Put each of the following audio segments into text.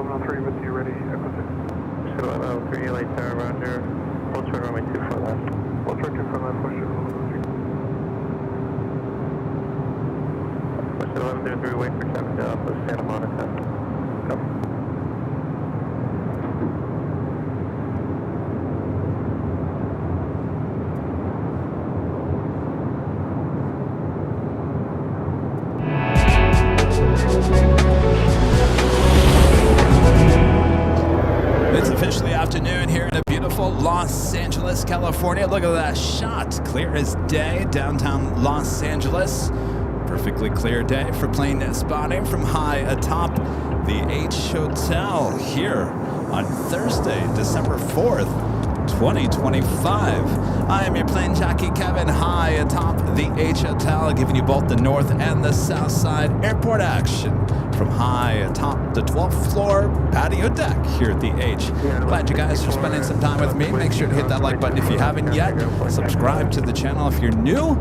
1103 with you ready, Echo 6. 1103, LA Tower, roger. Hold short runway 24 left. Hold short 24 left, push it 1103. Push it 1103, wait for traffic to Alpha Santa Monica. Come. It's officially afternoon here in a beautiful Los Angeles, California. Look at that shot. Clear as day, downtown Los Angeles. Perfectly clear day for plane spotting from high atop the H Hotel here on Thursday, December 4th, 2025. I am your plane jockey Kevin, high atop the H Hotel, giving you both the north and the south side airport action from high atop the 12th floor patio deck here at the H. Glad you guys are spending some time with me. Make sure to hit that like button if you haven't yet. Subscribe to the channel if you're new.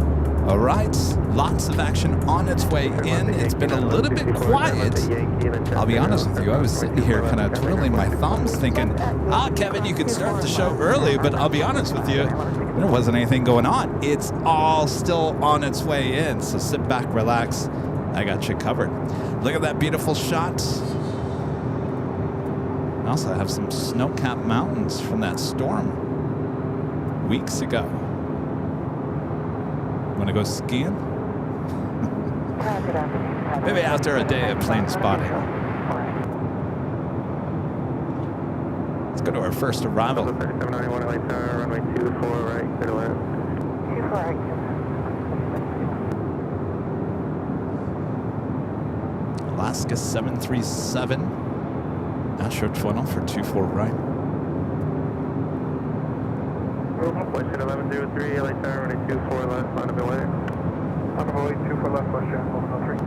All right, lots of action on its way in. It's been a little bit quiet. I'll be honest with you, I was sitting here kind of twiddling my thumbs thinking, Kevin, you could start the show early, but I'll be honest with you, there wasn't anything going on. It's all still on its way in, so sit back, relax. I got you covered. Look at that beautiful shot. I also have some snow-capped mountains from that storm weeks ago. Want to go skiing? Maybe after a day of plane spotting. Let's go to our first arrival. 3791 LA Tower, runway 24 right, clear to land. 24 right. Alaska 737. Astro Funnel for 24 right. Question 1103, LA Tower, runway 24 left, line of the way. On the way, 24 left, question 1103.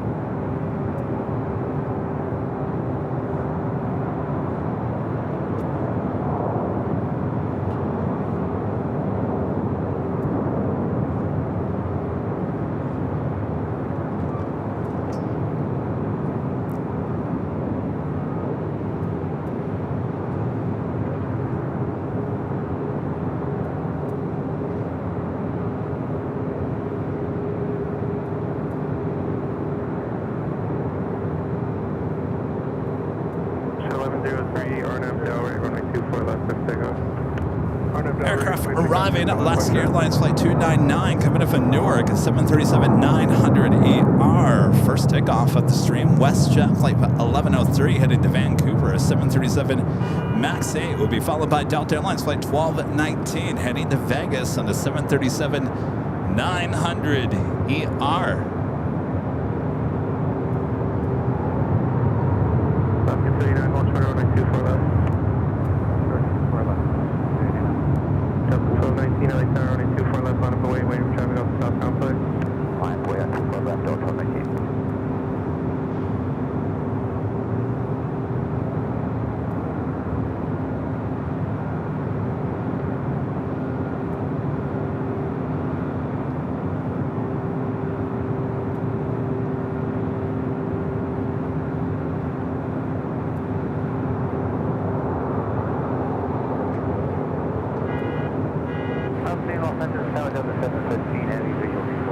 Aircraft arriving at Alaska Airlines Flight 299, coming in from Newark, 737-900ER. First takeoff of the stream, WestJet Flight 1103, headed to Vancouver, a 737 MAX 8 will be followed by Delta Airlines Flight 1219, heading to Vegas on the 737-900ER.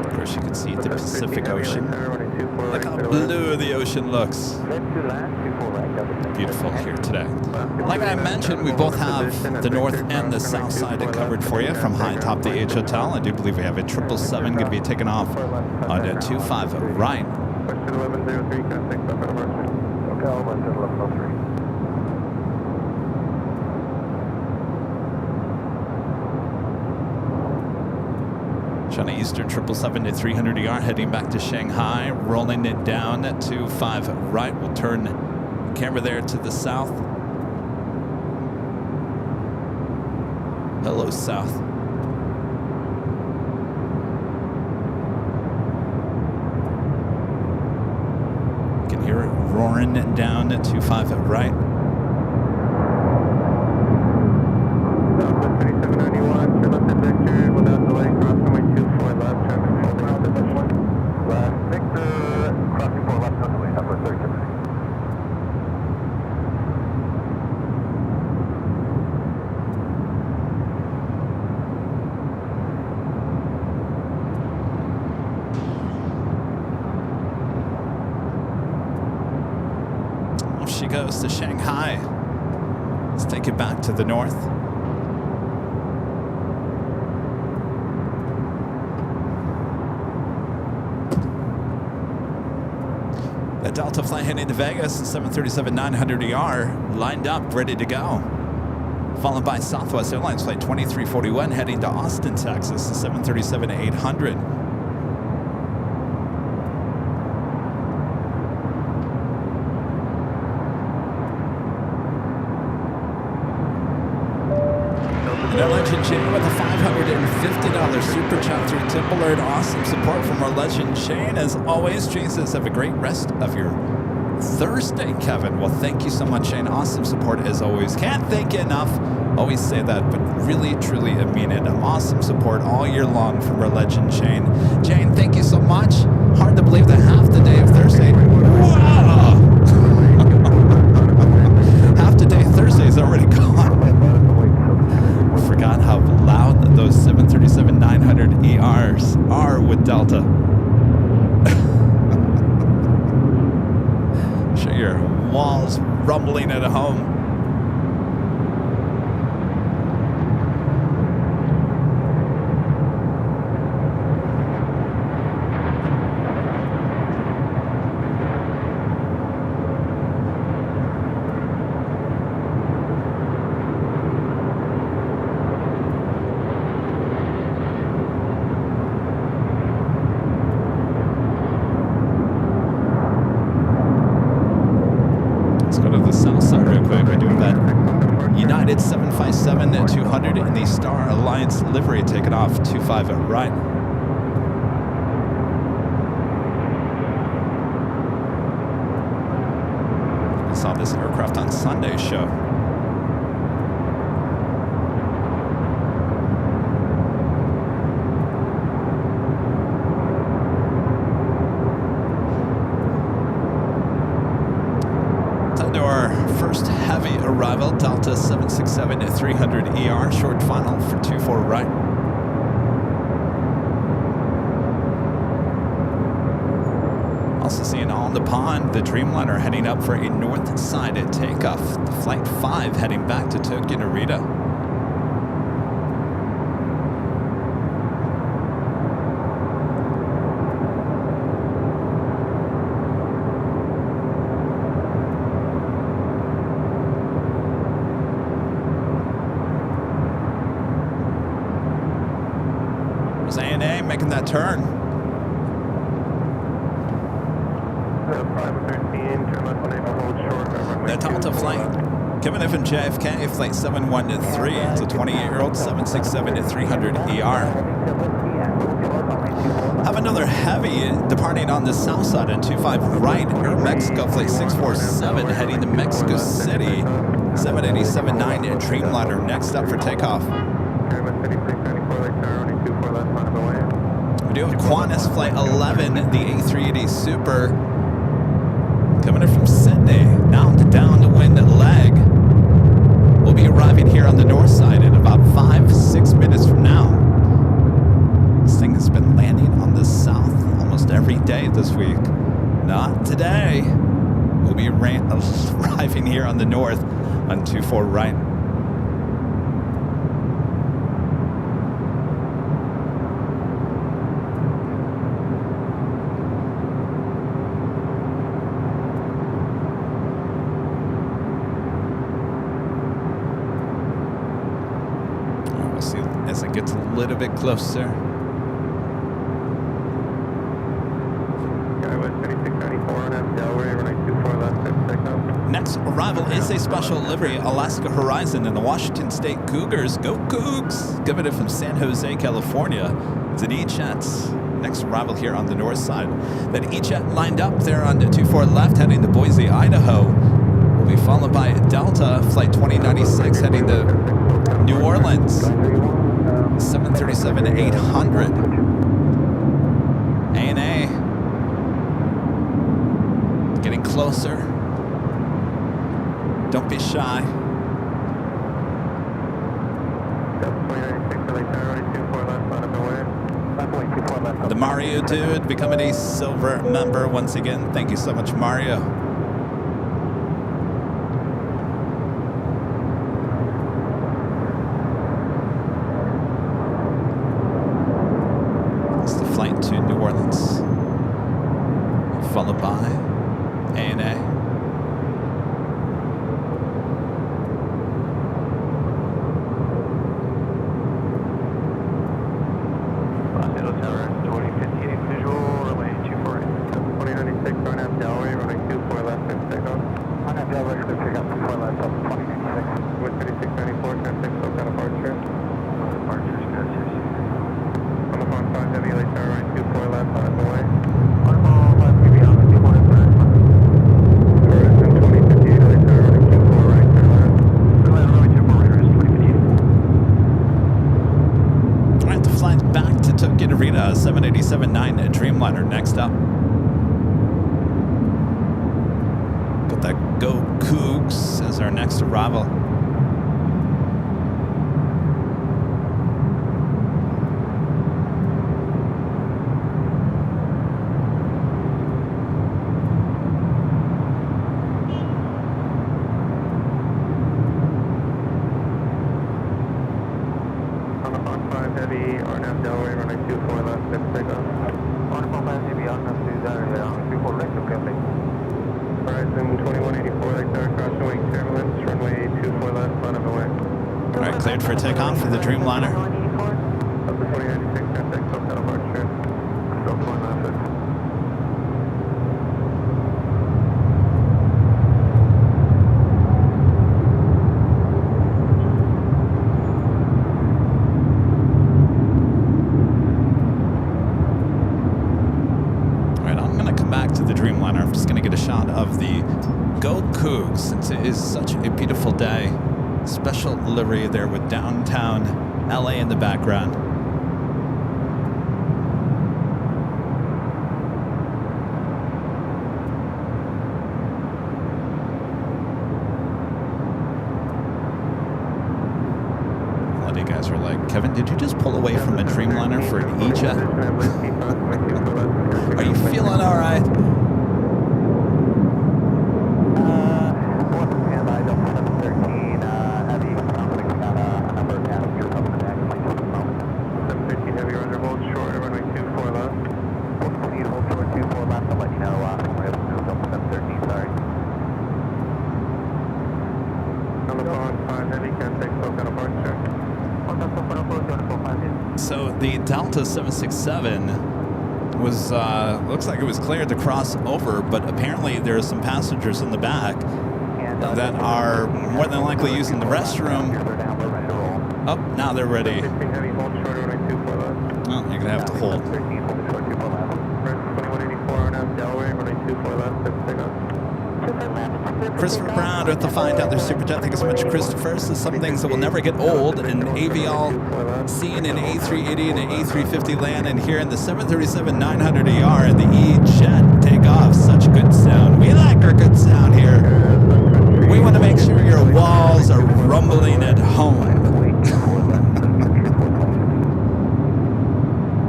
Of course, you can see the Pacific Ocean. Look how blue the ocean looks. Beautiful here today. Like I mentioned, we both have the north and the south side covered for you from high atop the H Hotel. I do believe we have a 777 going to be taking off on a 25 right. Question 1103, can I take that for emergency? Okay, all 1103. China Eastern 777 to 300ER, heading back to Shanghai, rolling it down to 5 right. We'll turn the camera there to the south. Hello, south. You can hear it roaring down to 5 right. Southwest 3791, turn left at Victor, without delay, cross runway 24 left, traffic holding on to this one. Last Victor, crossing 4 left, on the way, Southwest 37. coast of Shanghai. Let's take it back to the north. The Delta flight heading to Vegas, 737-900ER, lined up, ready to go. Followed by Southwest Airlines flight 2341 heading to Austin, Texas, 737-800. No Legend Shane with a $550 super chat through Tip Alert. Awesome support from our Legend Shane. As always, Jesus, have a great rest of your Thursday, Kevin. Well, thank you so much, Shane. Awesome support as always. Can't thank you enough. Always say that, but really, truly, I mean it. Awesome support all year long from our Legend Shane. Jane, thank you so much. Hard to believe that half the day of Thursday. Wow! Half the day of Thursday is already gone. Forgot how loud those 737-900ERs are with Delta. Sure, your walls rumbling at home. United 757-200 in the Star Alliance livery, taking off 25 right. I saw this aircraft on Sunday's show. Heavy arrival, Delta 767-300ER, short final for 24 right. Also seeing on the pond, the Dreamliner heading up for a north side takeoff. The Flight 5 heading back to Tokyo Narita. ANA making that turn. 513, turn left on April, hold short. The Delta flight, Kevin F and JFK, flight 713. It's a 28-year-old 767-300ER. Have another heavy departing on the south side at 25 right. Air Mexico flight 647 heading to Mexico City. 787-9 Dreamliner next up for takeoff. We do have Qantas flight 11, the A380 Super, coming in from Sydney, now to downwind leg. We'll be arriving here on the north side in about 5-6 minutes from now. This thing has been landing on the south almost every day this week. Not today. We'll be arriving here on the north on 24 right. As it gets a little bit closer. Next arrival is a special livery, Alaska Horizon and the Washington State Cougars. Go Cougs! Coming in from San Jose, California. It's an E-Jet. Next arrival here on the north side. That E-Jet lined up there on the 24 left, heading to Boise, Idaho. Will be followed by Delta, flight 2096, heading to New Orleans. 737-800. ANA. Getting closer. Don't be shy. The Mario dude becoming a silver member once again. Thank you so much, Mario. back to Tokyo Narita, 787-9 Dreamliner next up. Got that Go Cougs as our next arrival. Cleared for takeoff for the Dreamliner. Alright, I'm going to come back to the Dreamliner. I'm just going to get a shot of the Go Cougs since it is such a beautiful day. Special livery there with downtown LA in the background. A lot of you guys are like, Kevin, did you just pull away from a Dreamliner for an E-Jet? Are you feeling all right? So the Delta 767 was, looks like it was cleared to cross over, but apparently there are some passengers in the back that are more than likely using the restroom. Oh, now they're ready. Well, you're going to have to hold. Christopher Brown with the Find Out Their Super Chat. Thank you so much, Christopher. So some things that will never get old. An AVL seeing an A380 and an A350 land, and here in the 737-900ER and the E-Jet take off. Such good sound. We like our good sound here. We want to make sure your walls are rumbling at home.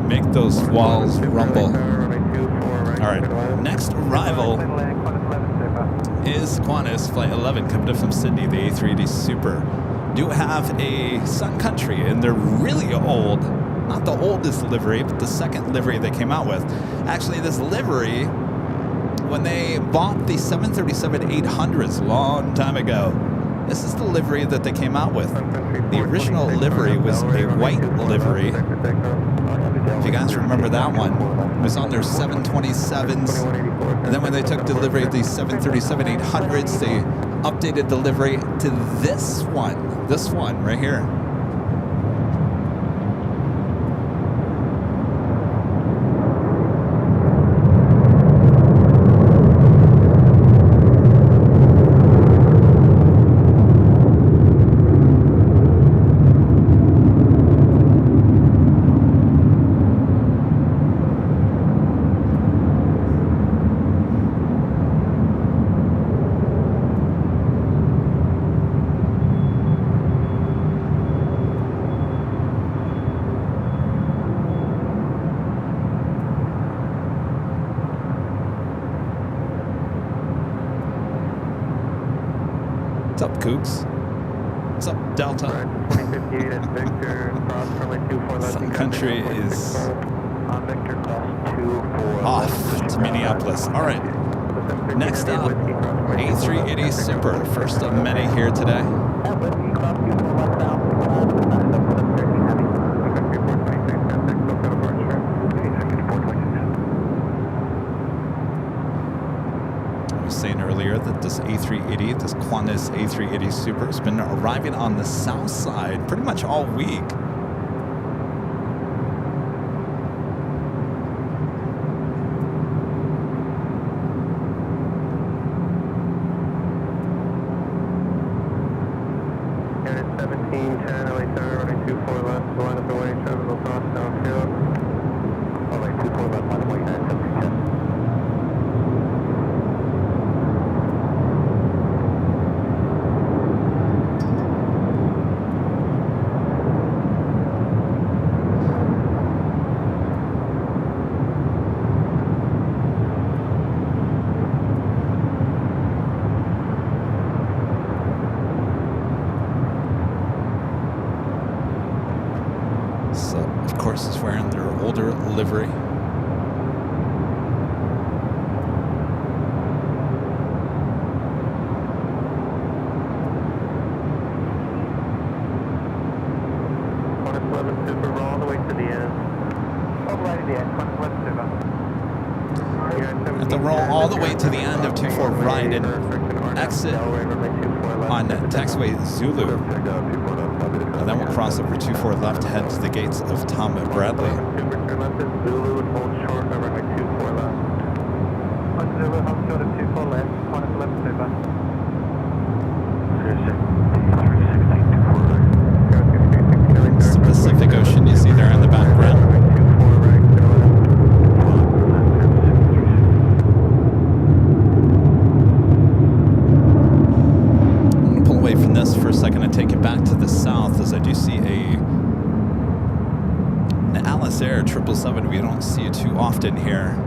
Make those walls rumble. All right, next arrival is Qantas Flight 11 coming up from Sydney, the A380 Super. Do have a Sun Country, and they're really old. Not the oldest livery, but the second livery they came out with. Actually, this livery, when they bought the 737-800s a long time ago, this is the livery that they came out with. The original livery was a white livery. If you guys remember that one, it was on their 727s. And then when they took delivery of the 737-800s, they updated the livery to this one right here. What's up, Cougs? What's up, Delta? Sun Country is off to Minneapolis. All right. Next up, A380 Super. First of many here today. Saying earlier that this A380, this Qantas A380 Super, has been arriving on the south side pretty much all week. Unit 1710, LA 7, running 24 left, line up the way, travel across downfield. course, is wearing their older livery. They'll roll all the way to the end of 24 right and exit on taxiway Zulu. And then we'll cross over 24 left to head to the gates of Tom Bradley. It's the Pacific Ocean you see there in the background. For a second and take it back to the south, as I do see an Alice Air 777. We don't see it too often here.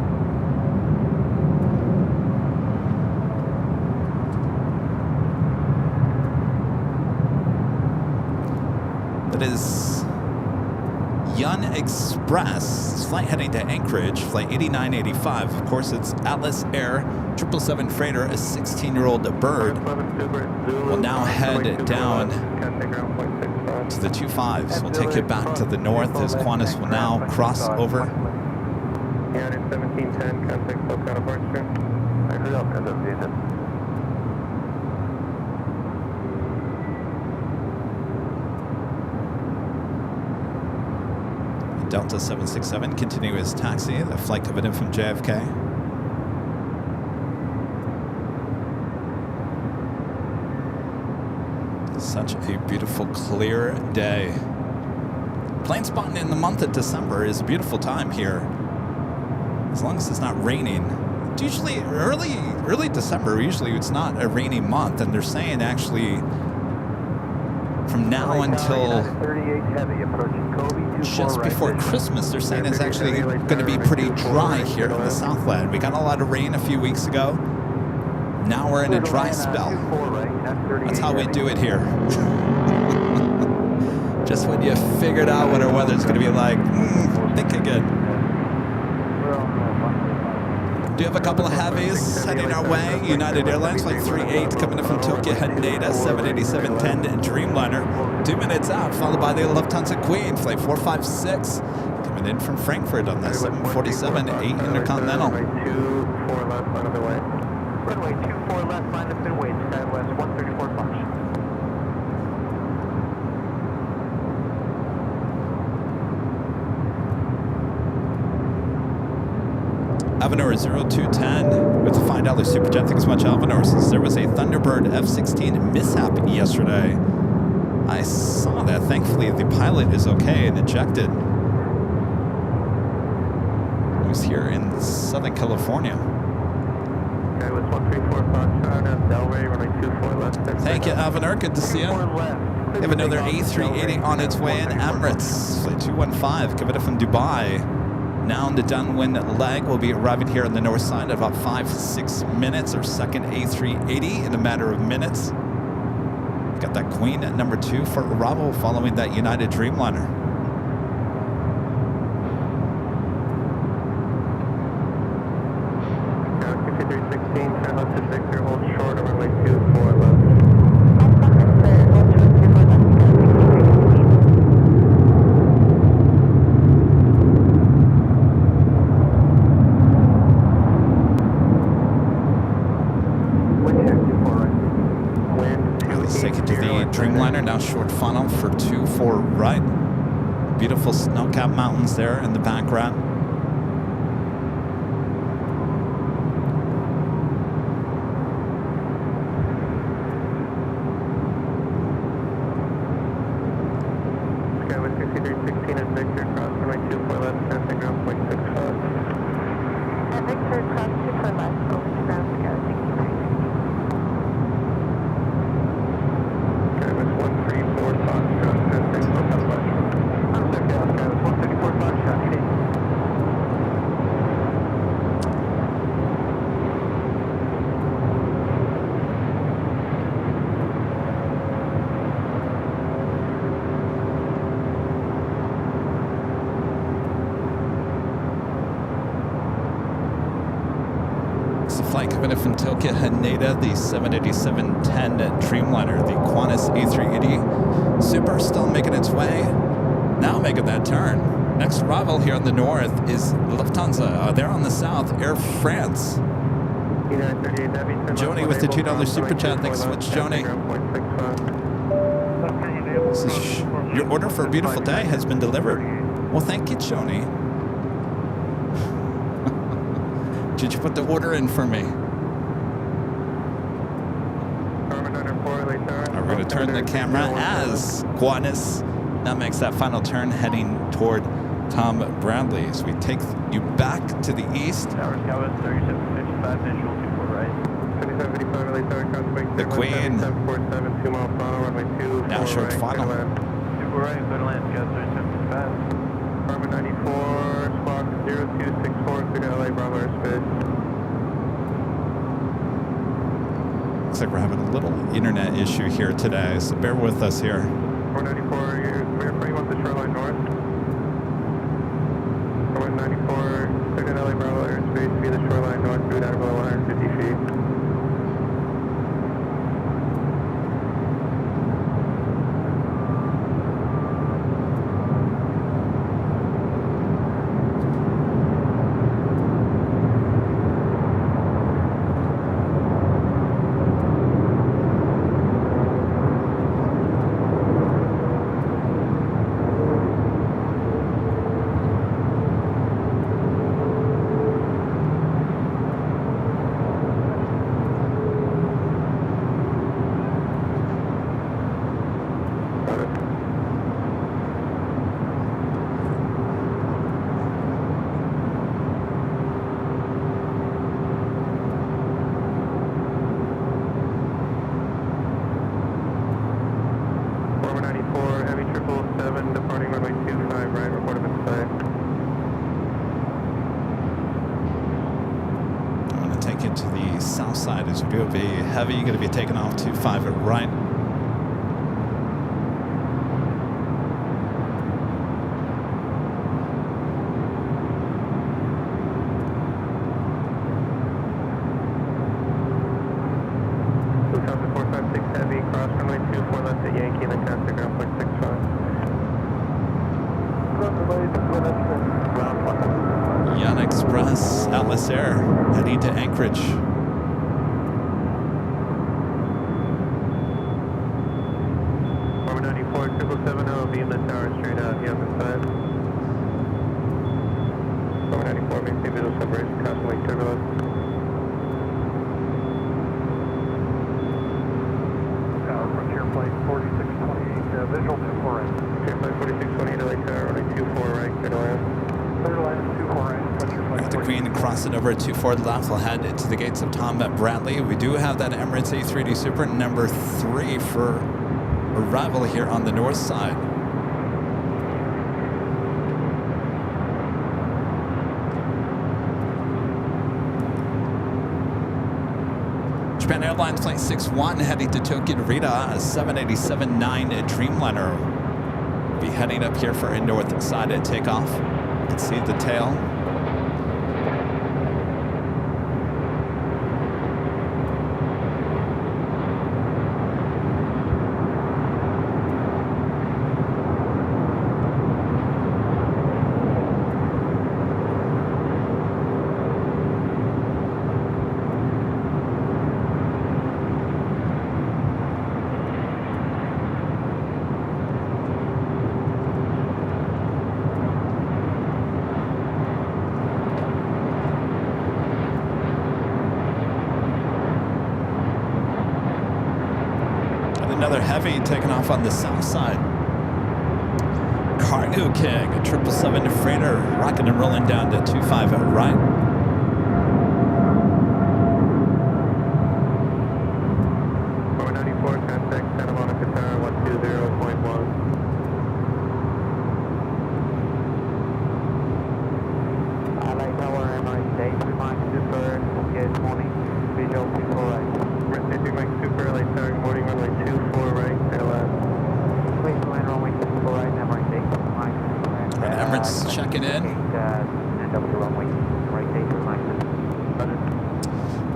That is Yun Express, flight heading to Anchorage, flight 8985. Of course, it's Atlas Air 777 freighter, a 16-year-old bird. Will now head down to the 25s. We'll take it back to the north as Qantas will now cross over. Airline 1710, contact SoCal departure. Delta 767, continuous taxi. The flight coming in from JFK. Such a beautiful, clear day. Plane spotting in the month of December is a beautiful time here. As long as it's not raining. It's usually early December, usually it's not a rainy month, and they're saying actually from now until just before Christmas, they're saying it's actually going to be pretty dry here in the Southland. We got a lot of rain a few weeks ago. Now we're in a dry spell. That's how we do it here. Just when you figured out what our weather's going to be like, think again. Do you have a couple of heavies heading our way? United Airlines, flight 38 coming in from Tokyo, Haneda, 787-10 Dreamliner. 2 minutes out, followed by the Lufthansa Queen, flight 456, coming in from Frankfurt on the 747-8 Intercontinental. Runway 24 left, line up and wait, SkyWest 134 Fox. Avenor 0210 with the $5 Superjet. Thanks so much, Avenor. Since there was a Thunderbird F-16 mishap yesterday, I saw that. Thankfully, the pilot is okay and ejected. He was here in Southern California. Thank you, Avenor. Good to see you. We have another A380 on its way in Emirates. Flight 215 coming in from Dubai. Now in the downwind leg, will be arriving here on the north side in about 5-6 minutes. Our second A380 in a matter of minutes. Got that Queen at number 2 for arrival following that United Dreamliner. Now short funnel for 24 right. Beautiful snow-capped mountains there in the background. Okay, with 6316 at Victor, cross runway 24 left, traffic ground 0.65. At Victor, cross 24 left, over to ground to go, 63. flight Kevin from Tokyo Haneda, the 787-10 Dreamliner, the Qantas A380 Super still making its way. Now making that turn. Next arrival here on the north is Lufthansa. They're on the south, Air France. Joni with the $2 super chat. Thanks so much, Joni. This is your order for a beautiful day has been delivered. Well, thank you, Joni. Did you put the order in for me? We're going to turn the camera as Qantas now makes that final turn heading toward Tom Bradley. As we take you back to the east. The Queen. Now short final. Armor 94, squawk 0264, clear to LA Bravo airspace. Looks like we're having a little internet issue here today, so bear with us here. 494, where you want the shoreline north? 494, clear to LA Bravo airspace via the shoreline north through that below 150 feet. Heavy, going to be taken off to 5 at right. Lufthansa 456 Heavy, cross runway 24 left at Yankee, then contact ground point 65. Yan Express, Atlas Air, heading to Anchorage. Over at 24 left, we'll head to the gates of Tom Bradley. We do have that Emirates A380 Super number 3 for arrival here on the north side. Japan Airlines Flight 61 heading to Tokyo Narita, a 787-9 Dreamliner. We'll be heading up here for a north side at takeoff. You can see the tail. Another heavy taking off on the south side. Cargo King, a 777 freighter, rocking and rolling down to 25 at right.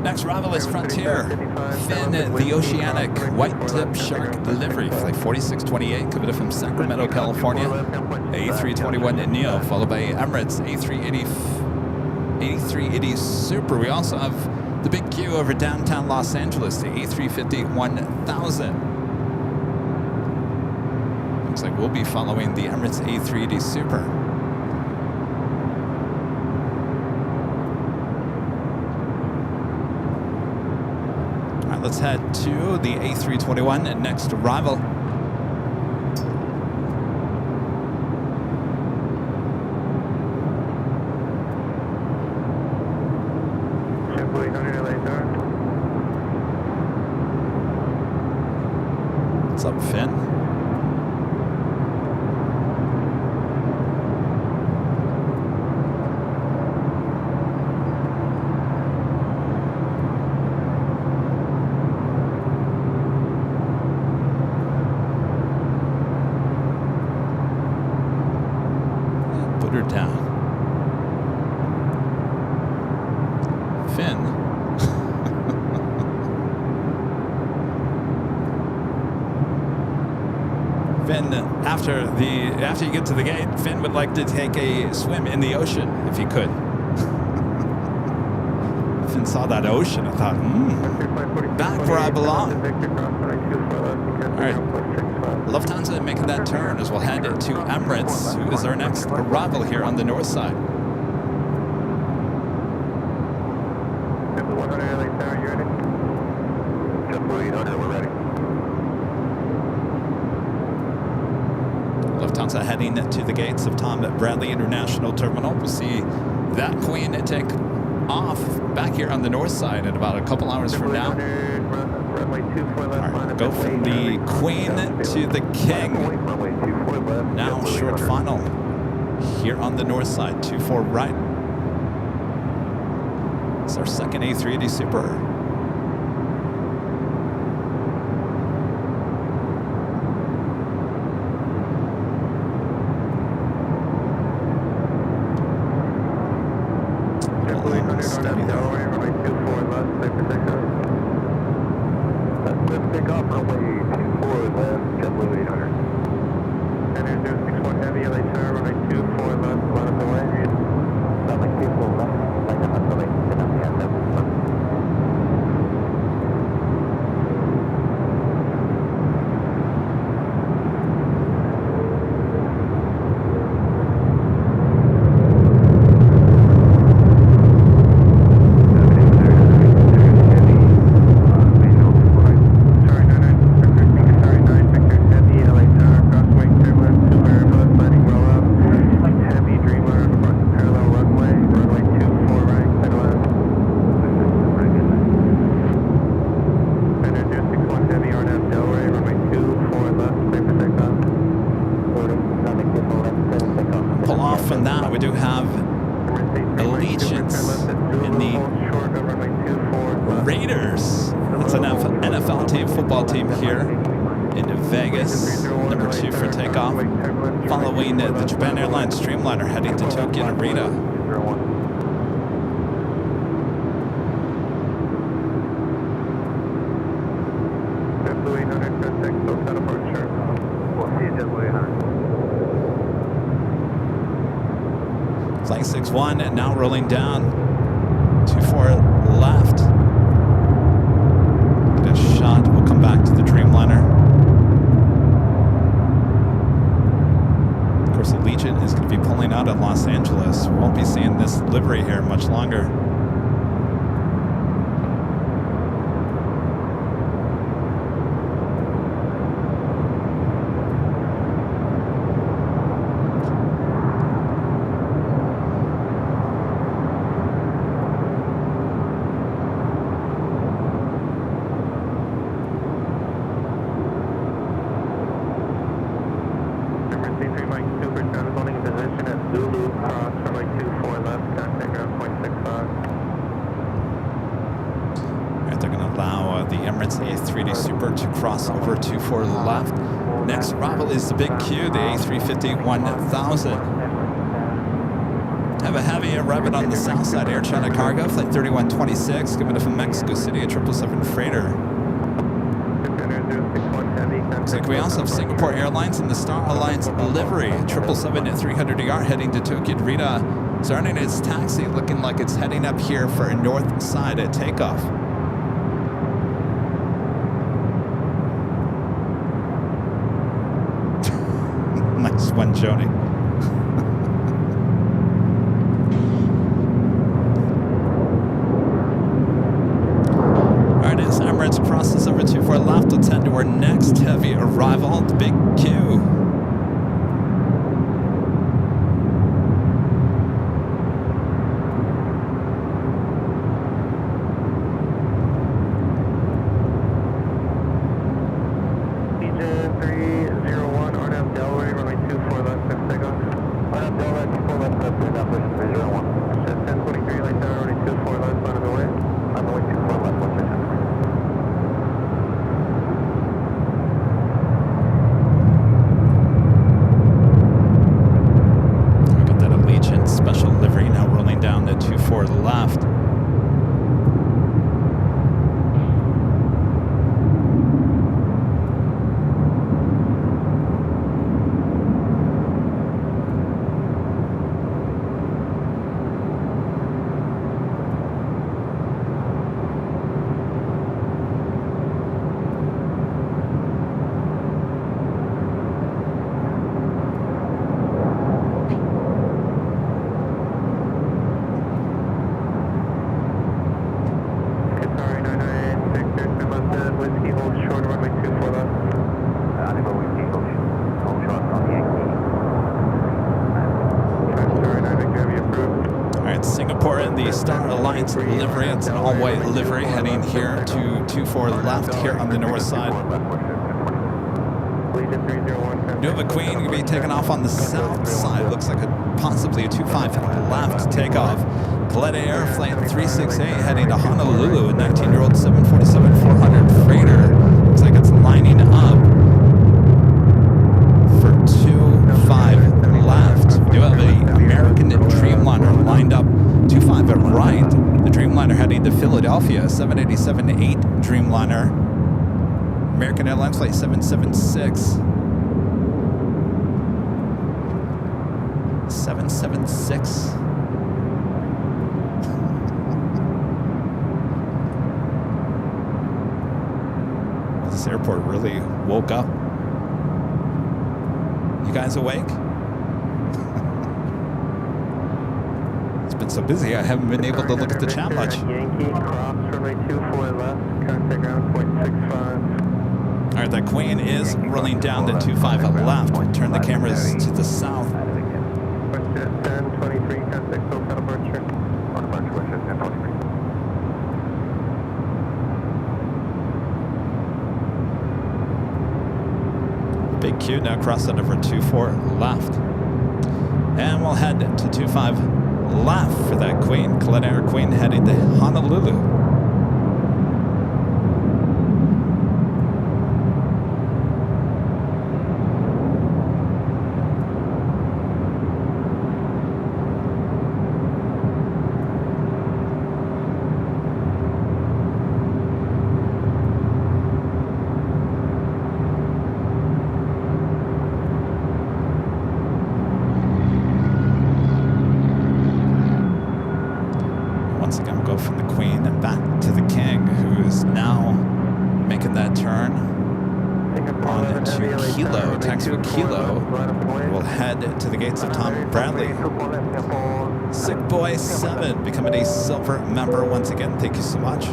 Next arrival is Frontier. Finn, the Oceanic White Tip Shark Livery, flight 4628, coming from Sacramento, California. A321 Neo, followed by Emirates A380 Super. We also have the big queue over downtown Los Angeles, the A350 1000. Looks like we'll be following the Emirates A380 Super. All right, let's head to the A321 next arrival. JetBlue 800 LA Tower. What's up, Finn? Put her down. Finn. Finn, after you get to the gate, Finn would like to take a swim in the ocean if he could. Finn saw that ocean and thought, back where I belong. All right, Lufthansa making that turn as we'll head to Emirates, who is our next arrival here on the north side. JetBlue 100 LA Tower, you ready? JetBlue 800, we're ready. Lufthansa heading to the gates of Tom Bradley International Terminal. We'll see that Queen take off back here on the north side in about a couple hours from now. All right, go from the Queen to the King. Now short final here on the north side, 24 right. It's our second A380 Super. Steady there. Runway 24 left, clear for takeoff. Let's take off runway 24 left, JetBlue 800. Center 061 Heavy, LA Tower, runway 24 left, line up the way. Runway 24 left, line up the way. The Japan Airlines Dreamliner heading to Tokyo Narita. JetBlue 800, contact Hotel departure. We'll see you, JetBlue 800. Flight 61 and now rolling down. 24 left. Get a shot. We'll come back to the Dreamliner. Allegiant is going to be pulling out of Los Angeles. We won't be seeing this livery here much longer. Over 24 left. Next arrival is the big Q, the A350 1000. Have a heavy arriving on the south side. Air China Cargo, flight 3126, coming in from Mexico City, a 777 freighter. Looks like we also have Singapore Airlines and the Star Alliance livery, 777 at 300ER heading to Tokyo Narita. Starting its taxi, looking like it's heading up here for a north side at takeoff. Nice one, Joni. Emirates crosses over 24 left. Let's head to our next heavy arrival, the Big Q. Region 301, RNAV Delaware, runway 24 left, left takeoff. RNAV Delaware, 24 left, left takeoff, push 301. Jet 1023, light tower, runway 24 left, on the way. On the way 24 left, watch it. Special livery now rolling down to 24 left. Livery, it's an all-white livery heading here to 24 left here on the north side. Nova Queen going to be taking off on the south side. Looks like possibly a 25 left takeoff. Cathay Air flight 368 heading to Honolulu, a 19-year-old 747-400 freighter. Looks like it's lining up for 25 left. We do have an American Dreamliner lined up 25 at right. The Dreamliner heading to Philadelphia, 787-8 Dreamliner. American Airlines flight 776. 776. This airport really woke up. You guys awake? Been so busy, I haven't been able to look at the chat much. Yankee, cross, runway 24 left, contact ground, 0.65. All right, that Queen is rolling down to 25 left. Turn the cameras to the south. Westjet 1023, contact full pedal departure. On departure, Westjet 1023. Big Q now crossing over 24 left. And we'll head to 25 left for that Queen. Cathay Air Queen heading to Honolulu. To the gates of Tom Bradley. Sick Boy 7 becoming a silver member once again. Thank you so much.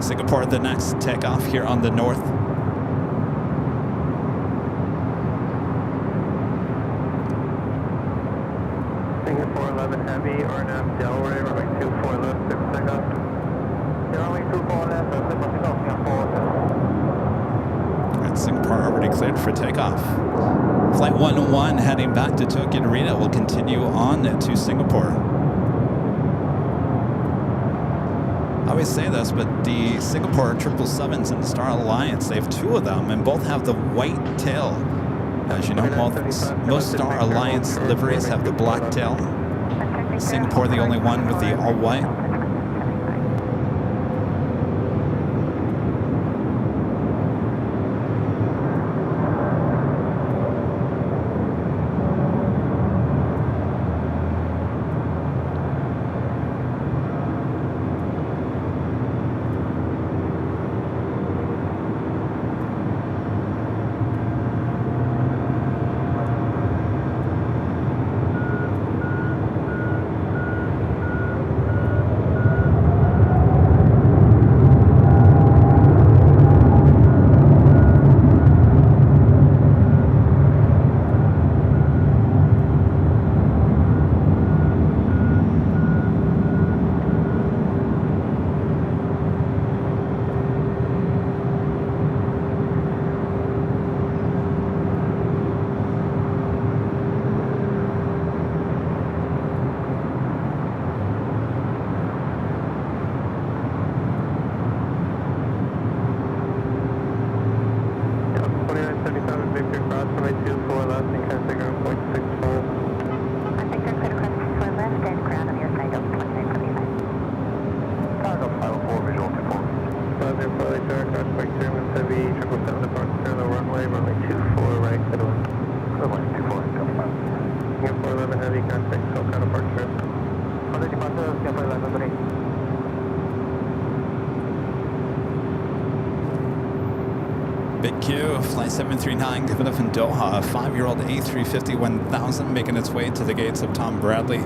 Singapore, the next takeoff here on the north. Singapore 11 heavy, RNAV Delaware, runway 24 left, 6 takeoff. Runway 24 left, Singapore. Alright, Singapore already cleared for takeoff. Flight 101 heading back to Tokyo Narita will continue on to Singapore. I always say this, but the Singapore 777s and the Star Alliance, they have two of them, and both have the white tail. As you know, most Star Alliance liveries have the black tail. Singapore, the only one with the all-white. Big Q, flight 739, coming up from Doha, a 5-year-old A350 1000 making its way to the gates of Tom Bradley.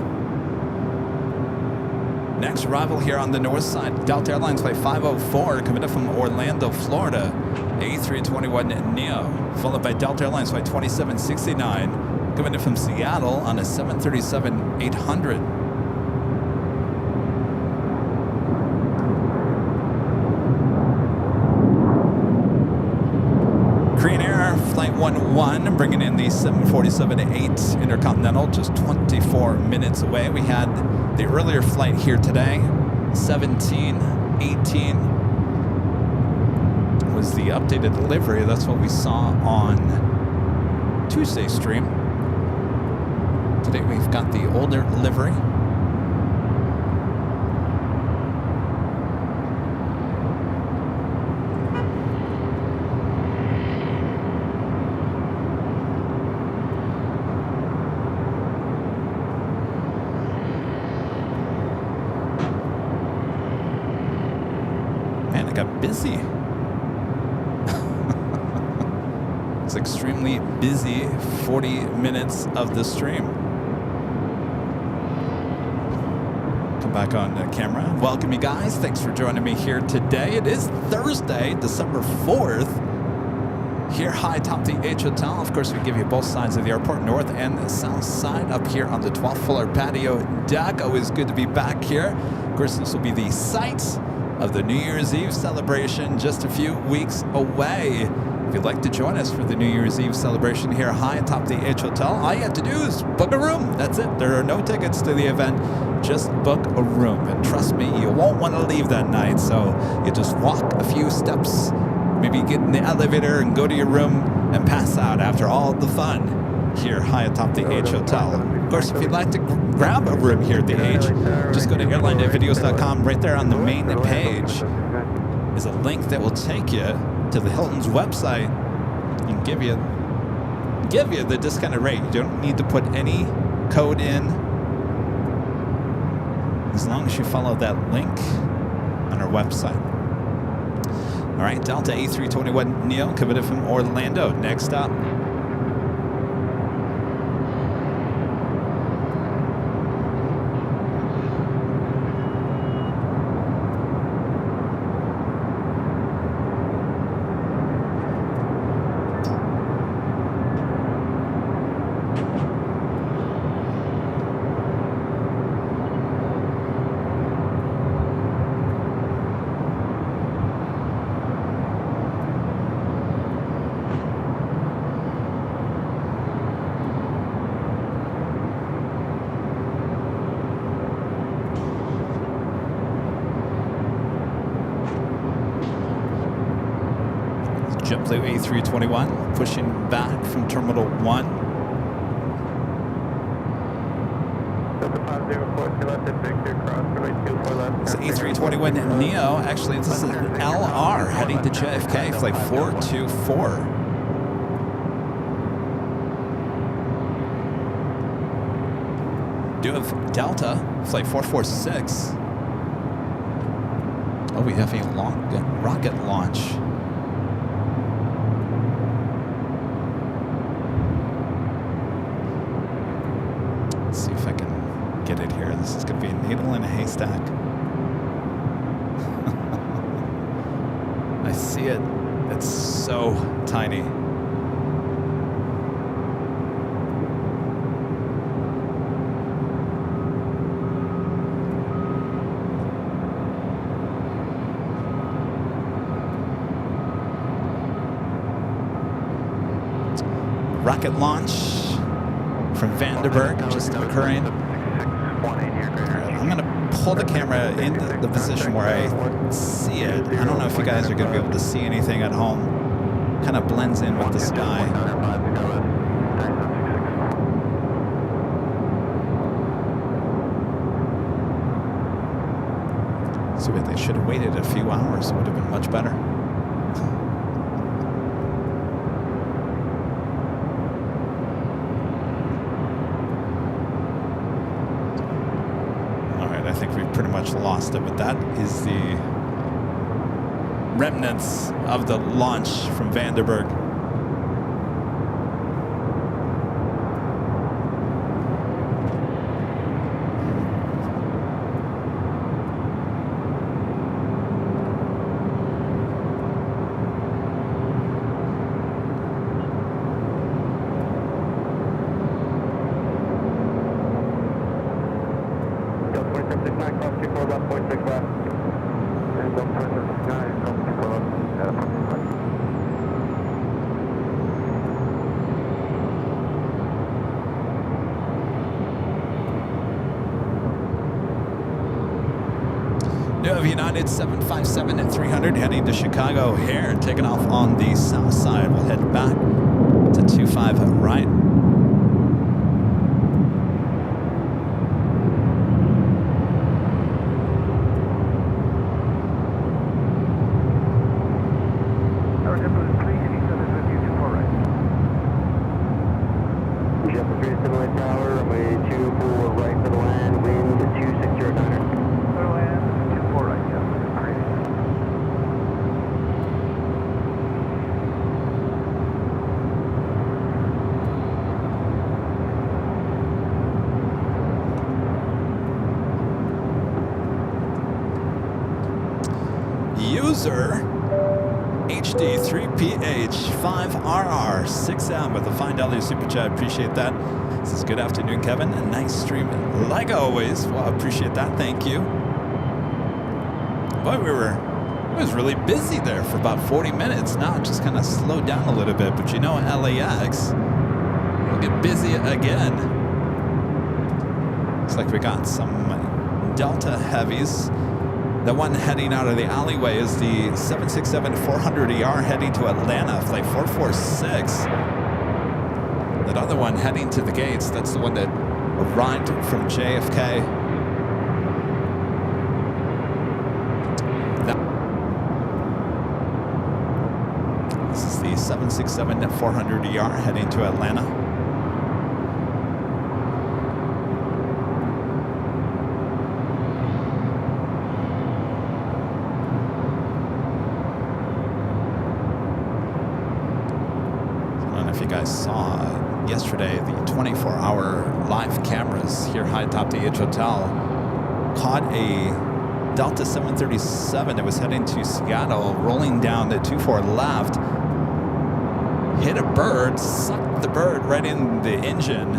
Next arrival here on the north side, Delta Airlines flight 504, coming up from Orlando, Florida, A321 Neo, followed by Delta Airlines flight 2769, coming in from Seattle on a 737-800. Flight 11, bringing in the 747-8 Intercontinental, just 24 minutes away. We had the earlier flight here today, 1718 was the updated livery. That's what we saw on Tuesday's stream. Today we've got the older livery. Busy. It's extremely busy 40 minutes of the stream. Come back on camera. Welcome you guys. Thanks for joining me here today. It is Thursday, December 4th. Here high atop the H Hotel. Of course, we give you both sides of the airport, north and the south side, up here on the 12th floor patio deck. Always good to be back here. Of course, this will be the site of the New Year's Eve celebration, just a few weeks away. If you'd like to join us for the New Year's Eve celebration here high atop the H Hotel, all you have to do is book a room. That's it. There are no tickets to the event. Just book a room. And trust me, you won't want to leave that night. So you just walk a few steps, maybe get in the elevator and go to your room and pass out after all the fun here high atop the H Hotel. Of course, if you'd like to grab a room here at the H, just go to airlinevideos.com. Right there on the main page is a link that will take you to the Hilton's website and give you the discounted rate. You don't need to put any code in as long as you follow that link on our website. All right, Delta A321 Neo coming in from Orlando. Next up. JetBlue A321 pushing back from Terminal 1. Delta 504 left at Victor, cross runway 24 left. It's A321 Neo. Actually, this is an LR heading to JFK, flight 424. Do have Delta, flight 446. Oh, we have a long rocket launch. Let's see if I can get it here. This is going to be a needle in a haystack. I see it. It's so tiny. Rocket launch from Vandenberg just occurring. I'm going to pull the camera into the position where I see it. I don't know if you guys are going to be able to see anything at home. Kind of blends in with the sky. So they should have waited a few hours. It would have been much better. I think we've pretty much lost it, but that is the remnants of the launch from Vandenberg. United 757 at 300 heading to Chicago here, taking off on the south side. We'll head back to 25 right. User HD3PH5RR6M with a fine dollar super chat. Appreciate that. This is good afternoon, Kevin. A nice stream, like always. Well, I appreciate that. Thank you. Boy, it was really busy there for about 40 minutes. Now it just kind of slowed down a little bit. But you know, LAX will get busy again. Looks like we got some Delta heavies. The one heading out of the alleyway is the 767-400ER heading to Atlanta, flight 446. That other one heading to the gates, that's the one that arrived from JFK. This is the 767-400ER heading to Atlanta. Saw yesterday the 24-hour live cameras here high atop the H Hotel caught a Delta 737 that was heading to Seattle, rolling down the 24 left, hit a bird, sucked the bird right in the engine.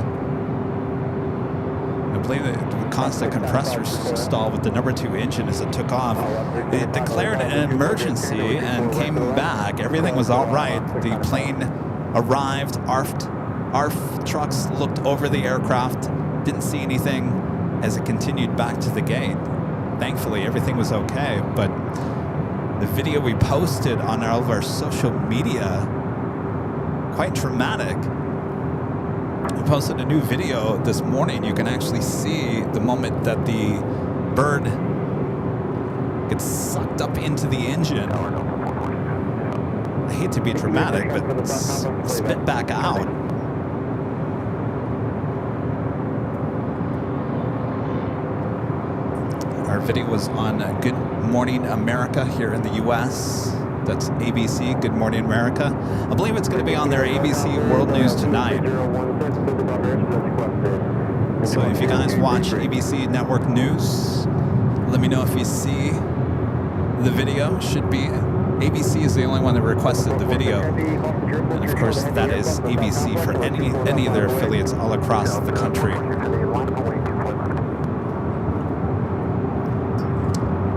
I believe it caused a compressor stall with the number 2 engine as it took off. It declared an emergency and came back. Everything was all right. The plane arrived, ARF trucks looked over the aircraft, didn't see anything as it continued back to the gate. Thankfully, everything was okay, but the video we posted on all of our social media. Quite dramatic. We posted a new video this morning. You can actually see the moment that the bird gets sucked up into the engine. I hate to be dramatic, but spit back out. Our video was on Good Morning America here in the U.S. That's ABC, Good Morning America. I believe it's going to be on their ABC World News tonight. So if you guys watch ABC Network News, let me know if you see the video. Should be ABC is the only one that requested the video, and of course that is ABC for any of their affiliates all across the country.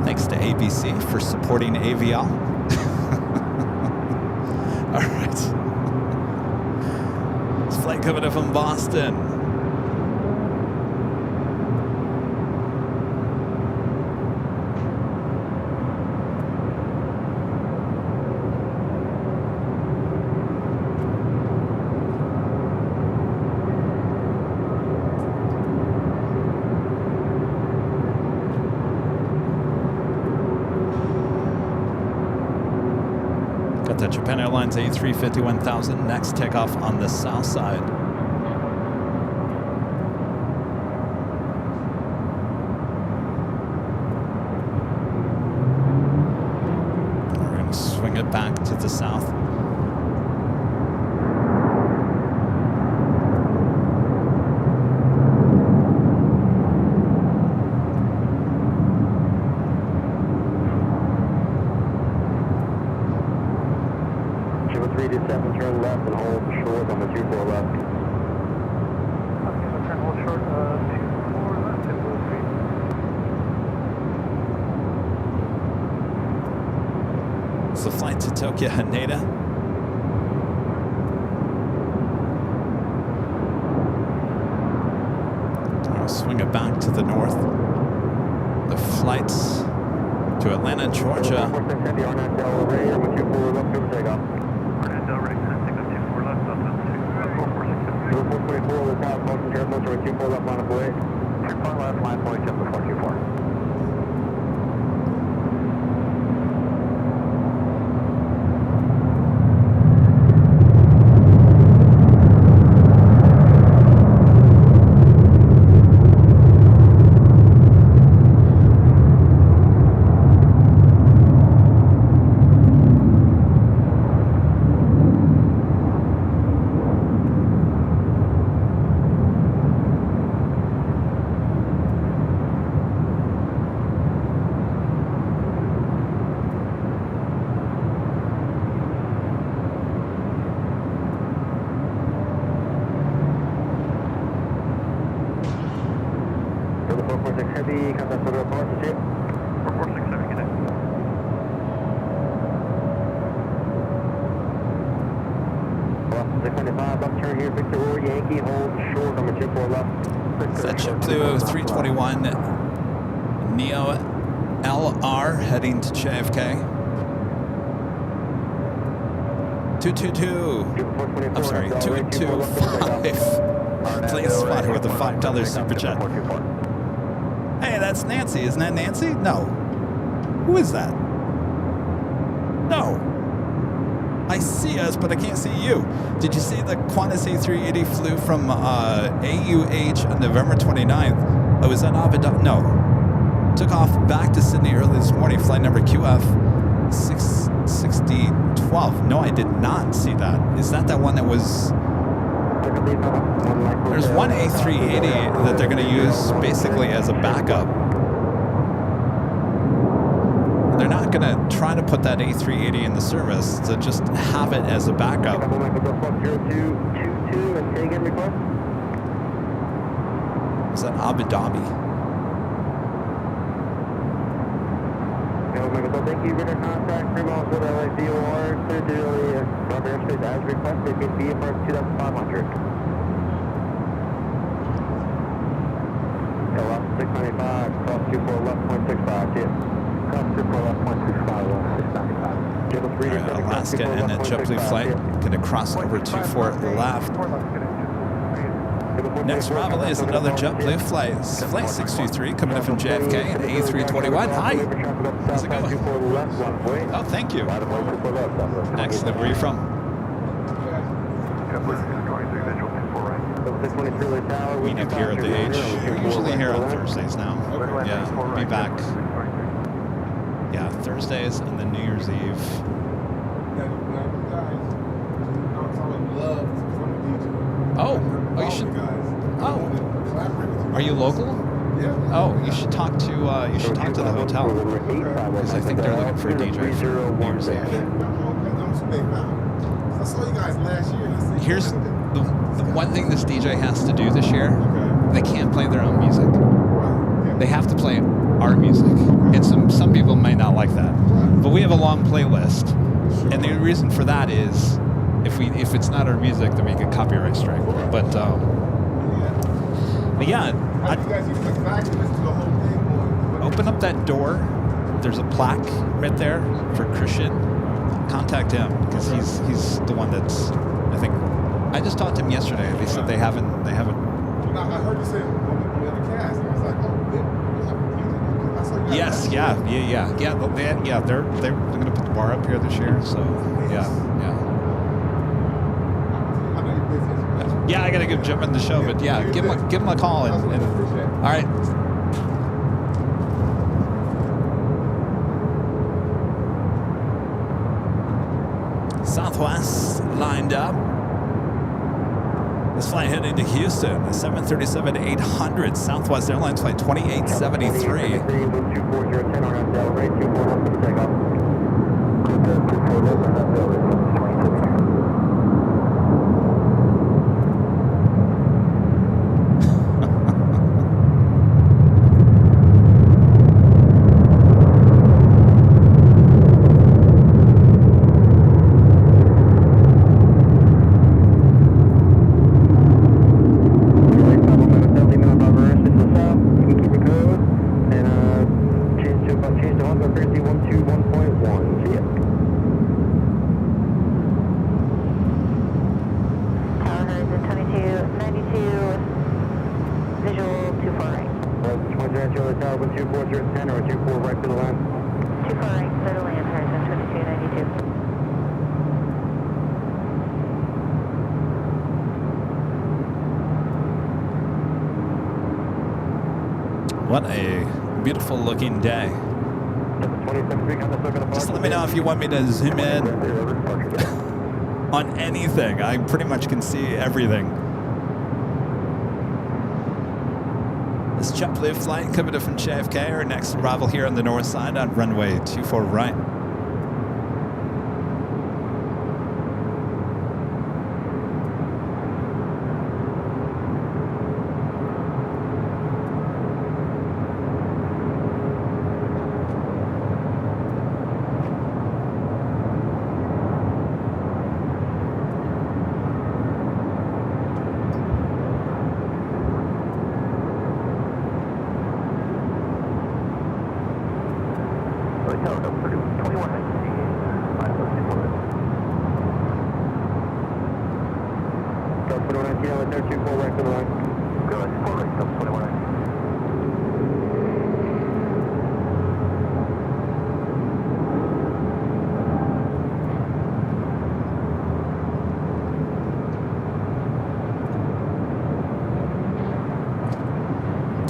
Thanks to ABC for supporting AVL. All right. This flight coming in from Boston. Got the Japan Airlines A350 1000. Next takeoff on the south side. We're going to swing it back to the south. Turn left and hold short on the 24 left. Okay, so turn hold short, 24 left and move free. It's the flight to Tokyo Haneda. I'll swing it back to the north. The flight to Atlanta, Georgia. Heavy, contact for the departure. 446 Heavy, good day. Left 695, left turn here, Victor Roy, Yankee, hold short, number 24 left. Is that JetBlue 321 Neo LR heading to JFK? 222. I'm sorry, 225. Please spot her with a $5 super chat. Hey, that's Nancy. Isn't that Nancy? No. Who is that? No. I see us, but I can't see you. Did you see the Qantas A380 flew from AUH on November 29th? Oh, was that Abu Dhabi? No. Took off back to Sydney early this morning, flight number QF 66012. No, I did not see that. Is that one that was... There's one A380 that they're going to use basically as a backup. They're not going to try to put that A380 in the service, to just have it as a backup. Is that Abu Dhabi? Thank you for the contact. Crew miles with LAX OR. Clear to London airspace as requested. Be BFR 2500. Left 695, cross 24 left 0.65, see it. Cross 24 left 0.65, left 69. Alaska and a JetBlue flight. Gonna cross over 24 left. Next arrival is another JetBlue flight. Flight 623 coming in from JFK and A321. Hi. How's it going? Oh, thank you. Excellent. Where are you from? Meet up here at the H. We're usually here on Thursdays now. Yeah, we'll be back. Yeah, Thursdays and then New Year's Eve. Oh, you should. Oh, are you local? Oh, you should talk to the hotel because I think they're looking for a DJ for New Year's Eve. I saw you guys last year. Here's the one thing this DJ has to do this year. They can't play their own music. They have to play our music, and some people might not like that. But we have a long playlist, and the reason for that is if it's not our music, then we get copyright strike. But yeah, open up that door. There's a plaque right there for Christian. Contact him because he's the one that's. I think I just talked to him yesterday. They said they haven't. I heard you say on the cast. I was like, I saw you guys. Yes, yeah. They're going to put the bar up here this year. So yeah. Yeah, I gotta jump in the show, but yeah, give him a call and all right. Southwest lined up. This flight heading to Houston, the 737-800 Southwest Airlines flight 2873. What a beautiful looking day. Just let me know if you want me to zoom in on anything. I pretty much can see everything. This JetBlue flight coming in from JFK, our next arrival here on the north side on runway 24 right.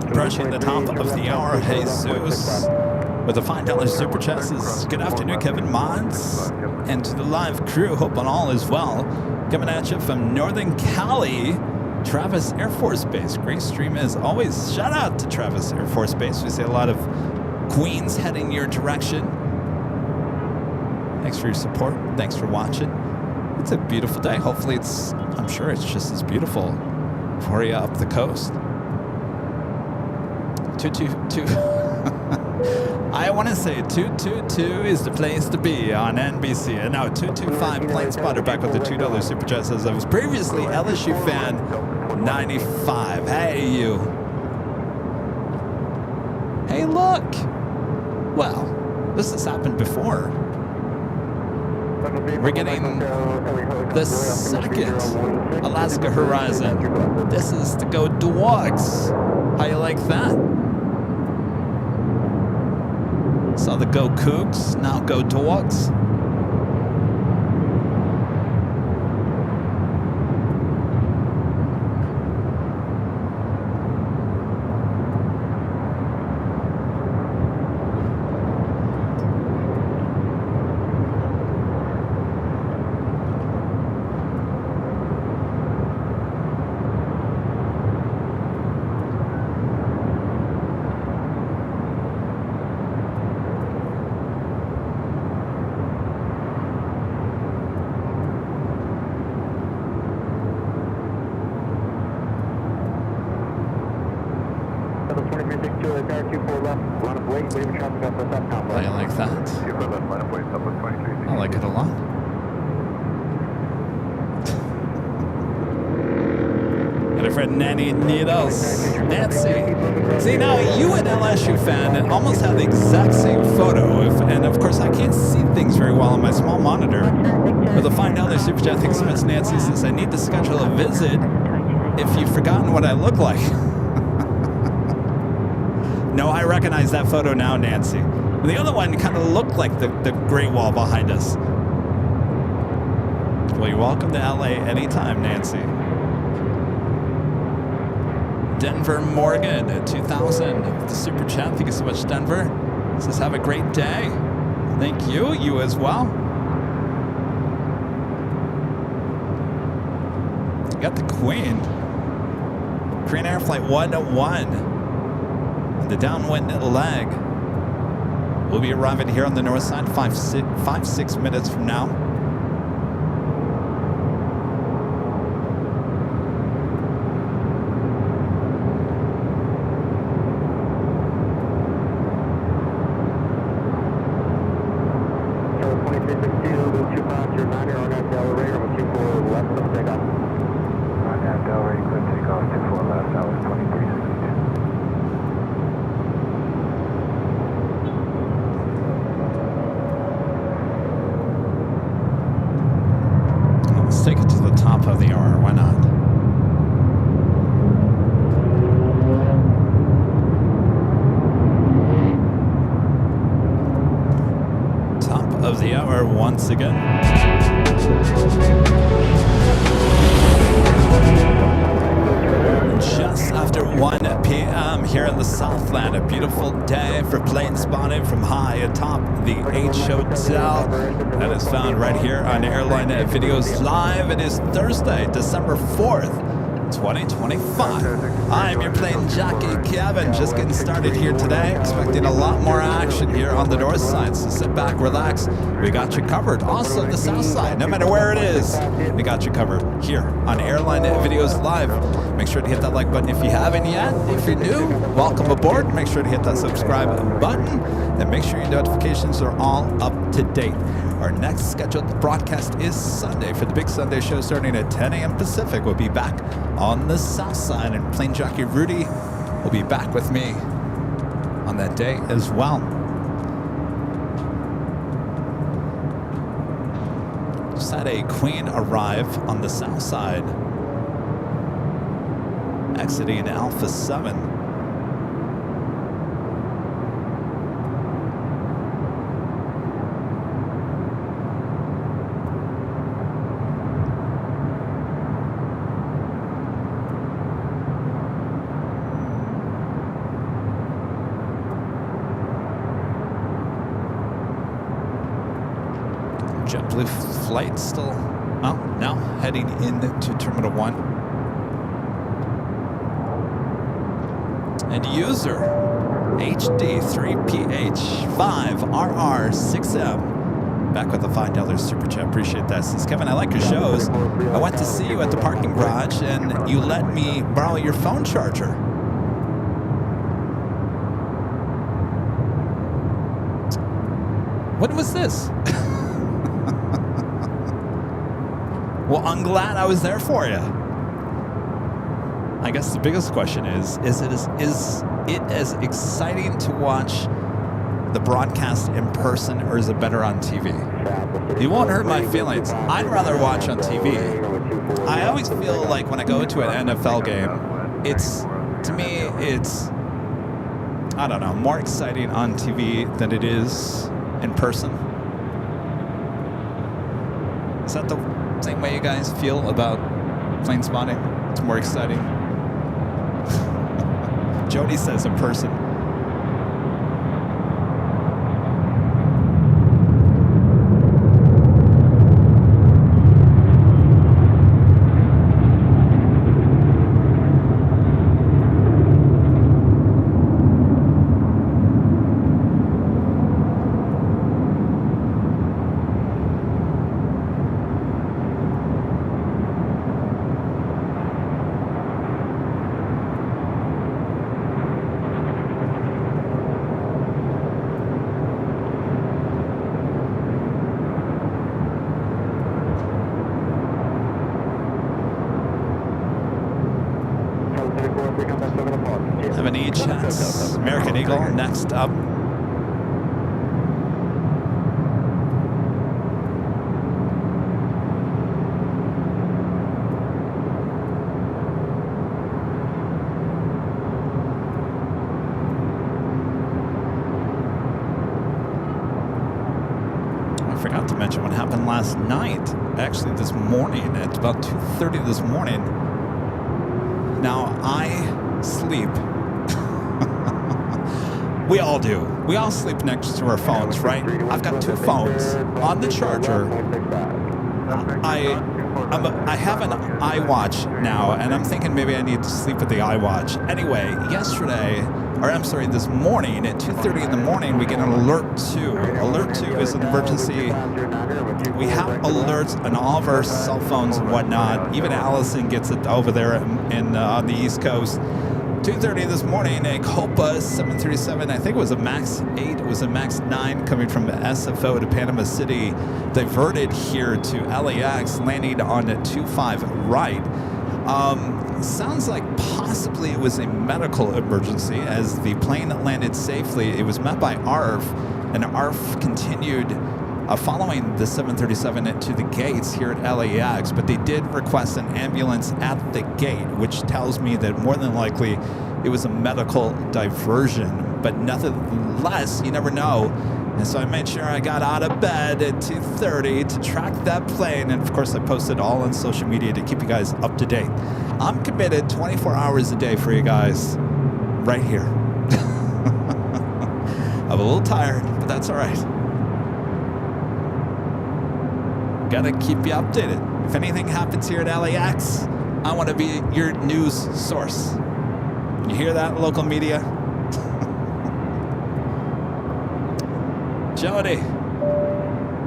Approaching the top of the hour, Jesus with a $5 super chat says, good afternoon, Kevin Mods, and to the live crew, hope on all is well. Coming at you from Northern Cali, Travis Air Force Base. Great stream as always. Shout out to Travis Air Force Base. We see a lot of Queens heading your direction. Thanks for your support. Thanks for watching. It's a beautiful day. Hopefully I'm sure it's just as beautiful for you up the coast. 222. I want to say 222 is the place to be on NBC. And now 225 Plane Spotter back with the $2 super chat says, I was previously LSU fan 95. Hey, you. Hey, look. Well, this has happened before. We're getting the second Alaska Horizon. This is to go dogs. How you like that? Saw the go Cougs, now go dogs. I like that. I like it a lot. And a friend Nanny Needles. Nancy. See, now you and LSU fan almost have the exact same photo. And of course, I can't see things very well on my small monitor. But the $5 super chat, thanks so much. Nancy says, I need to schedule a visit if you've forgotten what I look like. No, I recognize that photo now, Nancy. The other one kind of looked like the Great Wall behind us. Well, you're welcome to LA anytime, Nancy. Denver Morgan at 2000. The super chat. Thank you so much, Denver. Says, have a great day. Thank you. You as well. You got the Queen. Korean Air Flight 101. The downwind leg. We'll be arriving here on the north side 5-6 minutes from now. Once again. Just after 1 p.m. here in the Southland, a beautiful day for plane spotting from high atop the H Hotel. That is found right here on Airline Videos Live. It is Thursday, December 4th. 2025. I'm your plane jockey, Kevin. Just getting started here today. Expecting a lot more action here on the north side. So sit back, relax. We got you covered. Also, the south side, no matter where it is, we got you covered here on Airline Videos Live. Make sure to hit that like button if you haven't yet. If you're new, welcome aboard. Make sure to hit that subscribe button. And make sure your notifications are all up to date. Our next scheduled broadcast is Sunday for the Big Sunday show starting at 10 a.m. Pacific. We'll be back on the south side, and plane jockey Rudy will be back with me on that day as well. Just had a Queen arrive on the south side, exiting Alpha 7. JetBlue flight still, well, now heading into Terminal 1. And user HD3PH5RR6M. Back with the $5 super chat. Appreciate that. Says, Kevin, I like your shows. I went to see you at the parking garage and you let me borrow your phone charger. When was this? Well, I'm glad I was there for you. I guess the biggest question is it as exciting to watch the broadcast in person, or is it better on TV? You won't hurt my feelings. I'd rather watch on TV. I always feel like when I go to an NFL game, to me, it's, I don't know, more exciting on TV than it is in person. Is that the same way you guys feel about plane spotting? It's more exciting. Jody says in person. Have an chance. American Eagle next up. I forgot to mention what happened last night. Actually, this morning at about 2:30 this morning. Now, I sleep. We all do. We all sleep next to our phones, right? I've got two phones on the charger. I have an iWatch now, and I'm thinking maybe I need to sleep with the iWatch. Anyway, this morning at 2:30 in the morning, we get an Alert 2. Alert 2 is an emergency. We have alerts on all of our cell phones and whatnot. Even Allison gets it over there on the East Coast. 2:30 this morning, a Copa 737, I think it was a MAX 8, it was a MAX 9 coming from SFO to Panama City, diverted here to LAX, landing on a 25 right. Sounds like possibly it was a medical emergency as the plane landed safely. It was met by ARF, and ARF continued following the 737 to the gates here at LAX, but they did request an ambulance at the gate, which tells me that more than likely it was a medical diversion. But nonetheless, you never know. And so I made sure I got out of bed at 2:30 to track that plane. And of course, I posted all on social media to keep you guys up to date. I'm committed 24 hours a day for you guys right here. I'm a little tired, but that's all right. Gotta keep you updated. If anything happens here at LAX, I want to be your news source. You hear that, local media? Jody,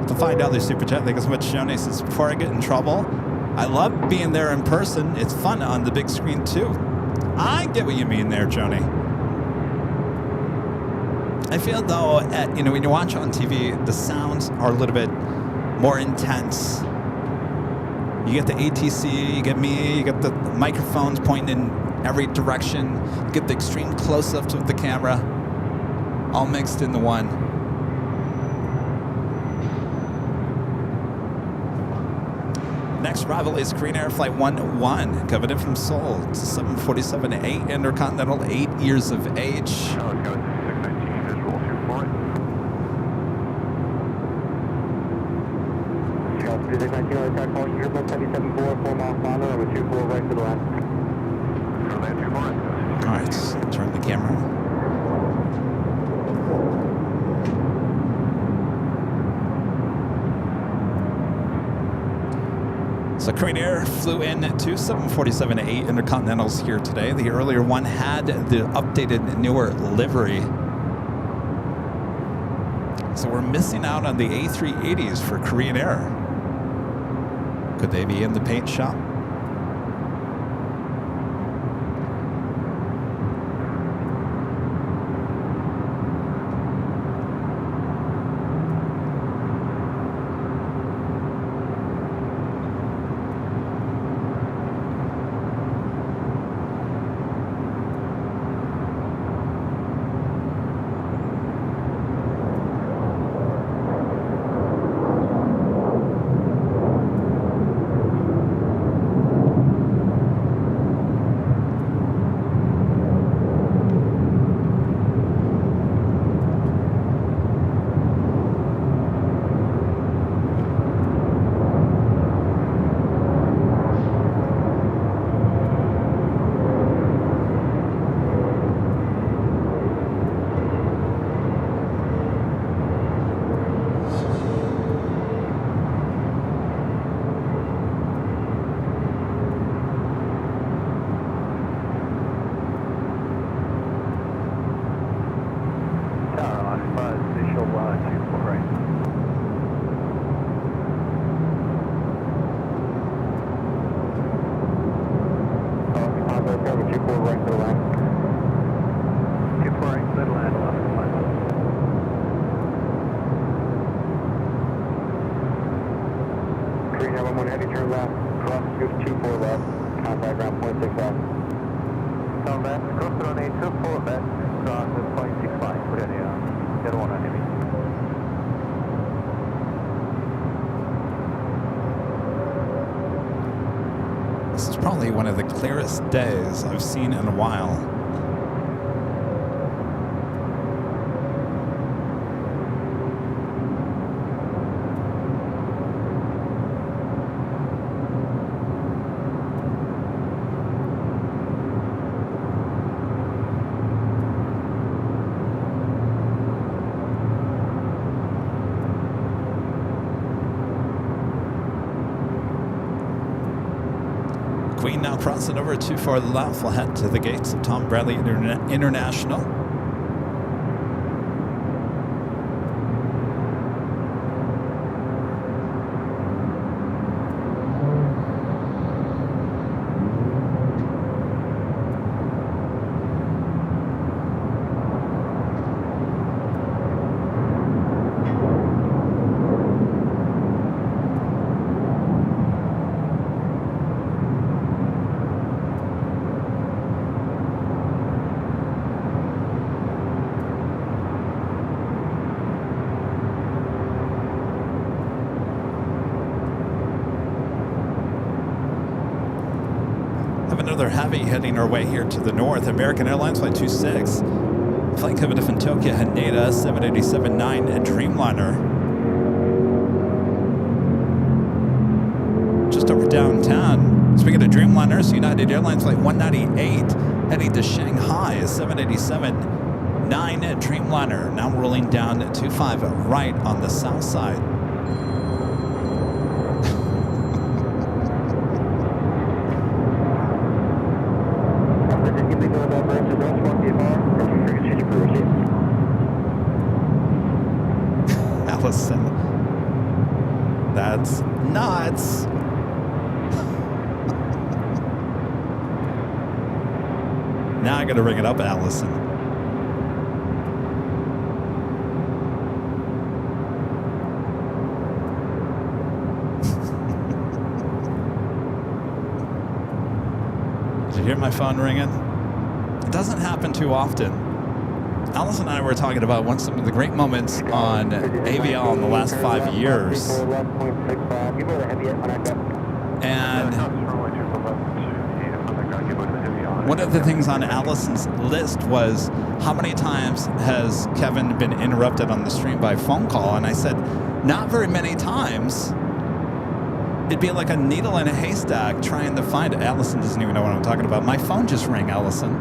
the $5 super chat. Thank you so much, Jody. Says, before I get in trouble, I love being there in person. It's fun on the big screen too. I get what you mean there, Jody. I feel though, when you watch on TV, the sounds are a little bit more intense. You get the ATC, you get me, you get the microphones pointing in every direction, you get the extreme close-ups with the camera, all mixed into one. Next arrival is Korean Air Flight 101, coming in from Seoul. It's a 747-8 Intercontinental, 8 years of age. Alright, turn the camera. So Korean Air flew in two 747-8 Intercontinentals here today. The earlier one had the updated, newer livery. So we're missing out on the A380s for Korean Air. Could they be in the paint shop? America, 11 heavy, turn left, cross 24 left, contact ground 0.6 left. Turn left, cross runway 24 left, cross 0.65, we're ready, 01 heavy. This is probably one of the clearest days I've seen in a while. Queen now crossing over to for the left. We'll head to the gates of Tom Bradley International. Another heavy heading our way here to the north. American Airlines Flight 26. Flight coming from Tokyo, Haneda, 787-9 and Dreamliner. Just over downtown. Speaking of Dreamliners, United Airlines Flight 198 heading to Shanghai, 787-9 Dreamliner. Now rolling down 25 right on the south side. Allison. That's nuts. Now I gotta ring it up, Allison. Did you hear my phone ringing? It doesn't happen too often. Alice and I were talking about some of the great moments on AVL in the last 5 years. And one of the things on Allison's list was how many times has Kevin been interrupted on the stream by phone call? And I said, not very many times. It'd be like a needle in a haystack trying to find it. Allison doesn't even know what I'm talking about. My phone just rang, Allison.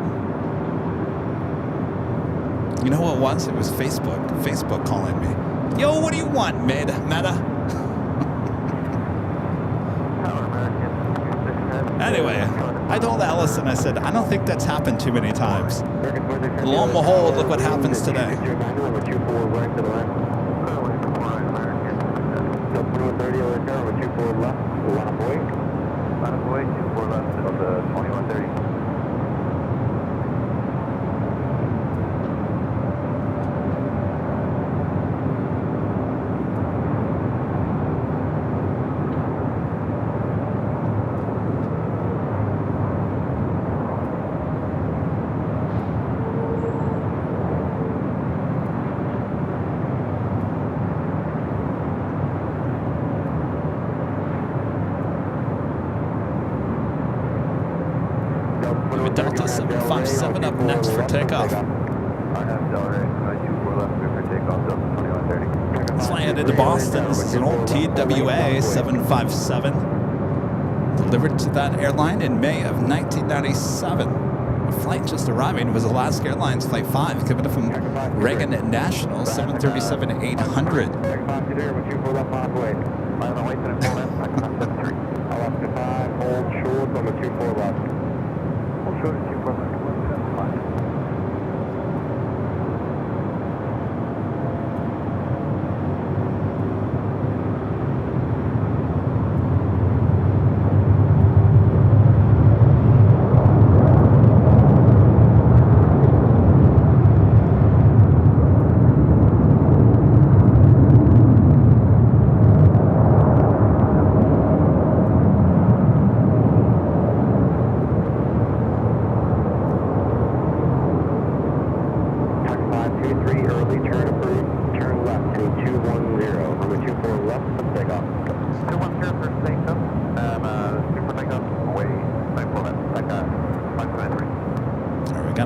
You know what it was? It was Facebook. Facebook calling me. Yo, what do you want, Meta? Anyway, I told Allison, I said, I don't think that's happened too many times. Lo and behold, look what happens today. Delta 757 up next for takeoff. Let's fly headed to Boston. This is an old TWA 757 delivered to that airline in May of 1997. A flight just arriving was Alaska Airlines Flight 5 coming from Reagan National 737-800. Alaska 5, hold short on the 24 left. Hold short at 24 left.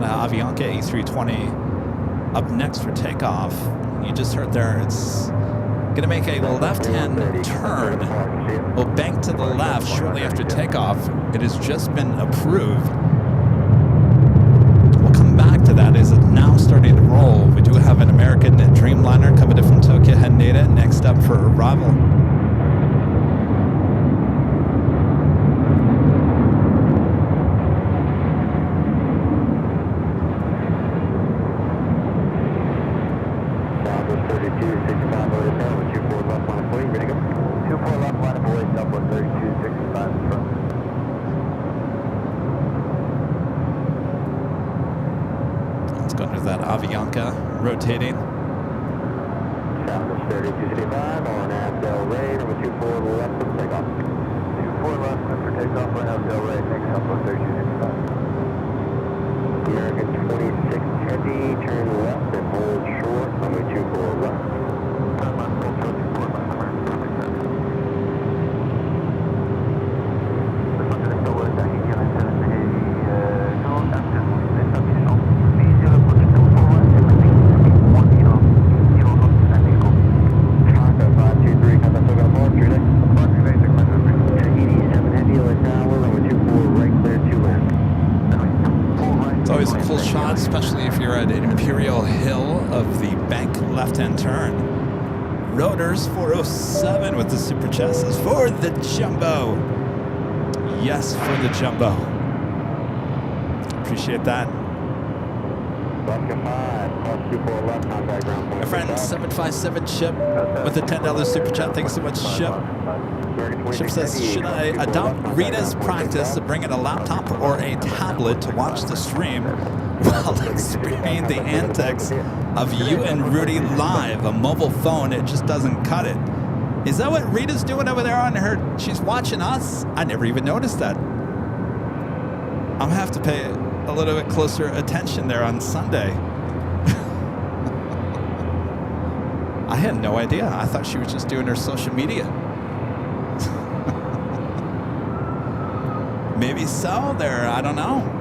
Asiana Avianca A320 up next for takeoff. You just heard there, it's going to make a left-hand turn. Will bank to the left shortly after takeoff. It has just been approved. We'll come back to that. Is it now starting to roll? We do have an American Dreamliner coming in from Tokyo Haneda next up for arrival. Rotating. Southwest 3265 on Abdel Ray, number 24 left for takeoff. 24 left for takeoff on Abdel Ray, next Southwest 3265. American 26 heavy, turn left and hold short, runway 24 left. Turn left, hold short, 24 left, American 26 heavy. This one to the Silver, Jackie Kevin, 780, go, after the submission, B0, push 24 left, everything. It's always a cool shot, especially if you're at Imperial Hill of the bank left-hand turn. Rotors 407 with the super chassis for the jumbo. Yes, for the jumbo. Appreciate that. My friend 757 Chip with a $10 super chat. Thanks so much, Chip. Chip says, should I adopt Rita's practice of bringing a laptop or a tablet to watch the stream while experiencing the antics of you and Rudy live? A mobile phone, it just doesn't cut it. Is that what Rita's doing over there on her? She's watching us? I never even noticed that. I'm going to have to pay a little bit closer attention there on Sunday. I had no idea. I thought she was just doing her social media. Maybe so there. I don't know.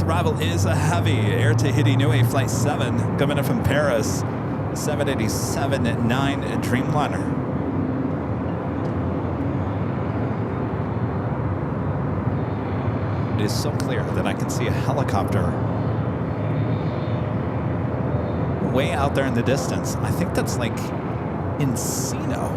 Arrival is a heavy Air Tahiti Nui Flight 7 coming in from Paris, 787-9 Dreamliner. It is so clear that I can see a helicopter way out there in the distance. I think that's like Encino.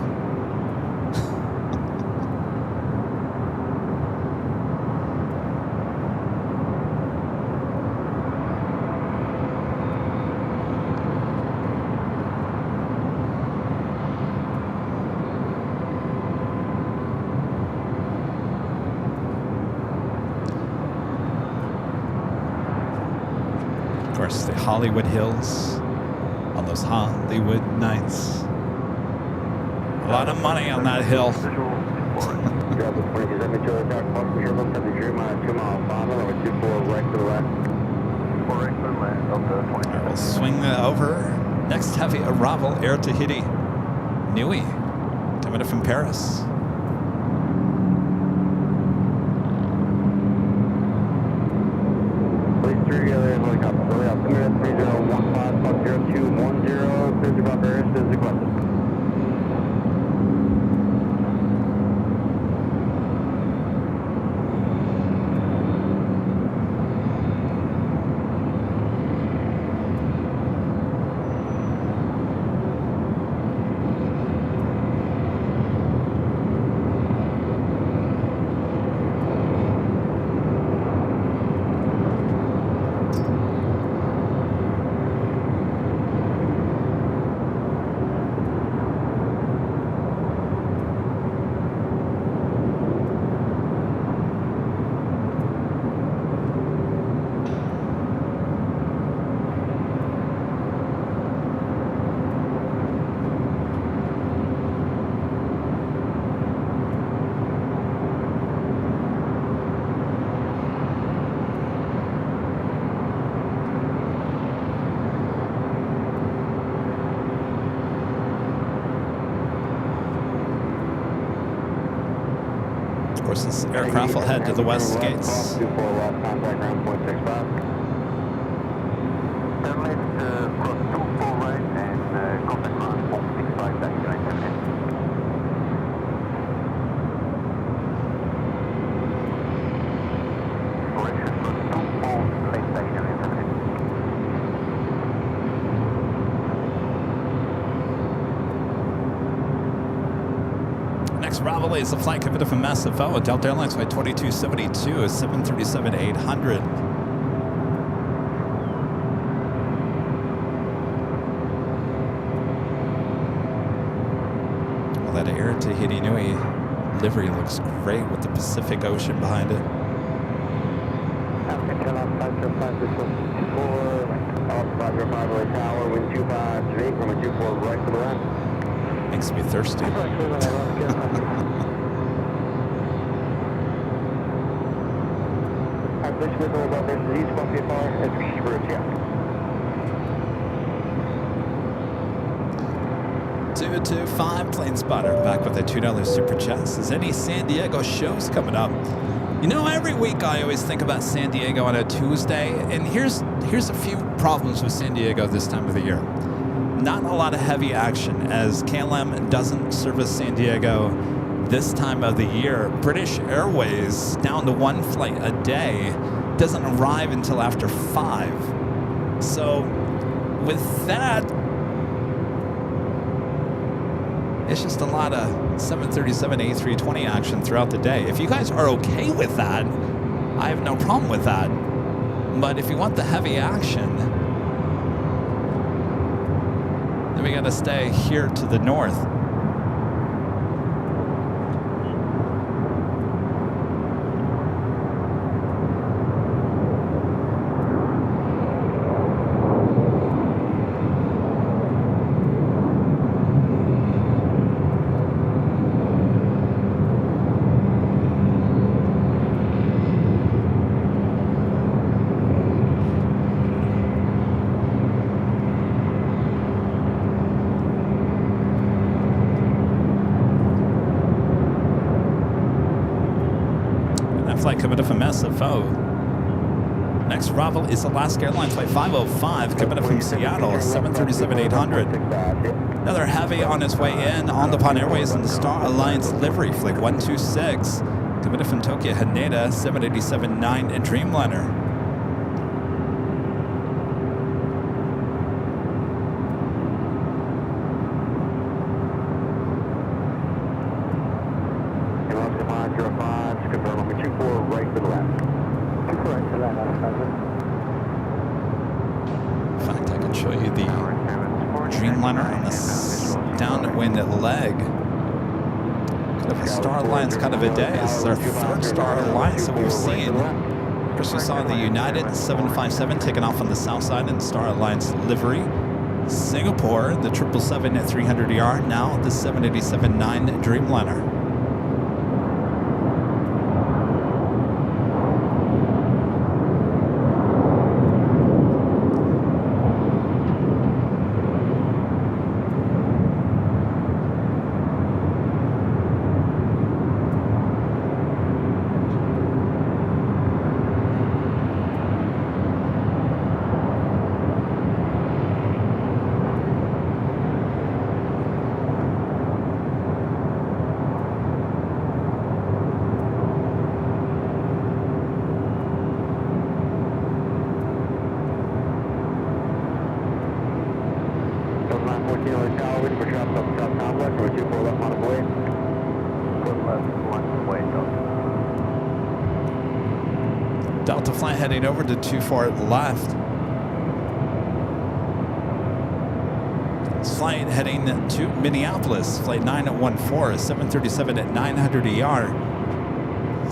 The Hollywood Hills on those Hollywood nights. A lot of money on that hill. We'll swing over. Next heavy arrival, Air Tahiti Nui, coming in from Paris. Aircraft will head to the west gates. 24 left, contact ground point 65. Turn left, cross 24 right, and contact ground point 65, that's your internet. Correction, cross 24 left, that's your internet. Next arrival is a flight committed from SFO, Delta Airlines flight 2272, a 737-800. Well, that Air Tahiti Nui livery looks great with the Pacific Ocean behind it. African Airlines 505, Alpha 505 over tower, wind 258, runway 24 right to the left. Makes me thirsty. $225 plane spotter back with a $2 super chat. Is any San Diego shows coming up? You know, every week I always think about San Diego on a Tuesday, and here's a few problems with San Diego this time of the year. Not a lot of heavy action, as KLM doesn't service San Diego this time of the year. British Airways, down to one flight a day, doesn't arrive until after 5. So with that, it's just a lot of 737 A320 action throughout the day. If you guys are okay with that, I have no problem with that. But if you want the heavy action, then we gotta stay here to the north. Flight coming up from SFO. Next arrival is Alaska Airlines flight 505 coming up from Seattle, 737-800. Another heavy on its way in, on the Pan Airways and the Star Alliance livery flight 126 coming up from Tokyo Haneda, 787-9 Dreamliner. Dreamliner on this downwind leg. Kind of a Star Alliance kind of a day. This is our third Star Alliance that we've seen. First we saw the United 757 taking off on the south side in Star Alliance livery. Singapore, the 777-300ER, now the 787-9 Dreamliner. Delta flight heading over to 24 left. Flight heading to Minneapolis, flight 914, 737-900ER.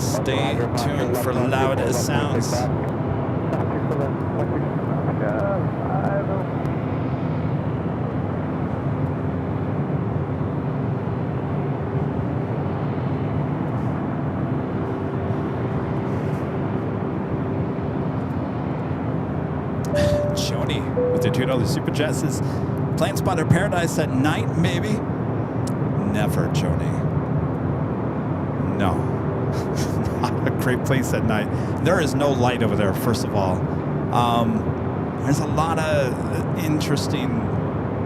Stay tuned for loud sounds. With the $2 super jet says, plane spotter paradise at night, maybe? Never, Joni. No. Not a great place at night. There is no light over there, first of all. There's a lot of interesting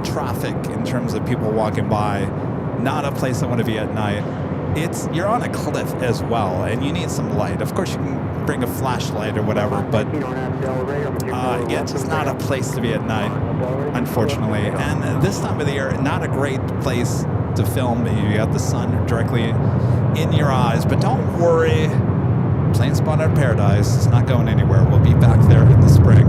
traffic in terms of people walking by. Not a place I want to be at night. You're on a cliff as well, and you need some light. Of course, you can bring a flashlight or whatever, but yeah, it's just not a place to be at night, unfortunately. And this time of the year, not a great place to film. You got the sun directly in your eyes, but don't worry. Plane Spotted Paradise is not going anywhere. We'll be back there in the spring.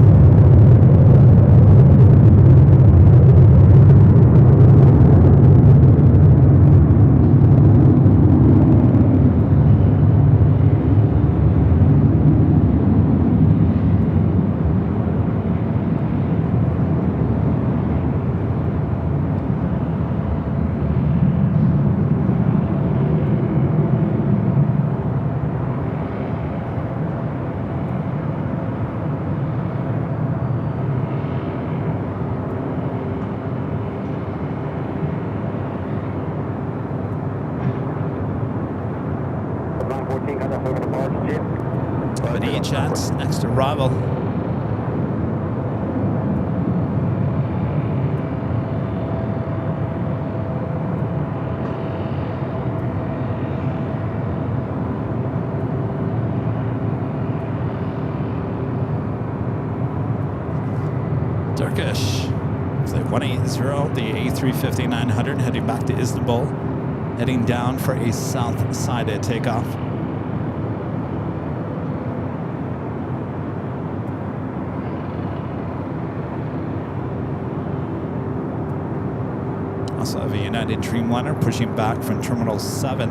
Chats next arrival. Turkish, flight 180, the A350-900 heading back to Istanbul, heading down for a south side takeoff. Also have a United Dreamliner pushing back from Terminal 7.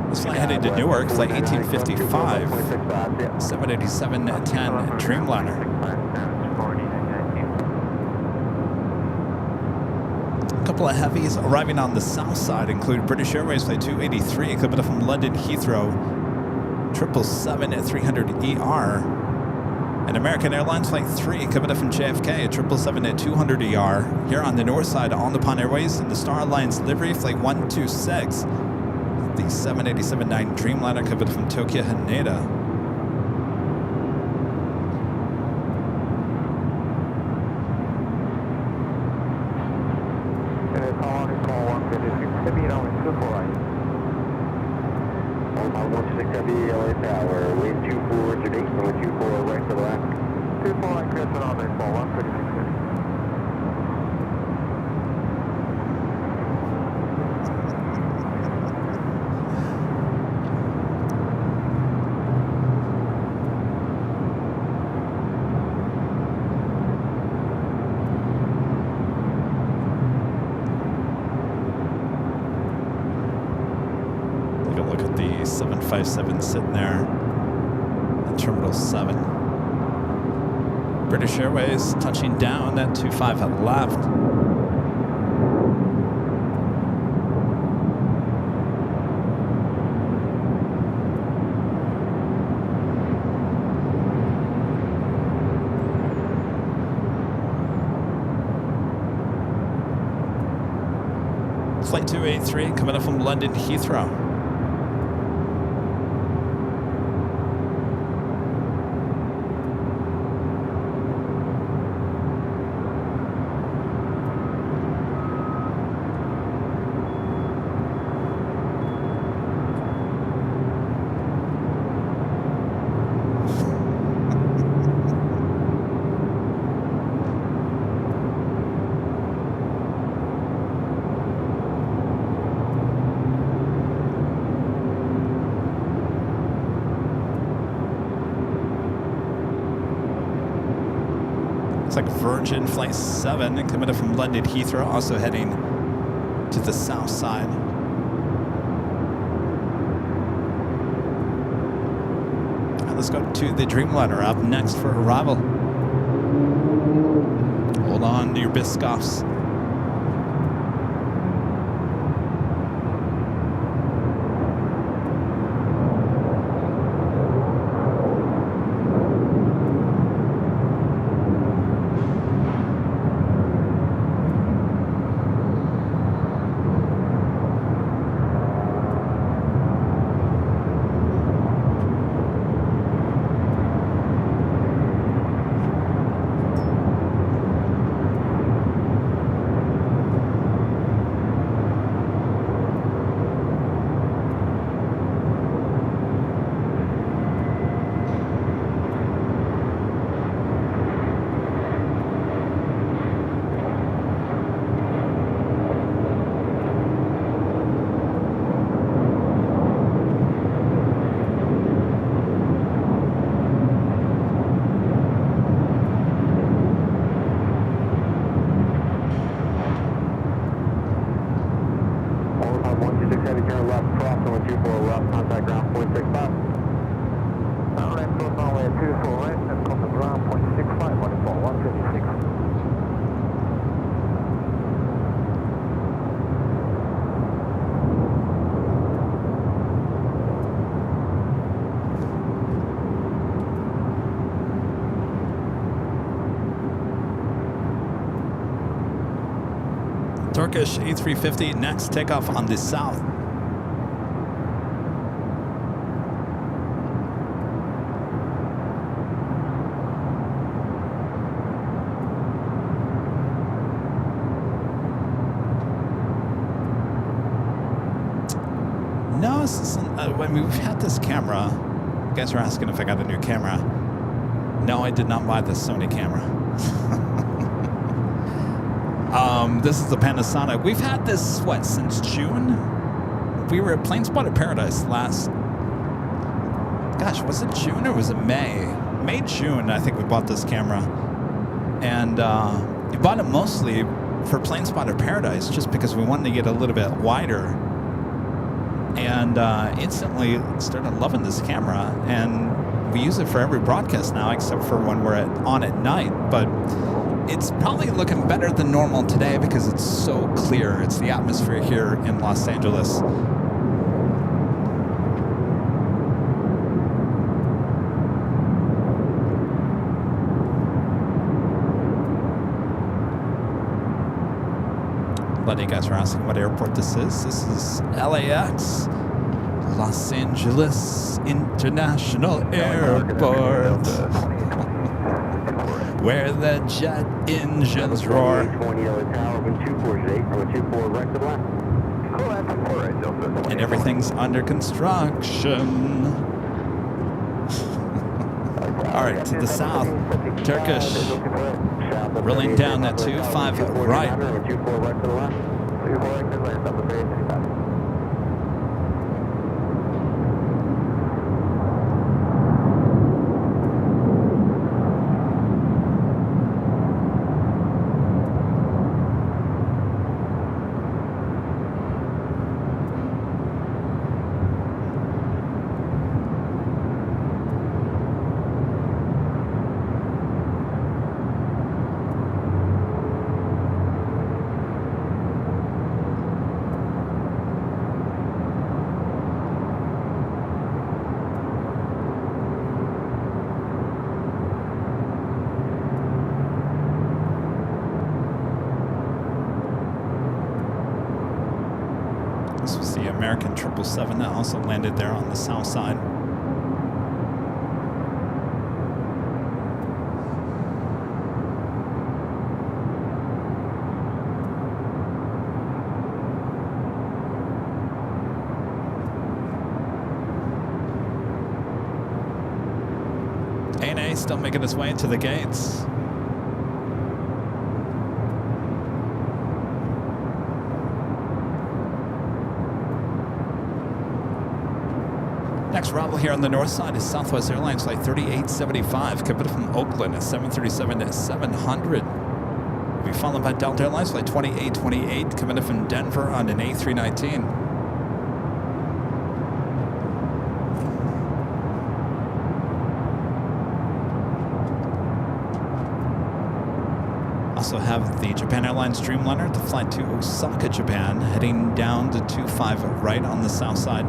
This flight headed to Newark, flight 1855, 787-10 Dreamliner. A couple of heavies arriving on the south side include British Airways flight 283, coming up from London Heathrow, 777-300ER. And American Airlines Flight 3 coming up from JFK, 777-200ER. Here on the north side, on the Pond Airways, and the Star Alliance livery, Flight 126. The 787-9 Dreamliner coming up from Tokyo Haneda. Take a look at the 757 sitting there at Terminal 7. British Airways touching down at 25 at left. Flight 283 coming up from London Heathrow. Like Virgin Flight 7 coming up from London Heathrow, also heading to the south side. And let's go to the Dreamliner up next for arrival. Hold on to your biscoffs. Turkish A350 next takeoff on the south. No, this isn't, I mean, we've had this camera. You guys are asking if I got a new camera. No, I did not buy this Sony camera. This is the Panasonic. We've had this, what, since June? We were at Plane Spotted Paradise last... Gosh, was it June or was it May? May, June, I think we bought this camera. And we bought it mostly for Plane Spotted Paradise just because we wanted to get a little bit wider. And instantly started loving this camera. And we use it for every broadcast now except for when we're on at night. But it's probably looking better than normal today because it's so clear. It's the atmosphere here in Los Angeles. A lot of you guys are asking what airport this is. This is LAX, Los Angeles International Airport, where the jet engines roar. And everything's under construction. All right, to the south, Turkish, rolling down that 25 right. This was the American 777 that also landed there on the south side. ANA still making its way into the gates. Next arrival here on the north side is Southwest Airlines Flight 3875, coming from Oakland at 737-700. We'll be followed by Delta Airlines Flight 2828, coming in from Denver on an A319. Also have the Japan Airlines Dreamliner to fly to Osaka, Japan, heading down to 25 right on the south side.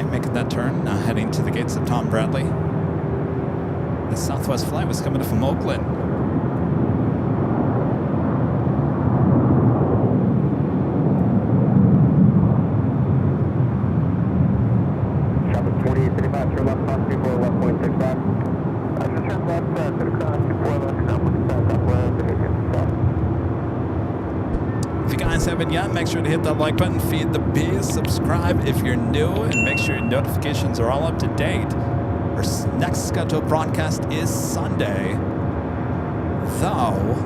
Making that turn, now heading to the gates of Tom Bradley. The Southwest flight was coming from Oakland. Traffic 2835, turn left, cross 24, left, 165. I should turn left, to the cross 24, left, If you guys haven't yet, make sure to hit that like button, feed the bees, subscribe if you're new, and make sure your notifications are all up to date. Our next scheduled broadcast is Sunday. Though,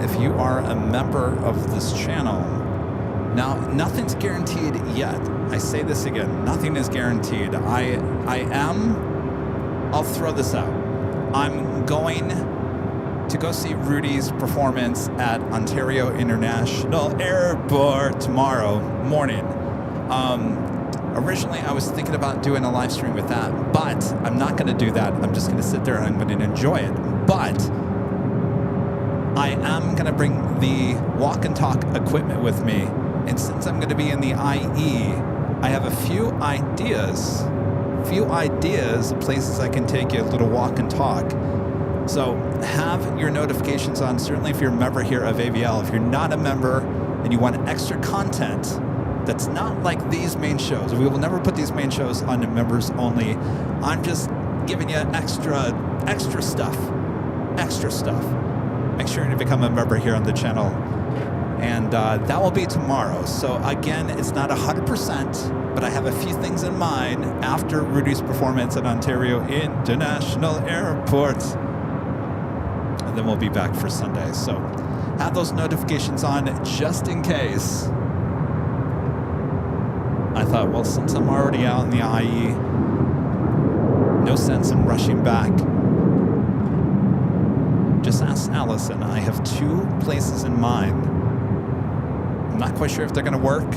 if you are a member of this channel, now nothing's guaranteed yet. I say this again, nothing is guaranteed. I'll throw this out. I'm going to go see Rudy's performance at Ontario International Airport tomorrow morning. Originally, I was thinking about doing a live stream with that, but I'm not going to do that. I'm just going to sit there and I'm going to enjoy it. But I am going to bring the walk and talk equipment with me. And since I'm going to be in the IE, I have a few ideas of places I can take you, a little walk and talk. So have your notifications on, certainly if you're a member here of AVL. If you're not a member and you want extra content that's not like these main shows, we will never put these main shows on members only. I'm just giving you extra stuff. Make sure to become a member here on the channel. And that will be tomorrow. So again, it's not 100%, but I have a few things in mind after Rudy's performance at Ontario International Airport. And then we'll be back for Sunday. So have those notifications on just in case. I thought, well, since I'm already out in the IE, no sense in rushing back. Just ask Allison. I have 2 places in mind. I'm not quite sure if they're going to work.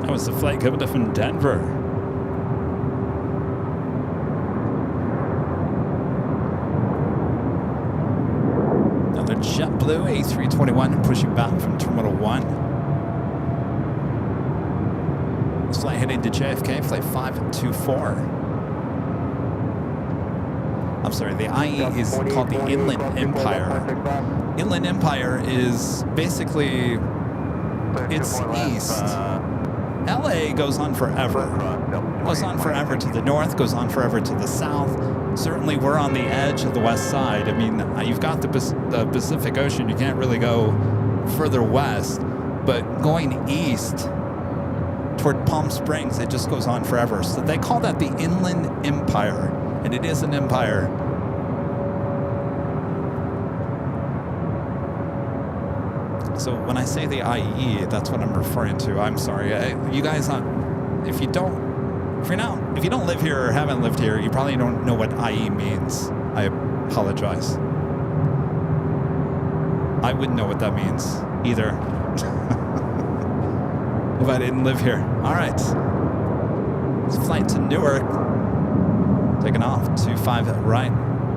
Was the flight coming up from Denver? Another JetBlue A321 pushing back from Terminal 1. This flight heading to JFK, flight 524. I'm sorry, the IE is called the Inland Empire. Inland Empire is basically, it's east. LA goes on forever. Goes on forever to the north, goes on forever to the south. Certainly we're on the edge of the west side. I mean, you've got the Pacific Ocean. You can't really go further west. But going east toward Palm Springs, it just goes on forever. So they call that the Inland Empire. And it is an empire. So when I say the IE, that's what I'm referring to. I'm sorry, you guys. If you don't live here or haven't lived here, you probably don't know what IE means. I apologize. I wouldn't know what that means either if I didn't live here. All right, this flight to Newark, taking off 25 right.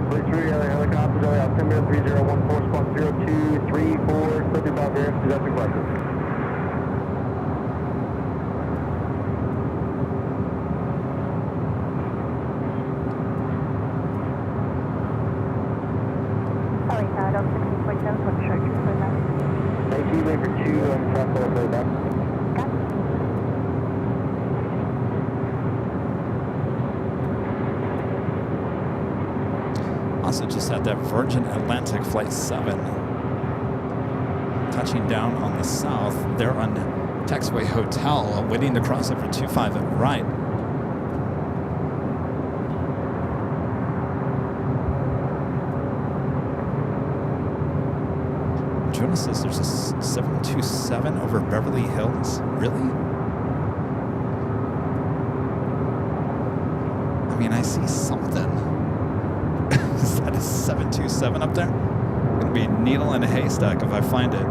Helicopters, altimeter 3014, spot 0234, 35 there, suggesting question. Helicopter 1647, what short you for that? AC Labor 2, I'm trying to play back. Got it. Also just had that Virgin Atlantic Flight 7 touching down on the south. They're on Taxiway Hotel, waiting to cross over 25 right. Jonah says there's a 727 over Beverly Hills. Really? I mean, I see something. Is that a 727 up there? Gonna be a needle in a haystack if I find it.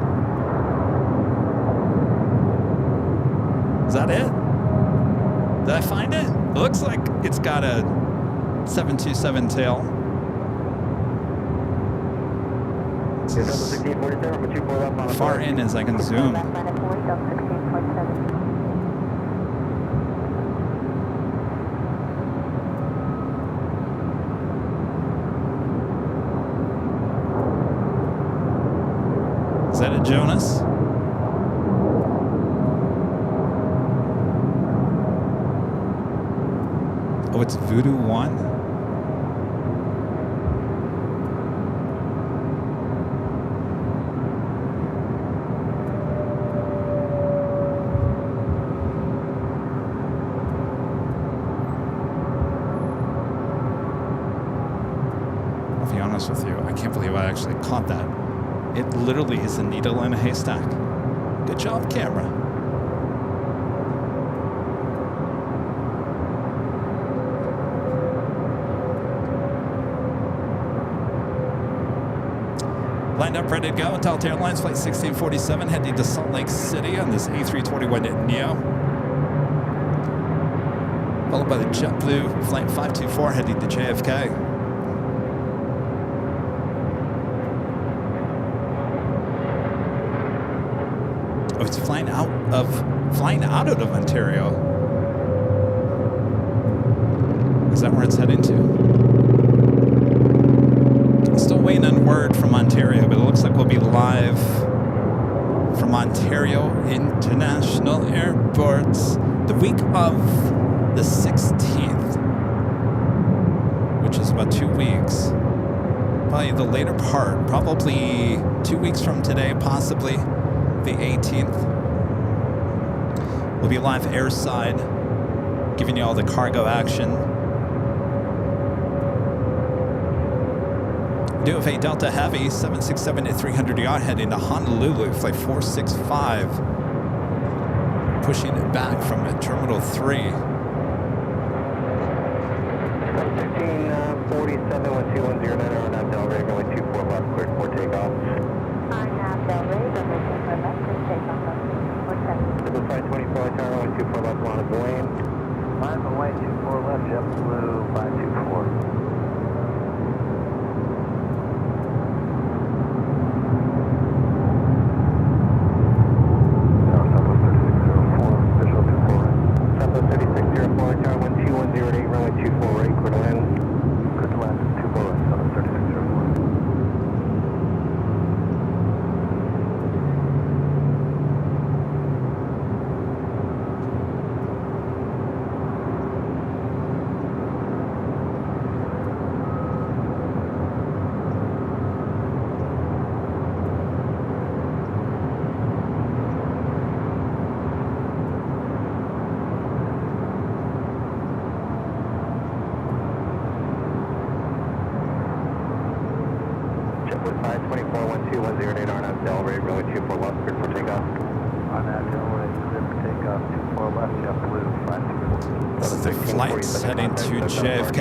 Is that it? Did I find it? It looks like it's got a 727 tail. It's as far in as I can zoom. Is that a Jonas? Oh, it's Voodoo 1? I'll be honest with you, I can't believe I actually caught that. It literally is a needle in a haystack. Good job, camera. Lined up, ready to go. Delta Airlines Flight 1647 heading to Salt Lake City on this A321 Neo. Followed by the JetBlue Flight 524 heading to JFK. Oh, it's flying out of Ontario. Is that where it's heading to? Still waiting on word from Ontario, but it looks like we'll be live from Ontario International Airport the week of the 16th, which is about 2 weeks. Probably the later part, probably 2 weeks from today, possibly the 18th. We'll be live airside, giving you all the cargo action. We do have a Delta Heavy 767 at 300 yacht heading to Honolulu, flight 465, pushing it back from Terminal 3. 1547 1210 on that Delray, runway 24 left, cleared for takeoff. On Delray, runway 24 left, cleared takeoff. This is flight 24, turn runway 24 left, line of Blaine. Line of Blaine, 24 left, JetBlue 524. Heading to JFK.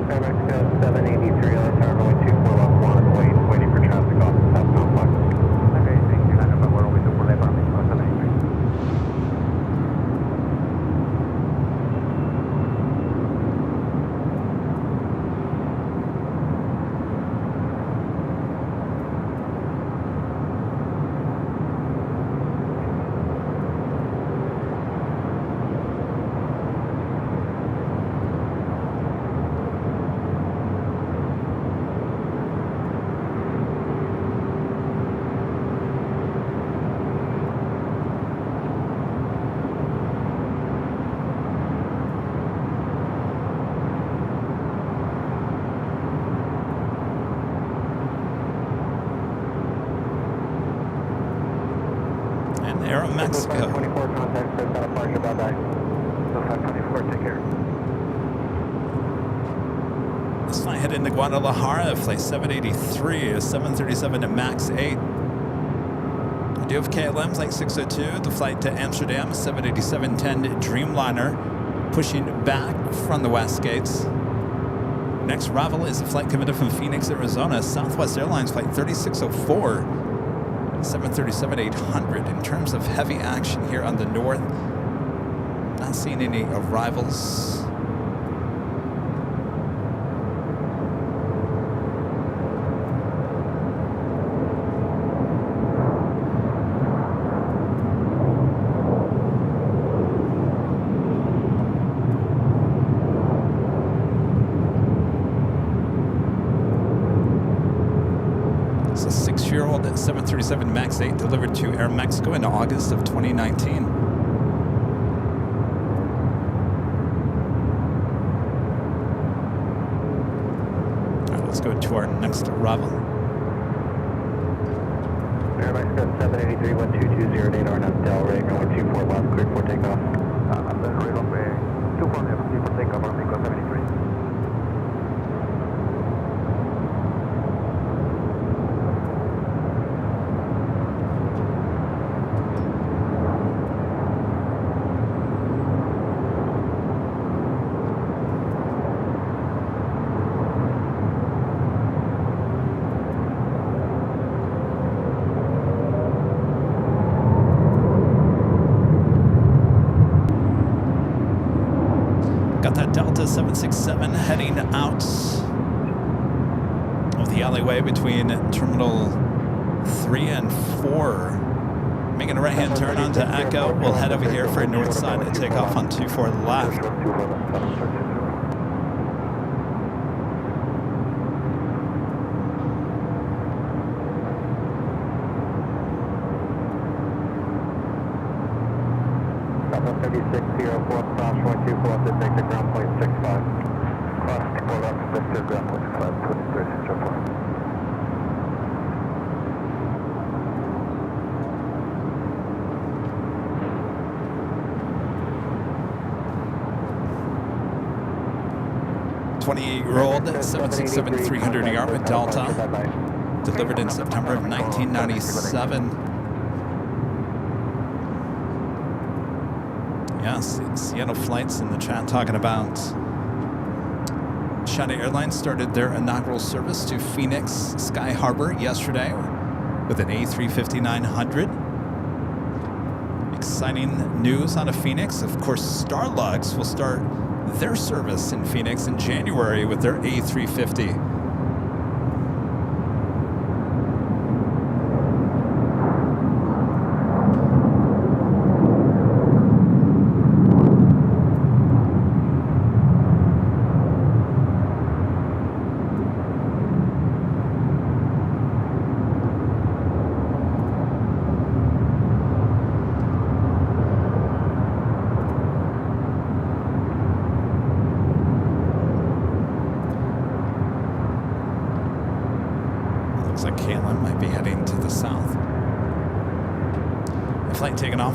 Mexico 783, runway 24 left, line of Blaine, waiting for traffic off the South Complex. Okay, thank you. Line number 1, we do for labor, 783. Mexico. 24 contact, first out of departure, bye-bye. 524, take care. This flight heading to Guadalajara, flight 783, a 737 to MAX 8. We do have KLM, flight 602, the flight to Amsterdam, 787-10 Dreamliner, pushing back from the West Gates. Next arrival is a flight coming from Phoenix, Arizona, Southwest Airlines, flight 3604. 737-800. In terms of heavy action here on the north, not seeing any arrivals. It's a 6-year-old 737 MAX 8 delivered to Air Mexico in August of 2019. All right, let's go to our next arrival. Air Mexico 783, 12208, RNAV Delray, runway 24 left, cleared for takeoff. Runway 24 left, cleared for takeoff, Air Mexico 73. Got that Delta 767 heading out of the alleyway between Terminal 3 and 4. Making a right-hand turn onto Echo. We'll head over here for a north side and take off on 24 left. Delta 3604, cross runway 24 left, take the ground point 65. Cross 24 left, Vista ground point 65, 2304. Twenty-year-old 767-300ER with Delta, delivered in September of 1997. Yes, Seattle flights in the chat talking about China Airlines started their inaugural service to Phoenix Sky Harbor yesterday with an A350-900. Exciting news out of Phoenix. Of course, Starlux will start their service in Phoenix in January with their A350.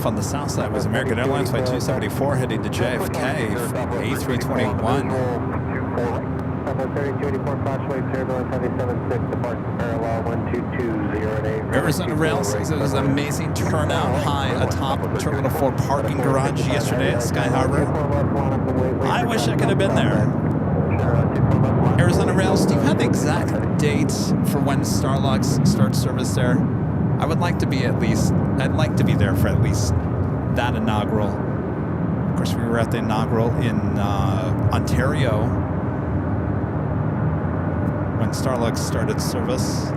On the south side was American Airlines Flight 274 heading to JFK, A321. Arizona Rail says it was an amazing turnout high atop Terminal 4 parking garage yesterday at Sky Harbor. I wish I could have been there. Arizona Rails, do you have the exact date for when Starlux starts service there? I would like to be I'd like to be there for at least that inaugural. Of course, we were at the inaugural in Ontario when Starlux started service.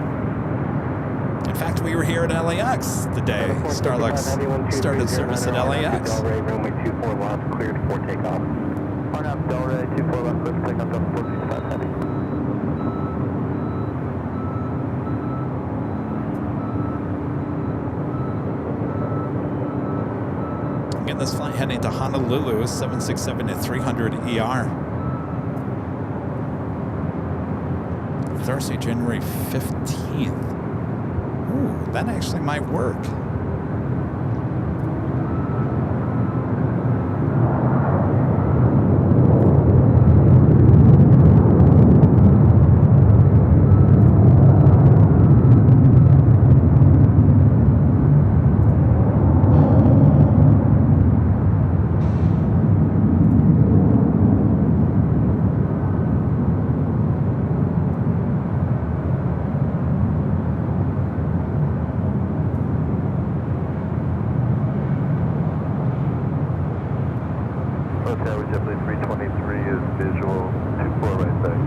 In fact, we were here at LAX the day Starlux started service at LAX. Runway 24 left, cleared for takeoff. RNAV Delray 24 left, cleared for takeoff, Delta 465 heavy. Again, this flight heading to Honolulu, 767-300ER. Thursday, January 15th. Ooh, that actually might work. JetBlue 323 is visual, 24 right there.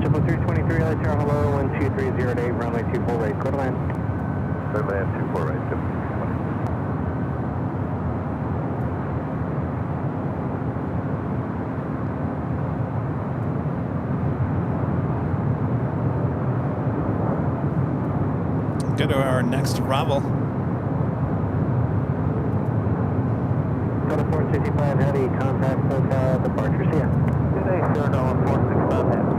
JetBlue 323, LA Tower, hello, 12308, runway 24 right, clear to land. Clear to land, 24 right, JetBlue 320. Go to our next arrival. Delta 465 Heavy, contact SoCal departure, see ya. Good day, sir, Delta 465 Heavy.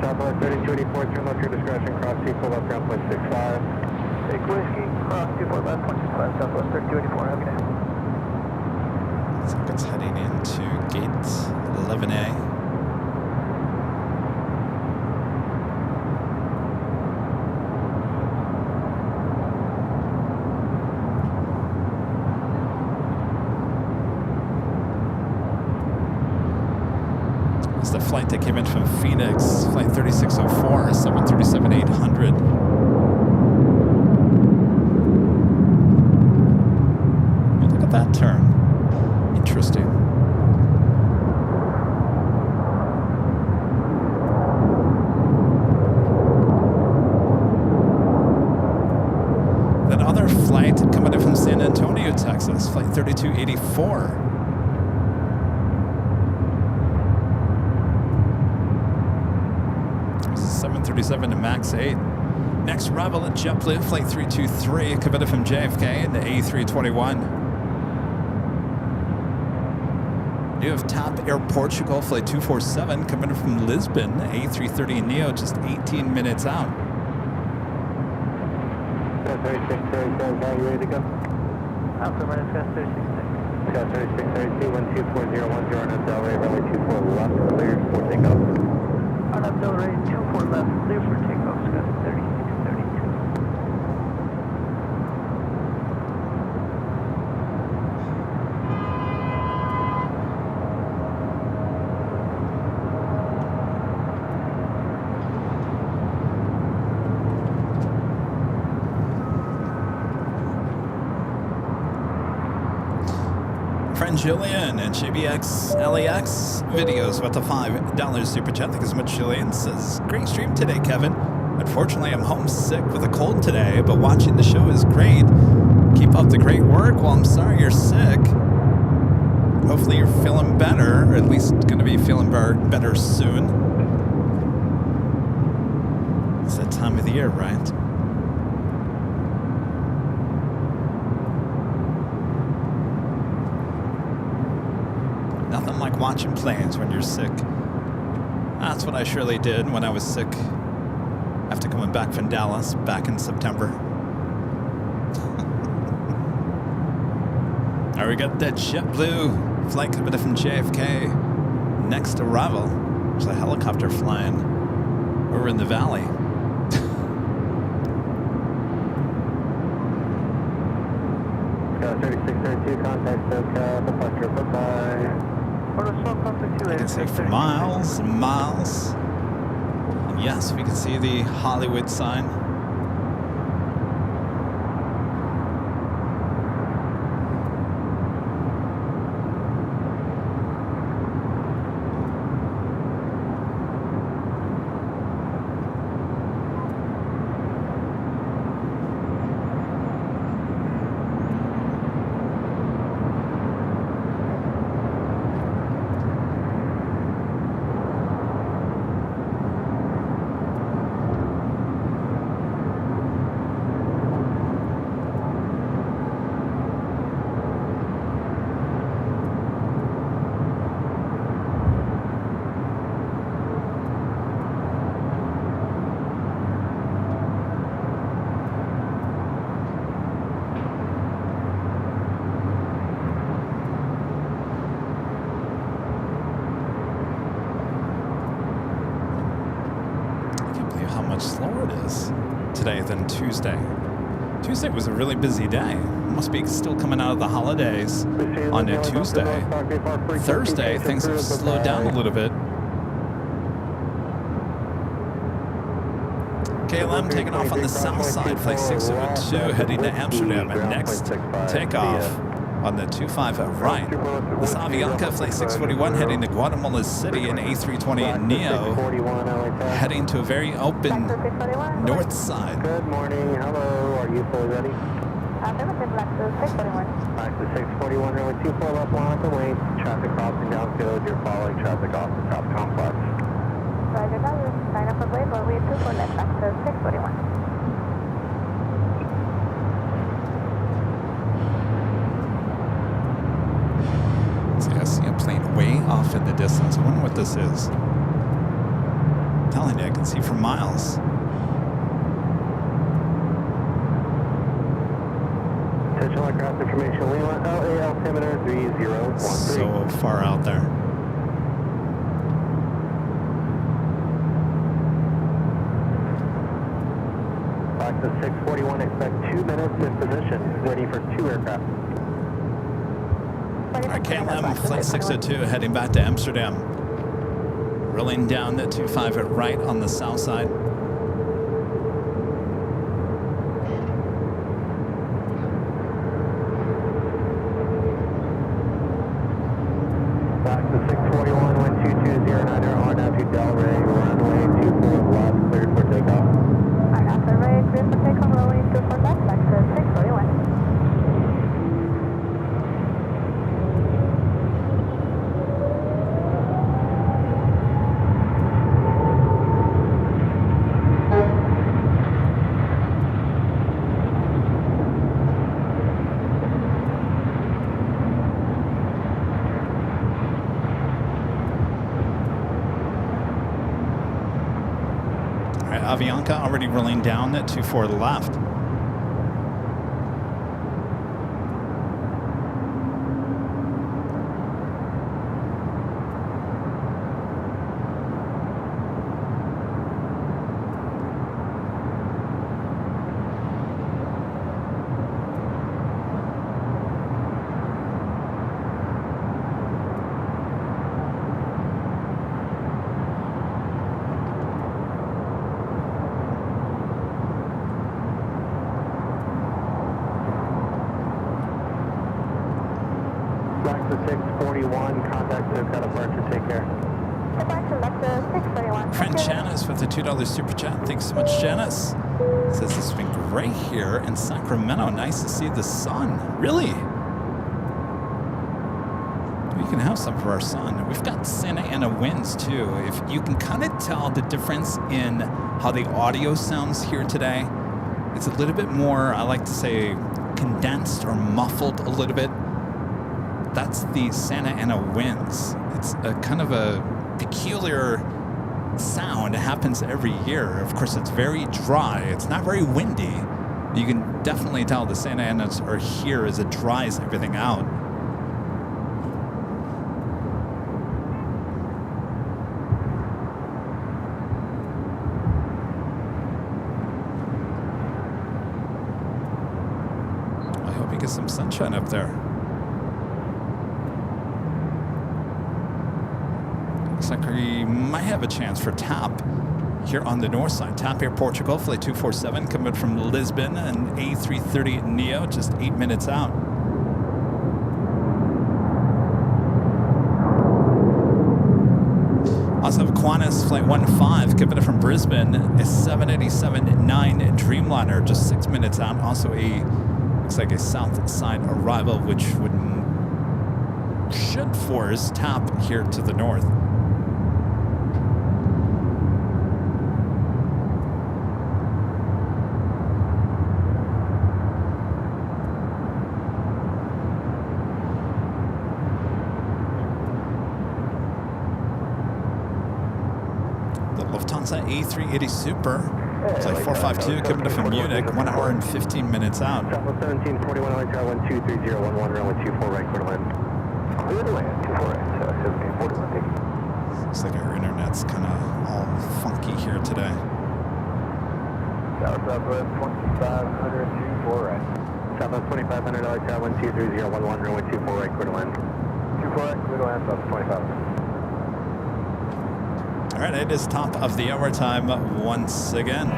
Southwest 3284, turn left your discretion, cross 24 left ground point 65. Take whiskey, cross 24 left, 165, Southwest 3284, have a good day. Looks like it's heading into gate 11A. It's the flight that came in from Phoenix, flight 3604, 737-800. Oh, look at that turn. Interesting. That other flight coming in from San Antonio, Texas, flight 3284. 737 to MAX 8. Next arrival at JetBlue, flight 323, coming from JFK in the A321. You have TAP Air Portugal, flight 247, coming from Lisbon, A330 Neo, just 18 minutes out. 3632, are you ready to go? Alpha minus gas 36. Scott 3632, 124010, runway runway 24 left, cleared for takeoff. RNAV Delray 24 left, clear for takeoff, Scott 3632. Friend Julian and JBX LAX videos with the $5 super chat. Thank you so much, Julian. Says, great stream today, Kevin. Unfortunately, I'm homesick with a cold today, but watching the show is great. Keep up the great work. Well, I'm sorry you're sick. Hopefully you're feeling better, or at least going to be feeling better soon. It's that time of the year, right? Nothing like watching planes when you're sick. That's what I surely did when I was sick after coming back from Dallas back in September. Alright, we got that JetBlue flight coming from JFK. Next arrival, there's a helicopter flying over in the valley. Scott 3632, contact SoCal departure, bye-bye. I can see for miles and miles. And yes, we can see the Hollywood sign. Today than Tuesday. Tuesday was a really busy day. Must be still coming out of the holidays on a Tuesday. Thursday, things have slowed down a little bit. KLM taking off on the south side, flight 602, heading to Amsterdam. And next takeoff on the 25 right. This Avianca flight 641 heading to Guatemala City, and A320 Neo heading to a very open north side. Good morning. Hello. Are you fully ready? Affirmative, LAX 641. LAX 641, runway 24 left, line up and wait. Traffic crossing downfield. You're following traffic off the top complex. Roger, value. Sign up for wave, runway 24 left, LAX 641. See, I see a plane way off in the distance. I wonder what this is. I'm telling you, I can see for miles. Attention aircraft information, Lima, LA altimeter 3013. So far out there. LAX 641, expect 2 minutes in position, waiting for 2 aircraft. All right, KLM flight 602 heading back to Amsterdam. Rolling down the 25 at right on the south side. LAX 641, 12209 on out to Delray, runway 24 left, cleared for takeoff. Alright, Delray, cleared for takeoff, runway 24 left, LAX 641. Avianca already rolling down at 24 left. LAX 641, contact to cut departure, take care. Departure, LAX 641. Friend Janice with the $2 super chat. Thanks so much, Janice. Says it's been great here in Sacramento. Nice to see the sun. Really? We can have some for our sun. We've got Santa Ana winds too. If you can kind of tell the difference in how the audio sounds here today, it's a little bit more, I like to say, condensed or muffled a little bit. That's the Santa Ana winds. It's a kind of a peculiar sound. It happens every year. Of course, it's very dry. It's not very windy. You can definitely tell the Santa Anas are here as it dries everything out. I hope you get some sunshine up there. Looks like we might have a chance for TAP here on the north side. TAP Air Portugal, flight 247, coming from Lisbon, and A330 Neo, just 8 minutes out. Also have Qantas flight 15, coming from Brisbane, a 787-9 Dreamliner, just 6 minutes out. Also looks like a south side arrival, which should force TAP here to the north. Lufthansa A380 Super. It's like 452 coming from Munich, 1 hour and 15 minutes out. Southwest 1741, LA 123011, runway 24 right, clear to land. Clear to land, 24 right, 1741, thank you. Looks like our internet's kind of all funky here today. Southwest 2500, 24 right. Southwest 2500, LA 123011, runway 24 right, clear to land. 24 right, clear to land, Southwest 2500. All right, it is top of the hour time once again.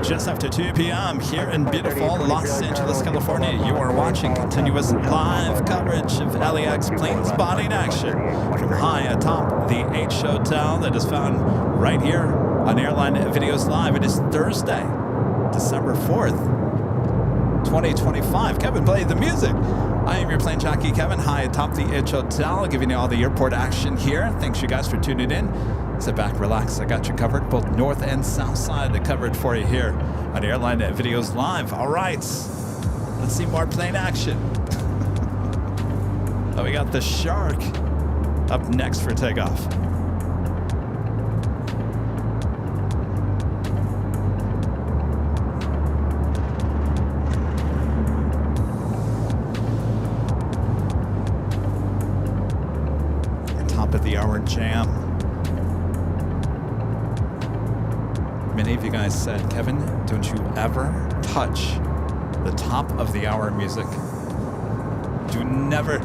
Just after 2 p.m. here in beautiful Los Angeles, California, you are watching continuous live coverage of LAX planes bodied action from high atop the H Hotel that is found right here on Airline Videos Live. It is Thursday, December 4th, 2025. Kevin, play the music. I am your plane jockey, Kevin, high atop the H Hotel, giving you all the airport action here. Thanks, you guys, for tuning in. Sit back, relax. I got you covered, both north and south side. I covered for you here on Airline Videos Live. All right, let's see more plane action. Oh, we got the Shark up next for takeoff. Top of the hour jam. Many of you guys said, Kevin, don't you ever touch the top of the hour music. Do never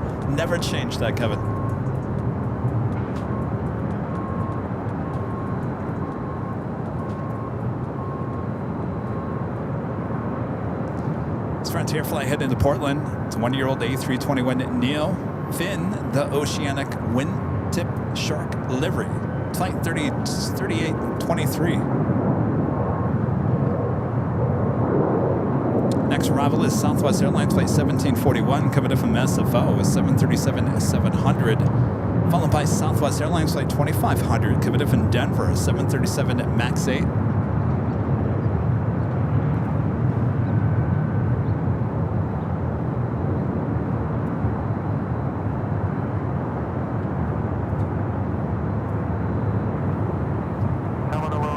change that, Kevin. It's Frontier Flight heading to Portland. It's a 1-year-old A321 Neo. Finn, the Oceanic Wingtip Shark livery. Flight 3823. Next arrival is Southwest Airlines Flight 1741, coming in from SFO with 737-700, followed by Southwest Airlines Flight 2500, coming in from Denver, 737 MAX 8.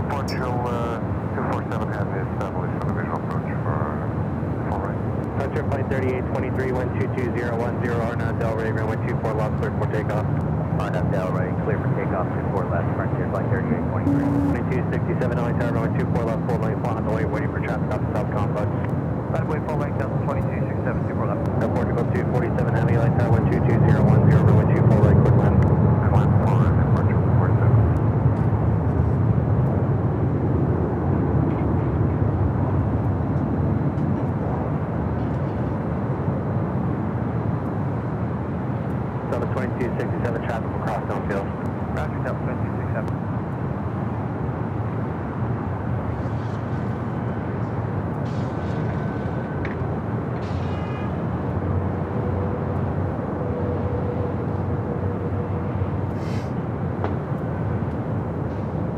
Portugal 247 has established a visual approach for full right. Frontier Flight 3823, 122.010, RNAV Delray, runway 24 left, clear for takeoff. RNAV Delray, clear for takeoff, 24 left, Frontier Flight 3823. 2267, LA Tower, runway 24 left, full lane, flying on the way, waiting for traffic off the south complex. Runway full length, Delta 2267, 24 left. Portugal 247, Heavy, LA Tower, 122.010, runway 24 right, quick land. Climb 4 and Portugal 47. Delta 2267, traffic will cross downfield. Roger, Delta 2267.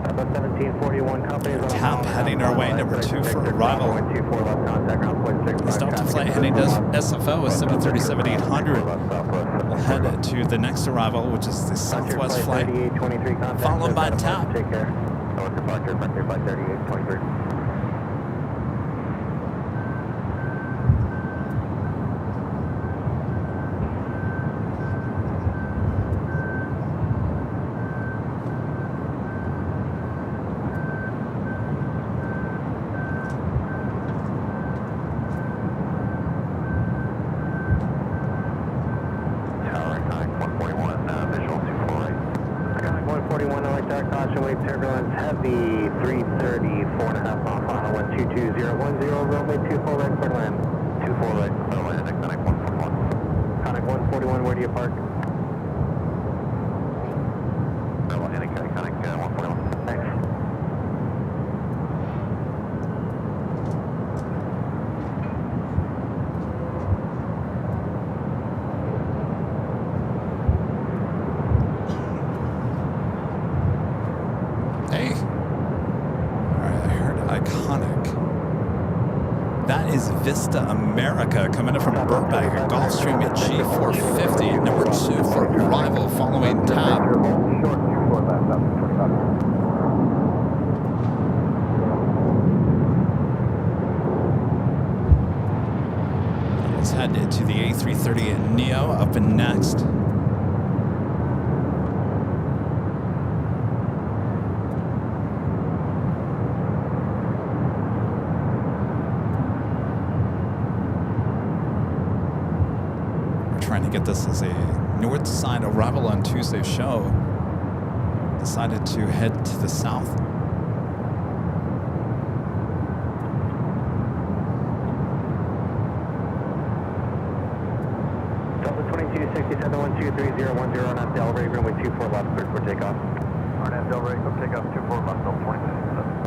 Delta 1741, companies on Tap heading our way, number 2 for arrival. This Delta flight heading to SFO is 737-800. We'll head to the next arrival, which is the Southwest flight, followed by TAP. Take care. North departure, Frontier Flight 3823. Heavy 330, 4.5 mile final, 122.010, runway 24 right, clear land. 24 right, clear land, Conic 141. Conic 141, where do you park? Conic 141. Thanks. Hey. All right, I heard iconic. That is Vista America coming in from Burbank, Gulfstream at G450, number 2 for arrival following TAP. Short 24 left, up 25. Let's head to the A330 Neo up and next. trying to get this as a north side arrival on Tuesday's show, decided to head to the south. Delta 2267-123-010 on that Delray, runway 24 left, cleared for takeoff. RNAV Delray, go takeoff 24 left, Delta 2267.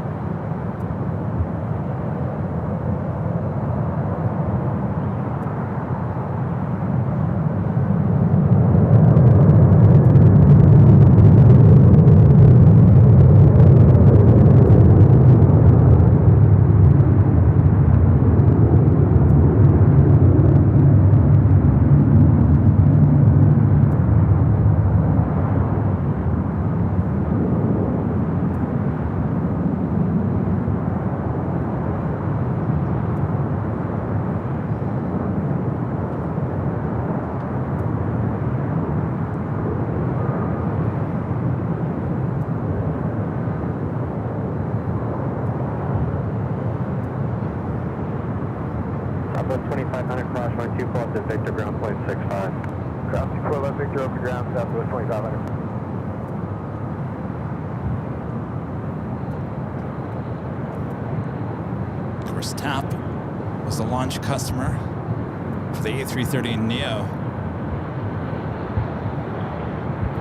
Southwest 2500 cross, runway 24 left at Victor, ground point 65. Ground 24 left, Victor, open ground, Southwest 2500. Of course, TAP was the launch customer for the A330neo.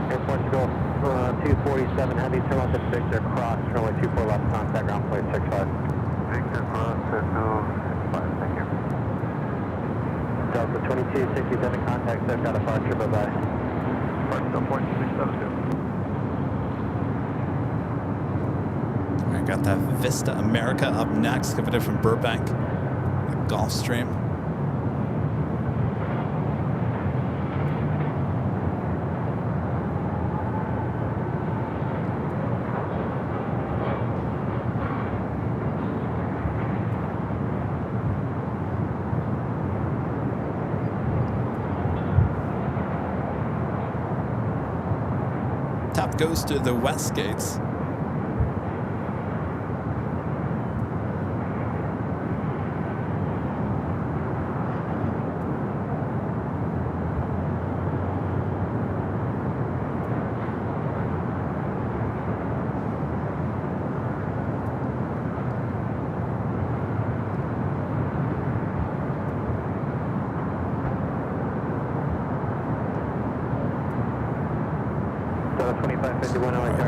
Air Portugal 247 heavy, turn left at Victor, cross, runway 24 left, contact ground point 65. Victor, cross to 265, thank you. Delta 2267, contact set, got a departure, bye-bye. Portugal point 672. I got that Vista America up next, coming in from Burbank, the Gulfstream. Tap goes to the west gates.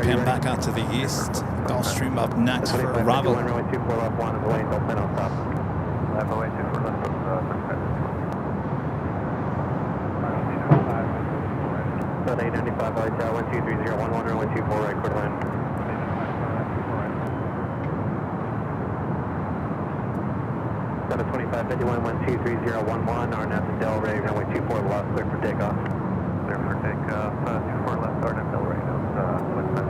Pan back out to the east. Gulfstream up next for arrival. Runway 24 left, one is lane, don't stop. Runway 24 left, South 895, Tower 123011, runway 24 right, quarter line. South 2551, 123011, RNAV Delray, runway 24 left, clear for takeoff. Clear for takeoff, 24 left, RNAV Delray, west side.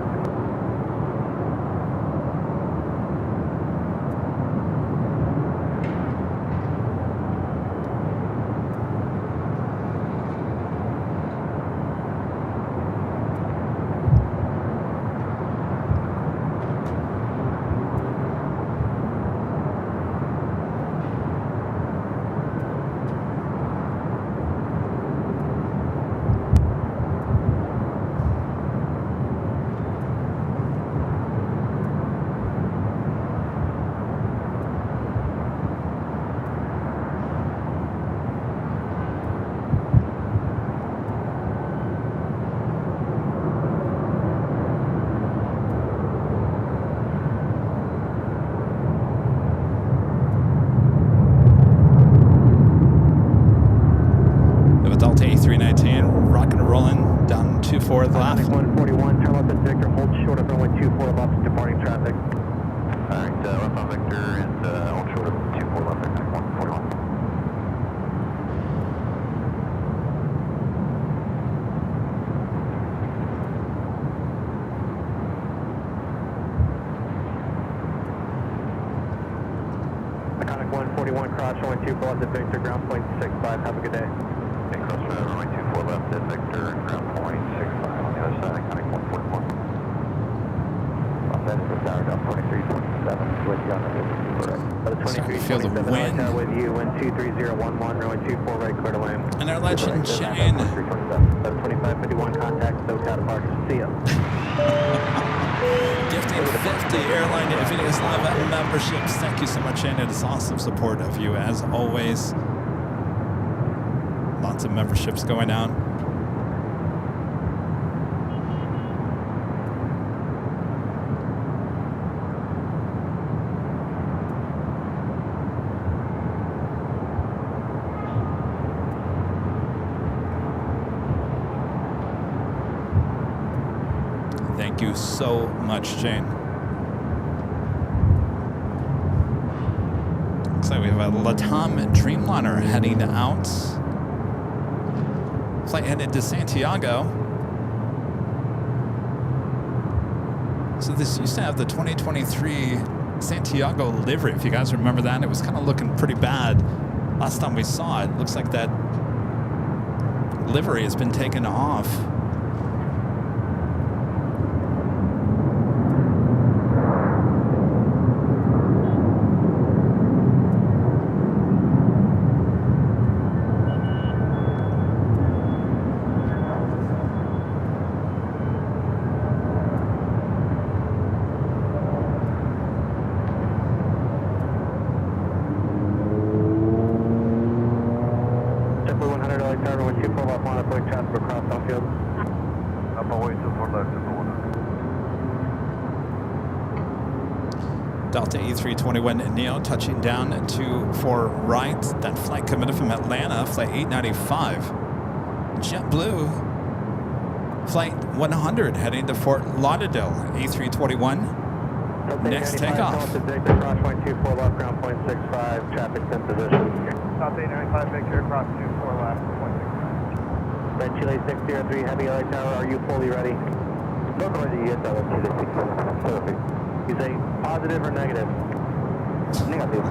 A319, rocking and rolling down 24 left. 141, turn left at Victor, hold short of runway 24 left, departing traffic. Alright, left on Victor and hold short of 24 left, Victor, 141. Iconic 141, cross runway 24 left at Victor, ground point 65, have a good day. Okay, cross runway 24 left at Victor, ground point 65 on the other side, Iconic 141. Off that is the tower, down 2327. with you on the 54 right. Starting to feel the wind. With you, wind 23011, runway 24 right, clear to land. And our legend Shane. 2551 contact, SoCal departure. See ya. Gifting 50 Airline Videos Live memberships. Thank you so much, Shane. It is awesome support of you as always. Lots of memberships going out. Thank you so much, Jane. Looks like we have a LATAM Dreamliner heading out. Flight headed to Santiago. So this used to have the 2023 Santiago livery. If you guys remember that, it was kind of looking pretty bad last time we saw it. Looks like that livery has been taken off. Delta A321 Neo touching down to for right. That flight committed from Atlanta, flight 895. JetBlue, flight 100 heading to Fort Lauderdale, A321. Next takeoff. Cross 24 left, ground point 65, traffic's in position. South 895, Victor, cross 24 left, point 6. Then Chile 603, heavy LA tower, are you fully ready? Don't know whether you get that one, Chile 603. Perfect. You say positive or negative? Negative.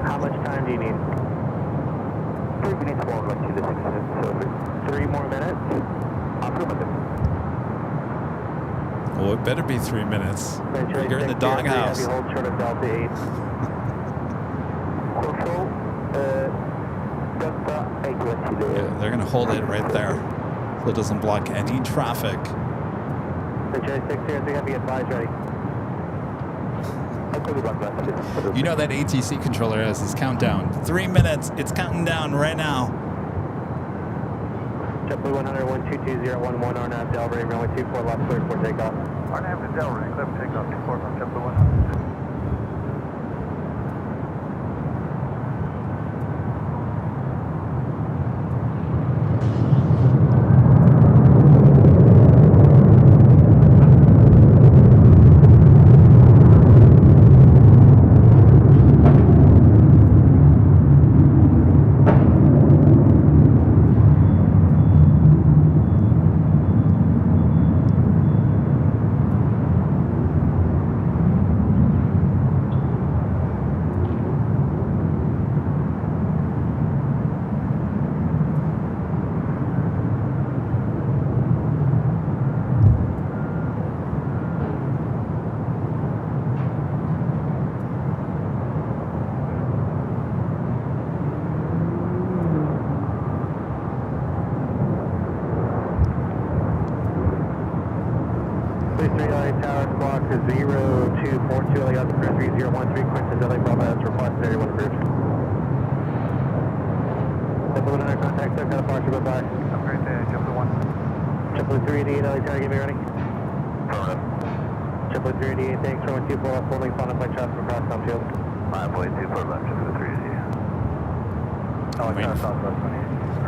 How much time do you need? 3 minutes more, like Chile 603. 3 more minutes? Affirmative. Well, it better be 3 minutes. You're in the doghouse. Heavy hold short of Delta 8. Control, Delta A380. Yeah, they're going to hold it right there so it doesn't block any traffic. Chile 603, heavy advise ready. You know that ATC controller has this countdown. 3 minutes. It's counting down right now. JetBlue 100, 122.011, RNAV Delray, runway 24 left, clear for takeoff. RNAV to Delray, clear for takeoff, 24 from JetBlue 100.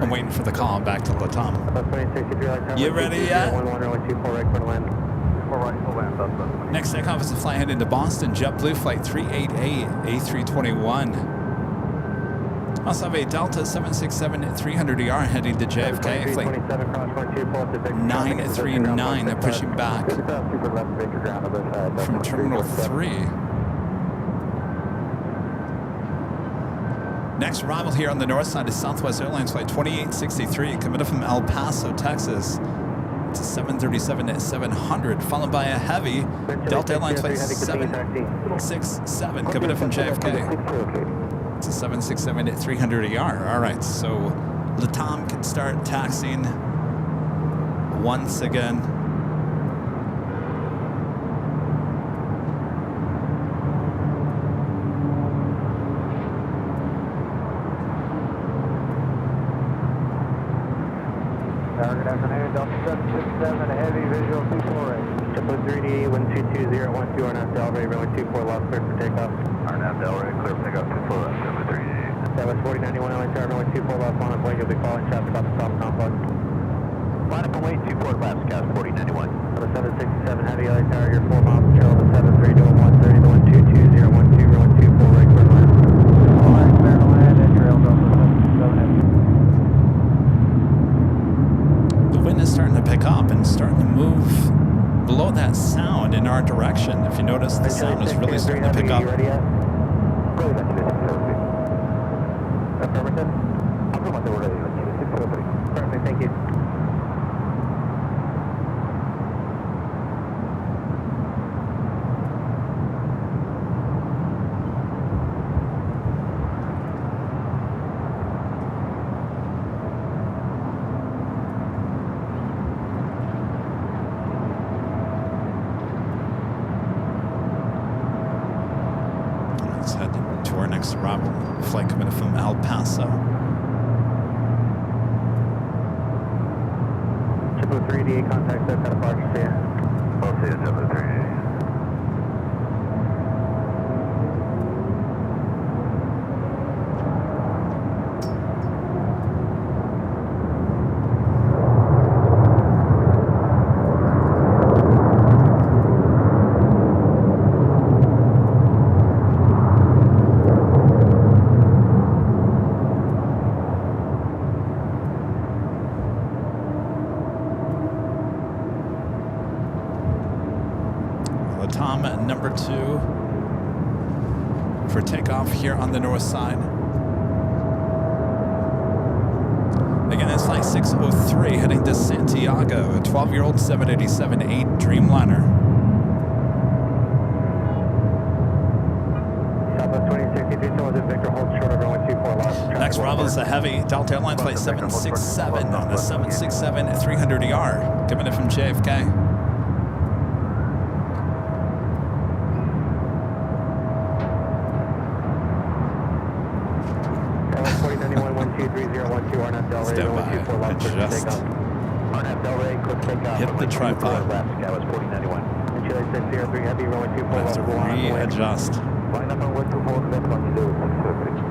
I'm waiting for the call back to LATAM. You ready yet? Next takeoff is a flight heading to Boston. JetBlue flight 388 A321. Also have a Delta 767-300ER heading to JFK. Flight 939. They're pushing back from Terminal 3. Next arrival here on the north side is Southwest Airlines flight 2863, committed from El Paso, Texas. It's a 737-700, followed by a heavy. Delta Airlines flight 767 coming in from JFK. It's a 767-300ER. All right, so Latam can start taxiing once again. Good afternoon, Delta 767, heavy visual 248. JetBlue 3D 122.012 RNAV Delray, runway 24 lost, clear for takeoff. RNAV Delray, clear for takeoff 24 left, JetBlue 3D. That was 4091 LA tower, runway 24 left, on its way, you'll be following traffic off the top complex. Line up and wait, 24 left, gas 4091. The 767 heavy LA tower, you're 4 miles from trail, the 73 to 130 to 122.012, runway 24 right clear to land. All right, clear to land, and trail Delta 767 heavy. The wind is starting to pick up and starting to move below that sound in our direction. If you notice, the sound is really starting to pick up. Ready yet? Go ahead, affirmative. Affirmative, we're ready. Perfect, thank you. Let's head to our next arrival. Flight coming in from El Paso. JetBlue 3D, contact set, got a departure, see ya. I'll see you, JetBlue 3D. Latam at number 2 for takeoff here on the north side. Again, it's flight 603 heading to Santiago, a 12-year-old 787-8 Dreamliner. Southwest 2063, Solid Victor, hold short of runway 24 lost. Next Bravo is a heavy Delta Airlines flight 767 on the 767-300ER, coming in from JFK. Stand by. Adjust. Hit the tripod. Have to readjust. Line up and wait 24 left, 120.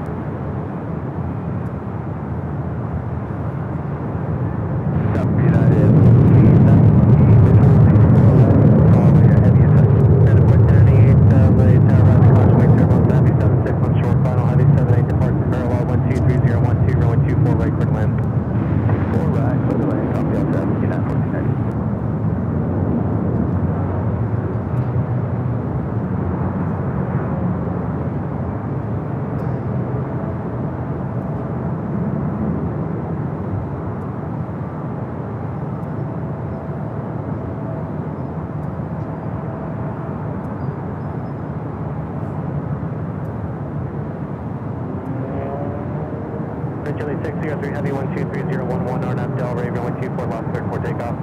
Chile 603 Heavy 123011 RNAV Delray, runway 24 lost, cleared for takeoff.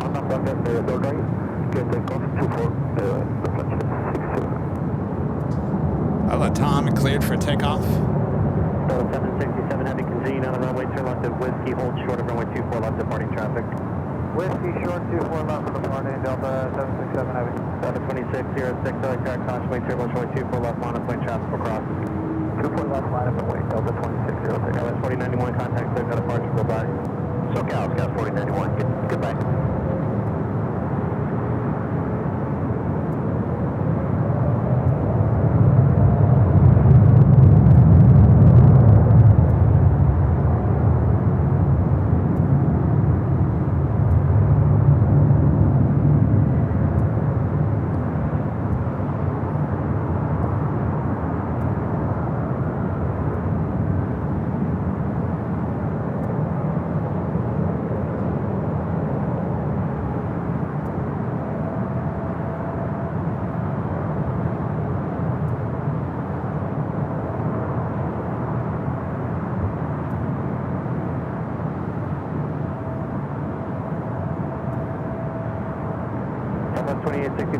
RNAV Delray, get takeoff 24, reflection 60. Latam cleared for takeoff. So 767 Heavy, continue down the runway, turn left at Whiskey, hold short of runway 24 left, departing traffic. Whiskey short 24 left for departing Delta 767 Heavy. Delta 2606, track caution, wait turbo short 24 left, monoplane traffic across. 24 left, line up and wait, Delta 2606. LS 4091, contact clear, got departure, goodbye. SoCal, Scout 4091, goodbye.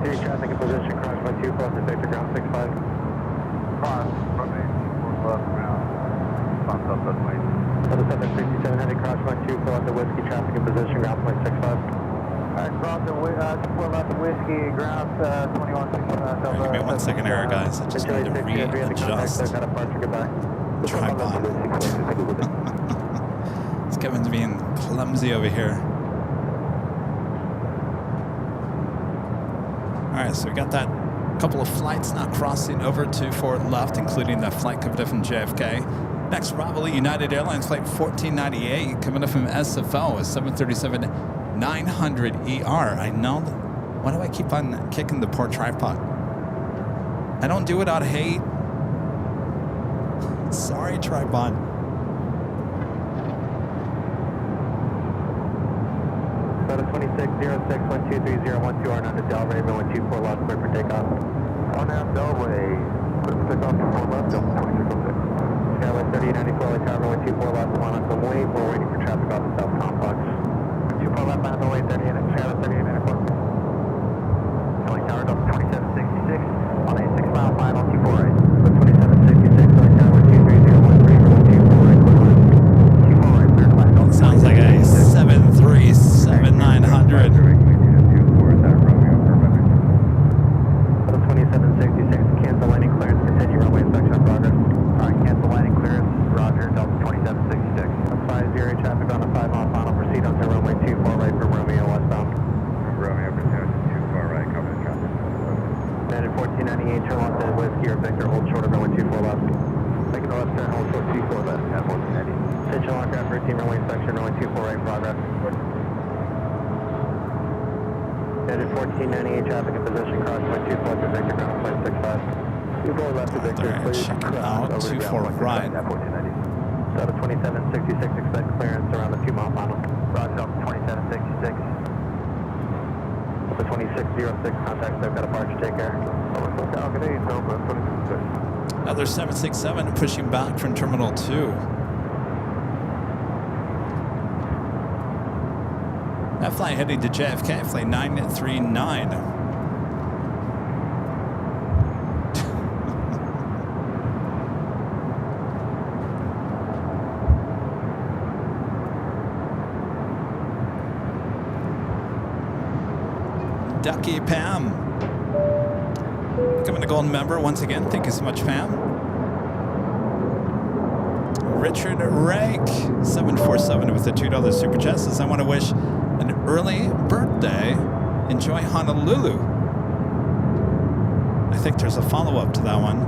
23 traffic in position, cross by 2 plus and Victor ground 65. Cross, runway 24 left ground. Bump up that way. 7767 heavy cross by 2 full at the whiskey, traffic in position, ground point 65. Alright, cross the 2 left whiskey, ground 2165. Give me 1 second error, guys. I just need to readjust tripod. This Kevin's being clumsy over here. Alright, so we got that couple of flights not crossing over to forward left, including the flight coming up from JFK. Next, arrival at United Airlines flight 1498 coming up from SFO is 737-900ER. I know. Why do I keep on kicking the poor tripod? I don't do it out of hate. Sorry, tripod. Soda 2606-123-012 R9 to Del Raven 124 left, clear for takeoff. On Delway, clear for takeoff to 4 left, Delta 2606. Skyway 3094, LA Tower 124 left, 1 on the way. We're waiting for traffic off the South Complex. 24 left on the way, 38, Skyway 3894. LA Tower, Delta 2766, on a 6-mile final, 24 right. 2766, LA Tower 23013, 24 right, clear left. 24 right, clear to land. Sounds like a 737-900. 2766, cancel landing clearance, continue runway inspection in progress. Alright, cancel landing clearance, roger, Delta 2766. That's 50 traffic on a 5-mile final, proceed onto runway 24 right from Romeo westbound. Romeo, pursuit, 24 right, cover the traffic. United 1498, turn left at Whiskey or Victor, hold short of runway 24 left. Taking the left turn, hold short 24 left, at 1490. Attention all aircraft routine runway inspection, runway 24 right in progress. United 1498, traffic in position, cross runway 24 to Victor, ground point 65. 24 left to Victor, Alright, please. check it out. 24 right. At 1490. Delta 2766, expect clearance around the 2-mile final. Roger, Delta 2766. Delta 2606, contact SoCal departure, take care. Falcon 8, Delta 2666. Another 767 pushing back from Terminal 2. That flight heading to JFK, flight 939. Ducky Pam. Becoming a golden member once again. Thank you so much, Pam. Richard Rake, 747 with the $2 super chat says, I want to wish an early birthday. Enjoy Honolulu. I think there's a follow-up to that one.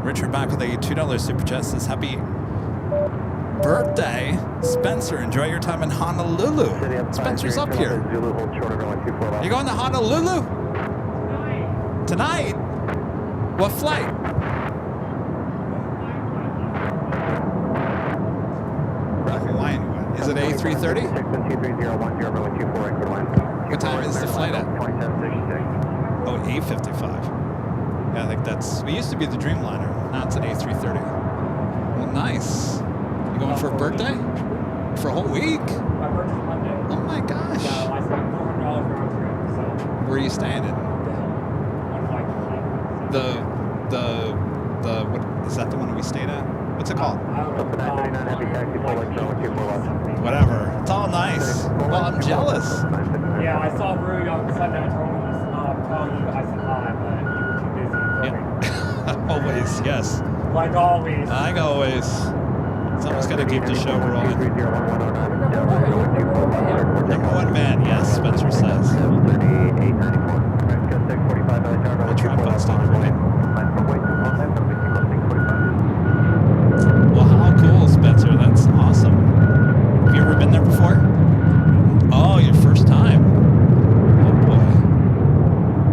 Richard back with a $2 super chat says, happy birthday, Spencer. Enjoy your time in Honolulu. Spencer's up here. You going to Honolulu? Tonight? What flight? Hawaiian. Is it A330? What time is the flight at? 2766. Oh, A55. Yeah, I think that's... We used to be the Dreamliner. Now it's an A330. Well, nice. You going for a birthday? For a whole week? My birthday's Monday. Oh my gosh. Yeah, I spent $400 round trip, so Where are you staying in? one flight to keep. What is that the one we stayed at? What's it called? I don't know. Whatever. It's all nice. Well, I'm jealous. Yeah, I saw Rui on Sunday. I told him to tell you I said hi, but you were too busy filming. Yeah. Always, yes. Like always. Like always. Someone's got to keep the show rolling. Number one man, yes, Spencer says. The tripod's not running. Well, how cool, Spencer. That's awesome. Have you ever been there before? Oh, your first time. Oh, boy.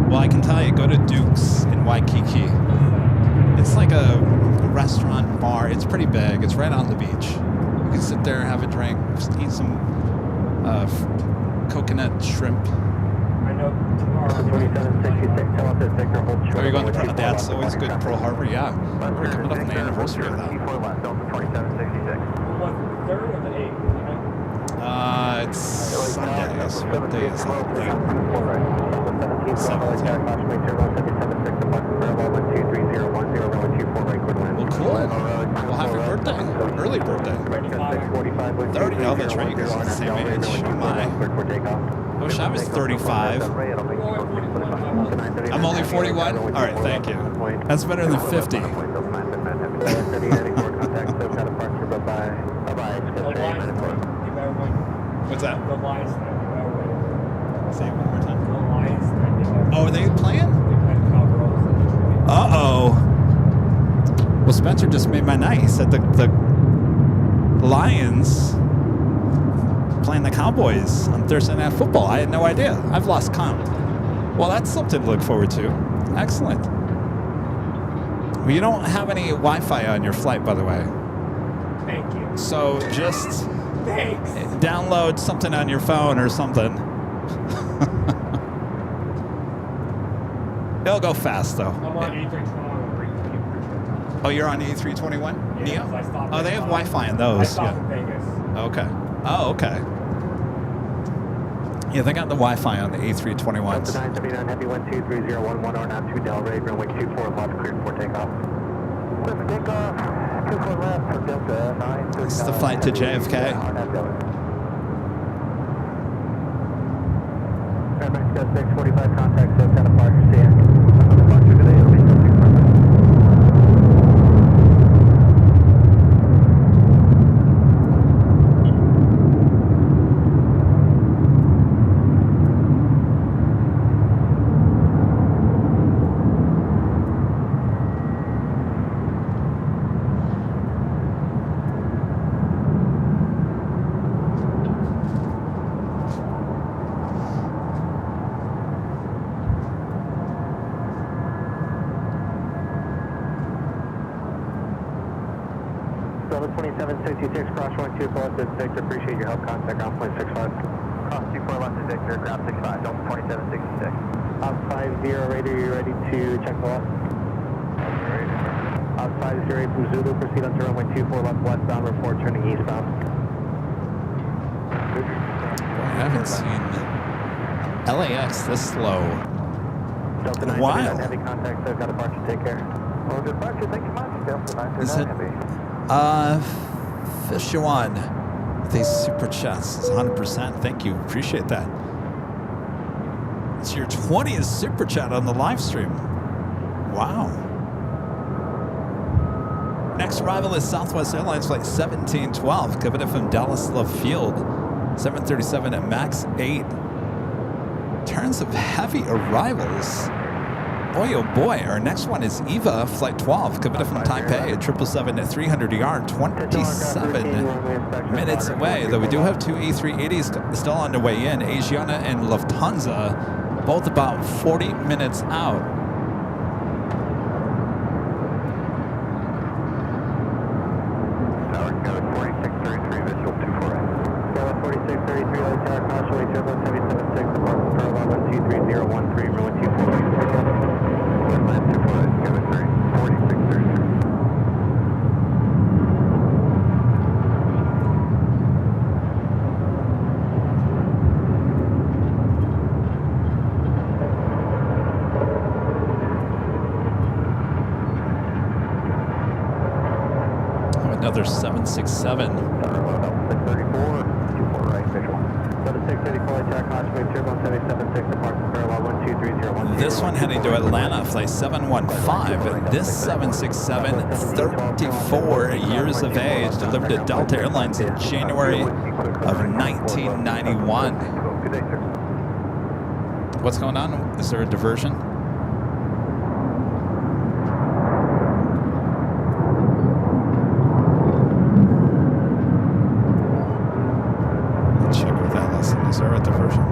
Well, I can tell you, go to Duke's in Waikiki. It's like a restaurant bar. It's pretty big. It's right on the beach. You can sit there, have a drink, just eat some coconut shrimp. I know tomorrow. Are you going to Pearl? That's always good. Pearl Harbor, yeah. We're coming up on the anniversary of that. Was the 3rd or the 8th? It's Sunday, I is. What day is that? 17. Well, cool. Well, happy birthday. Early birthday. 30. Oh, that's right. You guys are the same age. Oh, my. I wish I was 35. I'm only 41? All right, thank you. That's better than 50. What's that? The Lions thing. Say it one more time. The Lions thing. Oh, are they playing? They played cowgirls. Uh-oh. Well, Spencer just made my night. He said the Lions playing the Cowboys on Thursday Night Football. I had no idea. I've lost count. Well, that's something to look forward to. Excellent. Well, you don't have any Wi-Fi on your flight, by the way. Thank you. So just Thanks. download something on your phone or something. It'll go fast, though. I'm on A321. Oh, you're on A321? Yeah, Neo? 'cause I stopped Oh, they in, have Wi-Fi in I those. stopped Yeah. in Vegas. Okay. Oh, okay. Yeah, they got the Wi-Fi on the A321s. 979 Heavy 12301 or now 2 Del Rey, runway 24 left, cleared for takeoff. Clear for takeoff, 24 left for Delta 9. This is the flight to JFK. Emirates 645 contact, so kind of departure, see ya. Departure today, it'll be 6 2766, cross 12 left is Victor, appreciate your help, contact ground point 65. Cross 24 left is Victor, ground 65, Delta 2766. Op 50 radar, you ready to check the loss? Op 508 from Zulu, proceed onto runway 24 left westbound, report turning eastbound. I haven't seen LAX this slow. Delta in a 939 while. Heavy contact, so got departure, take care. Well, departure, thank you much, Delta 939 Is it- Heavy. Fishuan, these super chats is 100%. Thank you. Appreciate that. It's your 20th super chat on the live stream. Wow. Next arrival is Southwest Airlines Flight 1712, coming in from Dallas Love Field, 737 at MAX 8. In terms of heavy arrivals, boy, oh boy, our next one is Eva, Flight 12, coming in from Taipei at 777 at 300 yard, 27 minutes away. Though we do have two A380s still on their way in, Asiana and Lufthansa, both about 40 minutes out. Tower code 4633, visual 248. Tower 4633, light tower, crossway, turbulence, heavy 76, departure parallel 123.013, runway 248. Left 248, Kevin 3, 4633. Another 767. 634, 24 right, visual. So the 634 light tower, crossway, turbulence, heavy 76, departure parallel 123.013. This one heading to Atlanta, flight 715. This 767, 34 years of age, delivered to Delta Airlines in January of 1991. Good day, sir. What's going on? Is there a diversion? Check with that lesson. Is there a diversion?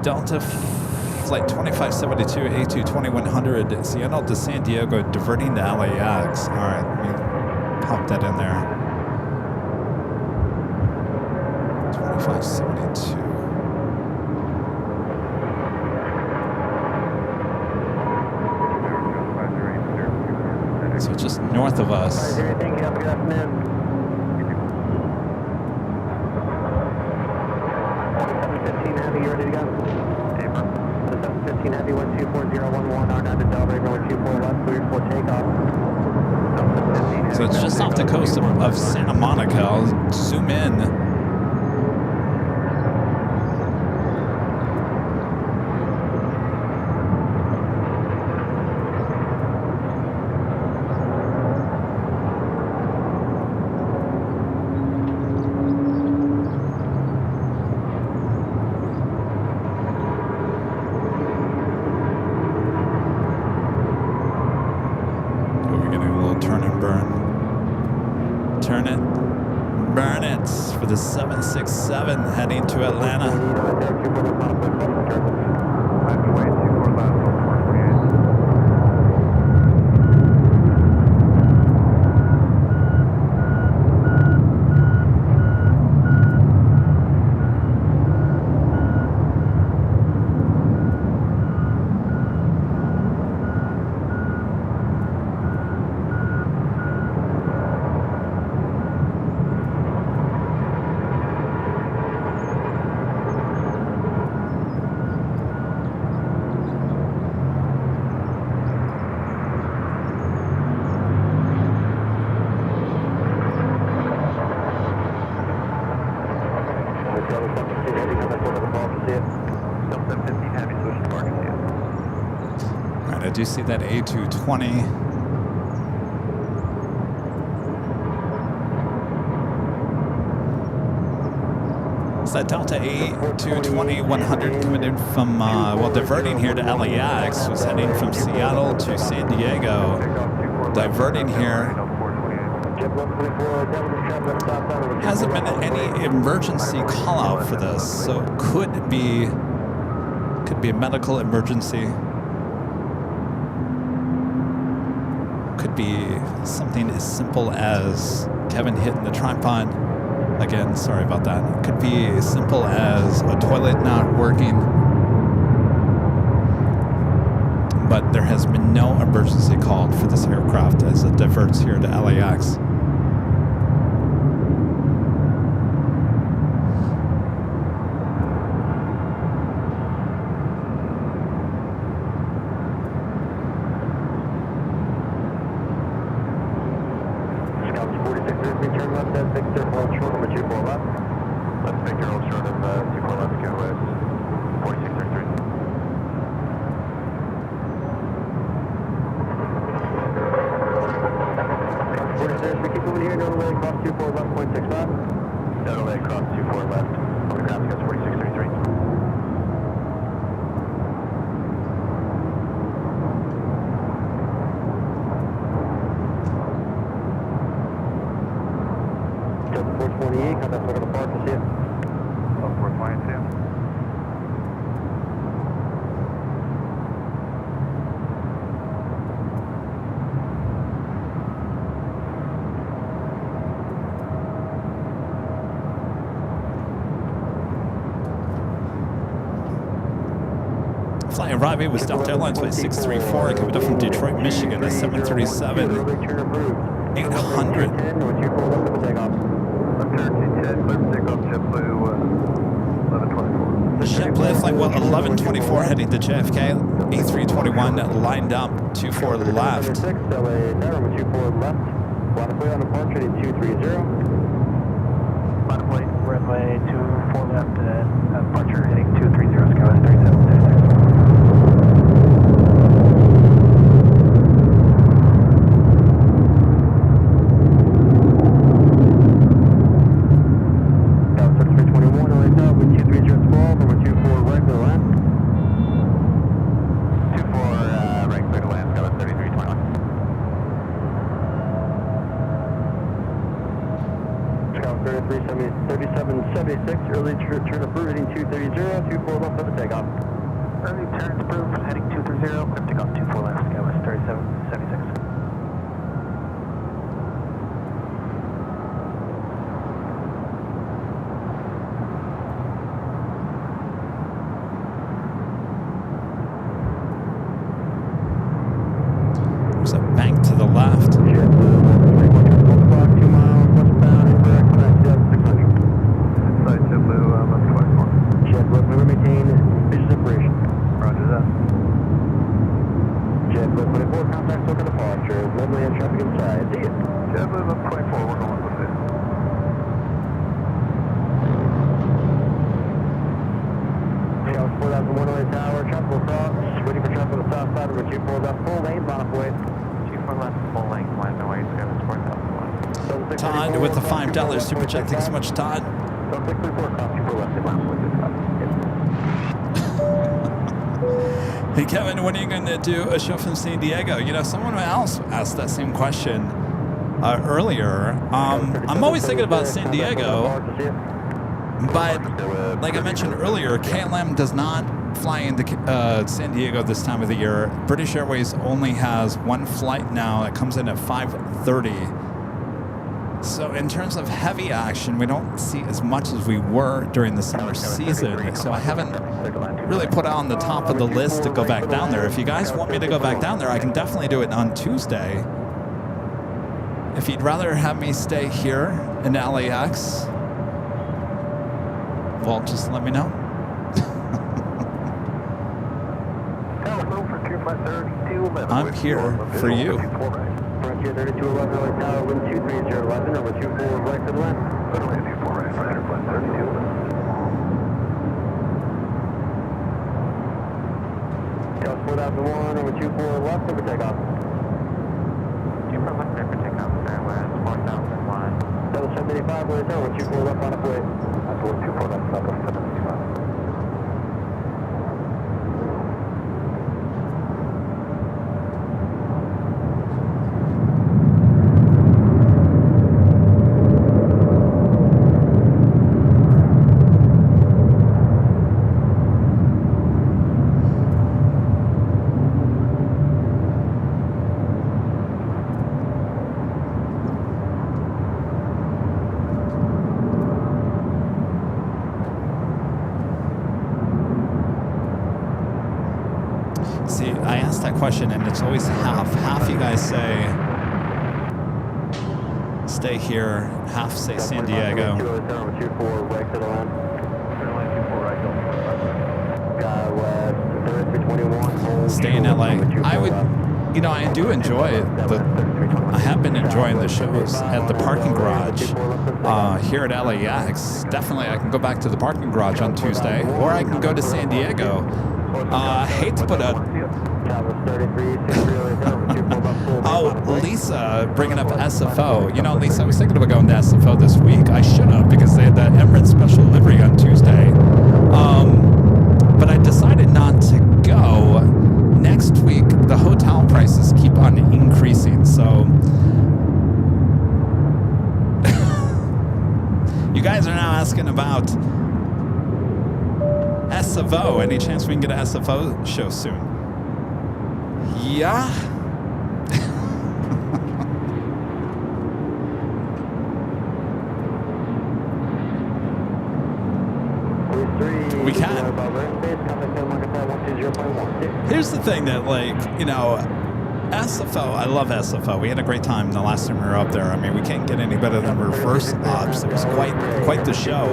Delta Flight 2572 A22100 Seattle to San Diego, diverting to LAX. All right, let me pop that in there. 2572. So just north of us. Thank you. Have a good afternoon. 2715 Heavy, you ready to go? 2715 Heavy, 124.011, R9 to Delray, runway 24 left, 34 takeoff. So it's just off the coast of Santa Monica. I'll zoom in. The 767 heading to Atlanta. I do see that A220. It's that Delta A220-100 coming in from, diverting here to LAX. Was heading from Seattle to San Diego. Diverting here. Hasn't been any emergency call out for this, so could be a medical emergency. Could be something as simple as Kevin hitting the tripod. Again, sorry about that. It could be as simple as a toilet not working. But there has been no emergency called for this aircraft as it diverts here to LAX. Arriving with Delta Airlines Flight 634 coming up from Detroit, Michigan, a 737 800. JetBlue Flight 1124 heading to JFK, A321 lined up, 24 left. Runway 24 left, departure heading 230, Skywest 3766. 3776, early turn approved, heading 230, 24 left for the takeoff. Early turn approved, heading 230, clear takeoff 24 left, Skywest 3776. There's a bank to the left. JetBlue, 2 miles westbound, incorrect, connect 600. Inside JetBlue, left 24. JetBlue, we maintain visual separation. Roger that. JetBlue 24, contact local departure, lovely and traffic inside. See you. JetBlue, left 24, we're going with it. Scout 4001 LA Tower, traffic will cross, waiting for traffic on the south side, over 24 left, full lane, on up way. 24 left, full length, line no way, Skywest 4001. Todd with the $5 super chat. Thanks so much, Todd. Don't click report, cross 24 left, inbound, with this up. Hey, Kevin, when are you going to do a show from San Diego? You know, someone else asked that same question earlier. I'm always thinking about San Diego, but like I mentioned earlier, KLM does not fly into San Diego this time of the year. British Airways only has one flight now that comes in at 5:30. So in terms of heavy action, we don't see as much as we were during the summer season. So I haven't really put it on the top of the list to go back down there. If you guys want me to go back down there, I can definitely do it on Tuesday. If you'd rather have me stay here in LAX, well, just let me know. I'm here for you. Frontier 3211, LA Tower, wind 23011, over 24 right to the left. Runway 24 right, Frontier Flight 32. Scout 4001, over 24 left, over takeoff. 24 left, clear for takeoff, Skywest 4001. 7785, LA Tower, over 24 left, on up way. That's 124 left, Southwest 765. See, I asked that question, and it's always half. Half you guys say stay here, half say San Diego. Stay in LA. I would, you know, I do enjoy it. I have been enjoying the shows at the parking garage here at LAX. Definitely, I can go back to the parking garage on Tuesday, or I can go to San Diego. I hate to put a... Oh, Lisa bringing up SFO. You know, Lisa, I was thinking about going to SFO this week. I should have, because they had that Emirates special livery on Tuesday. But I decided not to go. Next week, the hotel prices keep on increasing, so... You guys are now asking about SFO. Any chance we can get an SFO show soon? Yeah. We can. Here's the thing that, like, you know, SFO, I love SFO. We had a great time the last time we were up there. I mean, we can't get any better than reverse ops. It was quite the show.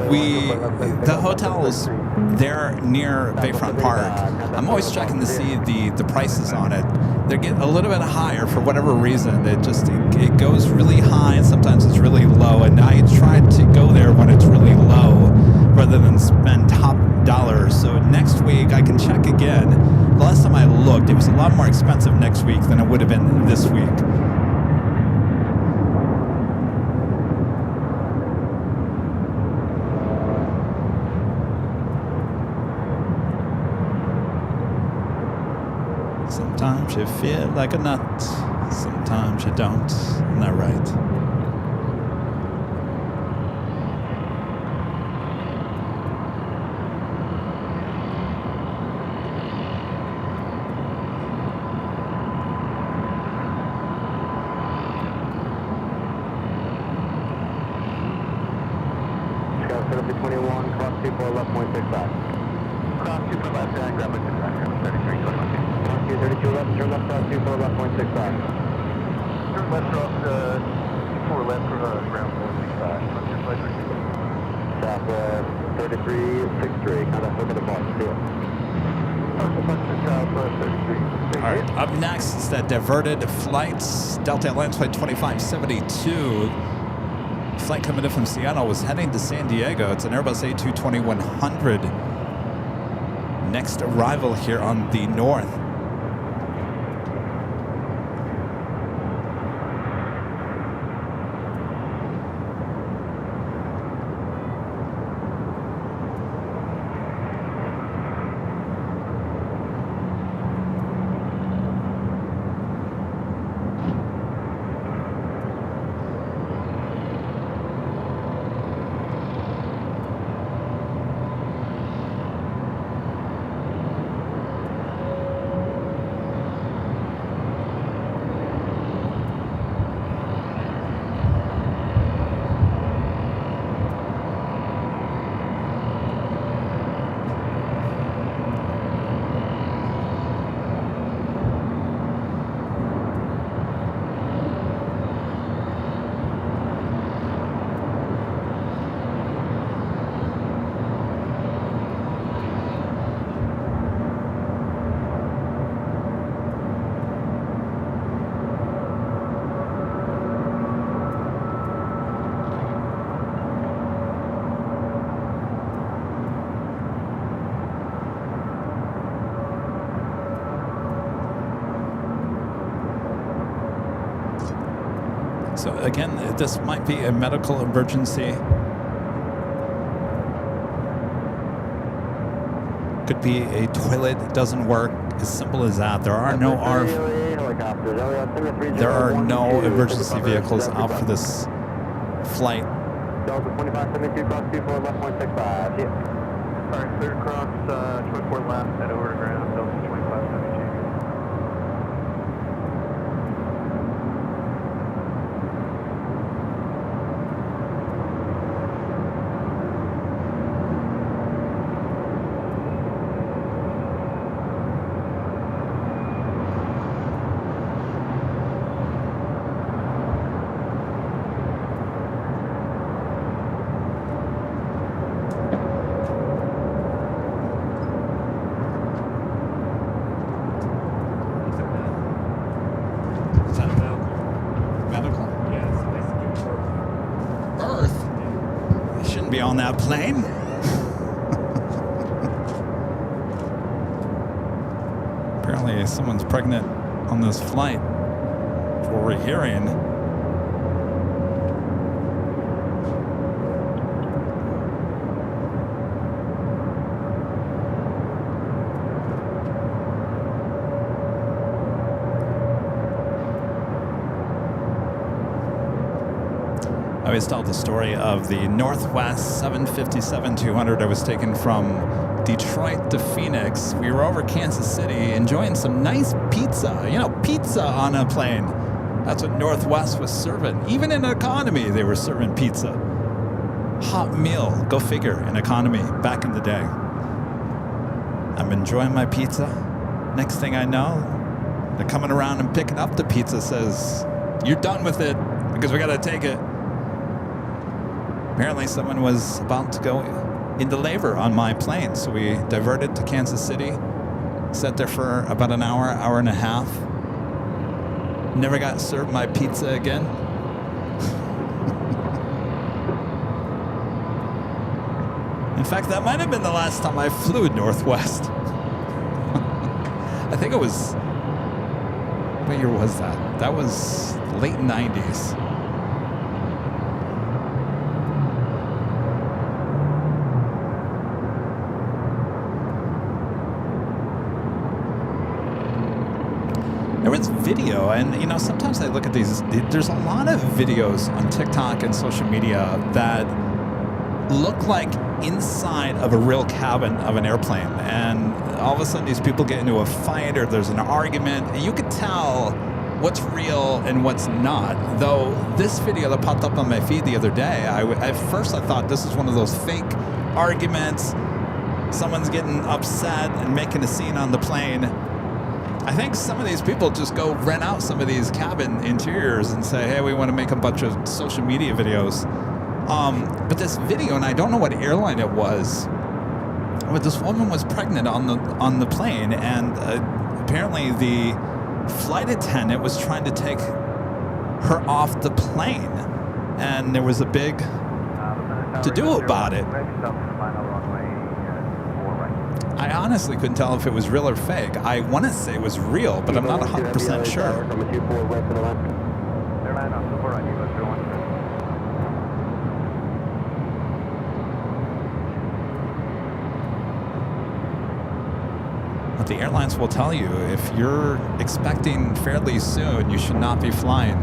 The hotels there near Bayfront Park, I'm always checking to see the prices on it. They get a little bit higher for whatever reason. It goes really high, and sometimes it's really low. And I try to go there when it's really low rather than spend top dollar. So next week I can check again. The last time I looked, it was a lot more expensive next week than it would have been this week. Sometimes you feel like a nut, sometimes you don't. Isn't that right? left, 0.65. Cross 2 for left, and grab a 33, 21. Cross 232 left, turn left, cross 2 for left, 0.65. Turn left, cross 4 left for ground 165. Southwest 3363, contact look at the box, see it. Southwest 33. All right, up next is that diverted flight. Delta Airlines Flight 2572. Flight coming in from Seattle was heading to San Diego. It's an Airbus A220-100. Next arrival here on the north. So again, this might be a medical emergency. Could be a toilet that doesn't work. As simple as that. There are no emergency vehicles out for this flight. Delta 2572, cross 24 left, 165. See it. Alright, clear across 24 left, head over to ground, Delta 2572. On that plane. Apparently someone's pregnant on this flight, that's what we're hearing. I always tell the story of the Northwest 757-200. I was taken from Detroit to Phoenix. We were over Kansas City enjoying some nice pizza. You know, pizza on a plane. That's what Northwest was serving. Even in economy, they were serving pizza. Hot meal, go figure, in economy back in the day. I'm enjoying my pizza. Next thing I know, they're coming around and picking up the pizza. Says, you're done with it because we got to take it. Apparently someone was about to go into labor on my plane, so we diverted to Kansas City, sat there for about an hour, hour and a half. Never got served my pizza again. In fact, that might have been the last time I flew Northwest. I think it was, what year was that? That was late 90s. There was video, and you know, sometimes I look at these, there's a lot of videos on TikTok and social media that look like inside of a real cabin of an airplane, and all of a sudden these people get into a fight or there's an argument, and you could tell what's real and what's not. Though this video that popped up on my feed the other day, at first I thought this is one of those fake arguments. someone's getting upset and making a scene on the plane. I think some of these people just go rent out some of these cabin interiors and say, hey, we want to make a bunch of social media videos. But this video, and I don't know what airline it was, but this woman was pregnant on the plane, and apparently the flight attendant was trying to take her off the plane, and there was a big to-do about it. I honestly couldn't tell if it was real or fake. I want to say it was real, but I'm not 100% sure. But the airlines will tell you, if you're expecting fairly soon, you should not be flying.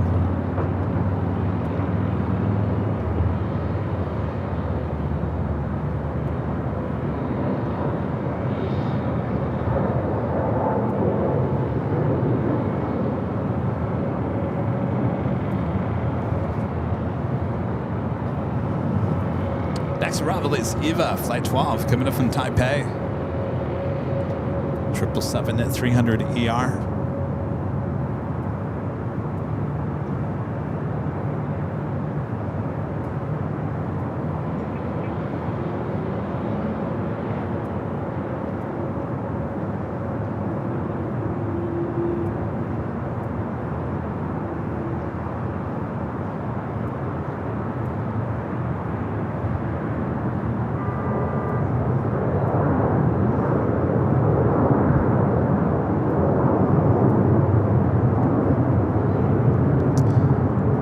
Next arrival is Eva, Flight 12, coming up from Taipei. 777 at 300 ER.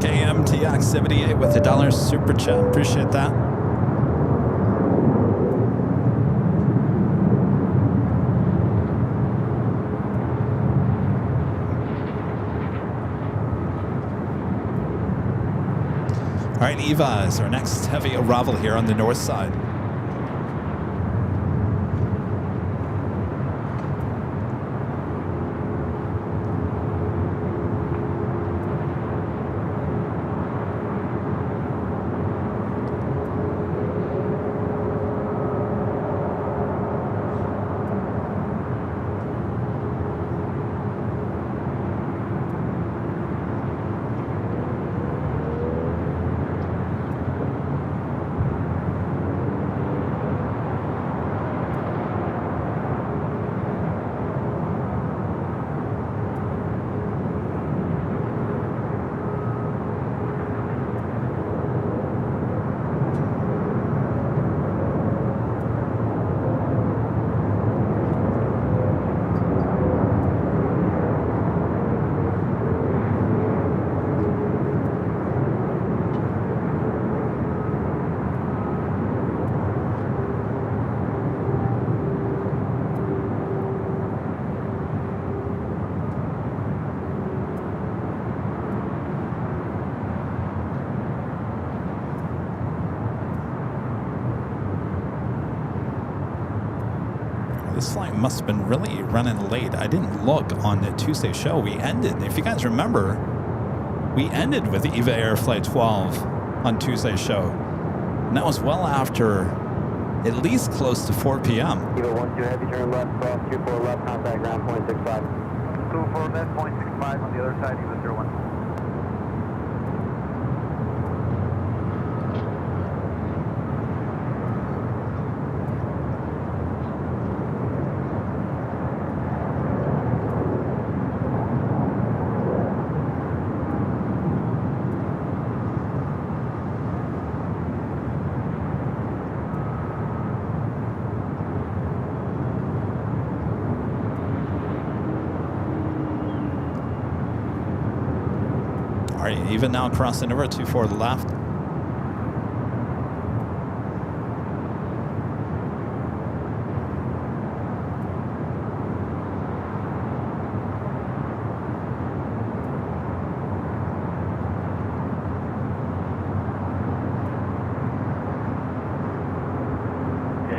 KMTX 78 with the $1 super chat. Appreciate that. All right, Eva is our next heavy arrival here on the north side. This flight must have been really running late. I didn't look on the Tuesday show. We ended, if you guys remember, we ended with Eva Air Flight 12 on Tuesday's show. And that was well after at least close to 4 p.m. Eva 12 heavy, turn left, cross 24 left, contact ground, 0.65. 24 left, 0.65 on the other side, Eva 01. All right, Eva now crossing over 24 left.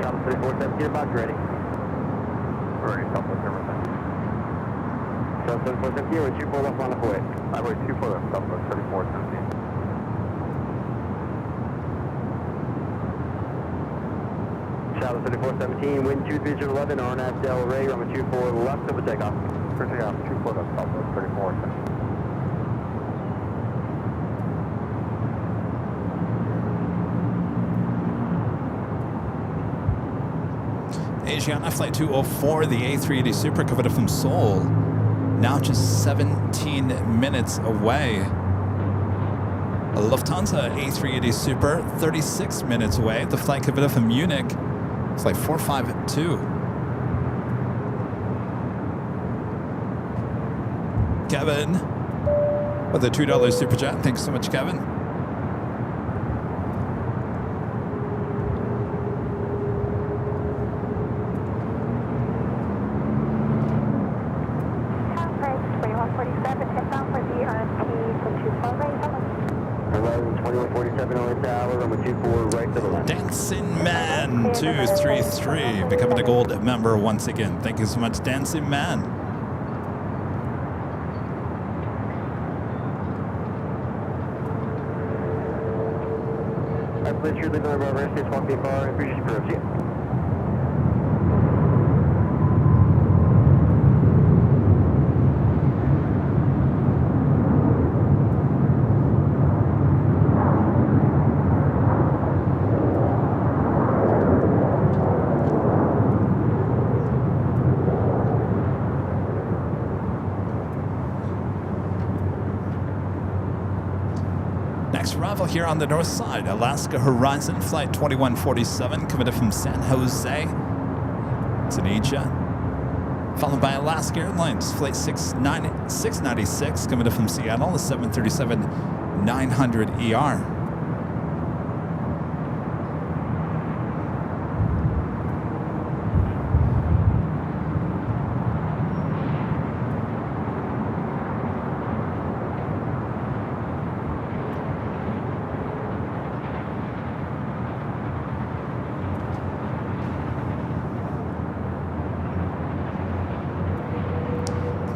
South 347, gearbox ready. Ready, Southwest Riverside. South 347, gear, 24 left, line up away. Highway 24 left, Southwest 3417. Shadow 3417, wind 23011, RNAV Del Rey, runway 24 left over takeoff. For takeoff, 24 left, Southwest 34. Asiana Flight 204, the A380 Super coming from Seoul. Now just 17 minutes away. A Lufthansa A380 Super, 36 minutes away. The flight coming from Munich, flight 452. Kevin with a $2 super chat. Thanks so much, Kevin. Dancing Man 233 becoming a gold member once again. Thank you so much, Dancing Man. I believe you're leaving over airspace 1 bar. Appreciate you for you. Arrival here on the north side, Alaska Horizon Flight 2147 coming from San Jose. It's in Asia. Followed by Alaska Airlines Flight 696 coming from Seattle, the 737-900ER.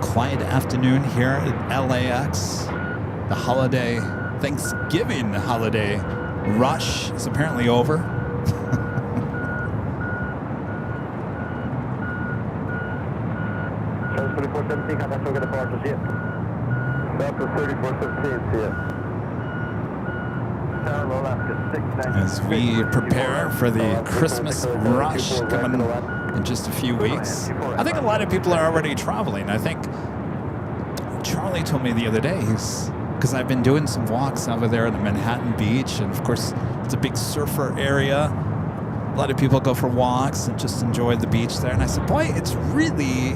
Quiet afternoon here at LAX. The holiday, Thanksgiving holiday rush is apparently over. Shadow 3417, contact Toga departure, see ya. Delta 3417, see ya. Tower Alaska 696. As we prepare for the Christmas rush coming in just a few weeks. I think a lot of people are already traveling. I think Charlie told me the other day, because I've been doing some walks over there on the Manhattan Beach, and of course it's a big surfer area. A lot of people go for walks and just enjoy the beach there. And I said, boy, it's really,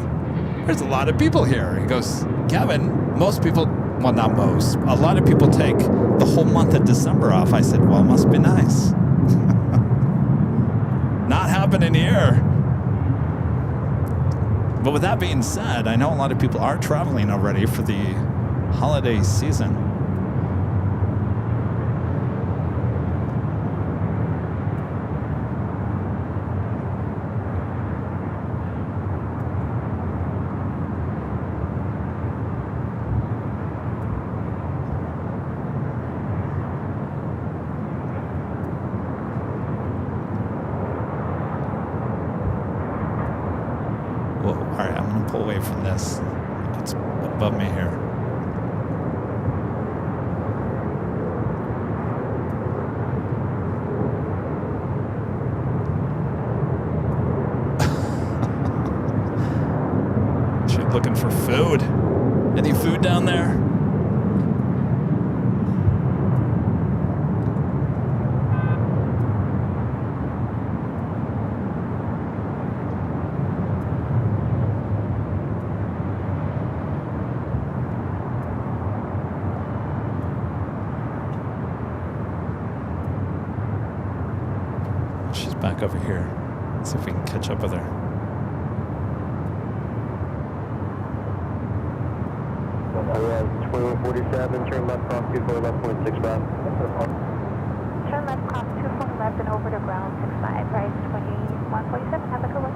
there's a lot of people here. He goes, Kevin, most people, well, not most, a lot of people take the whole month of December off. I said, well, it must be nice. Not happening here. But with that being said, I know a lot of people are traveling already for the holiday season. Pull away from this. It's above me here. She's looking for food. Any food down there? Back over here. See if we can catch up with her. Airways 2147, turn left cross 24 left, 0.65. Turn left cross 24 left and over to ground 65, right, 2147, have a good one.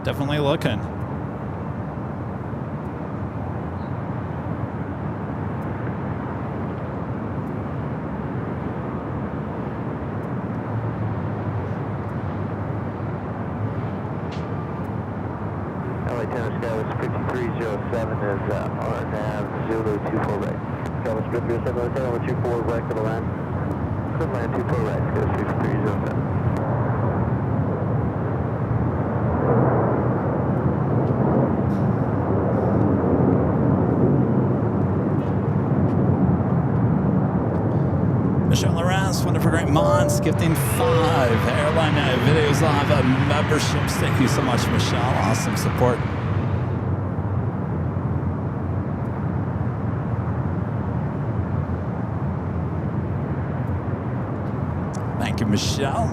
Definitely looking. Skywest 5307 is RNAV Zulu 24 right. Skywest 5307, turn over 24 right to the land. Clear land 24 right, Skywest 5307. Michelle Arras, one of our great mods, gifting 5 Airline videos live memberships. Thank you so much, Michelle. Awesome support. Thank you, Michelle.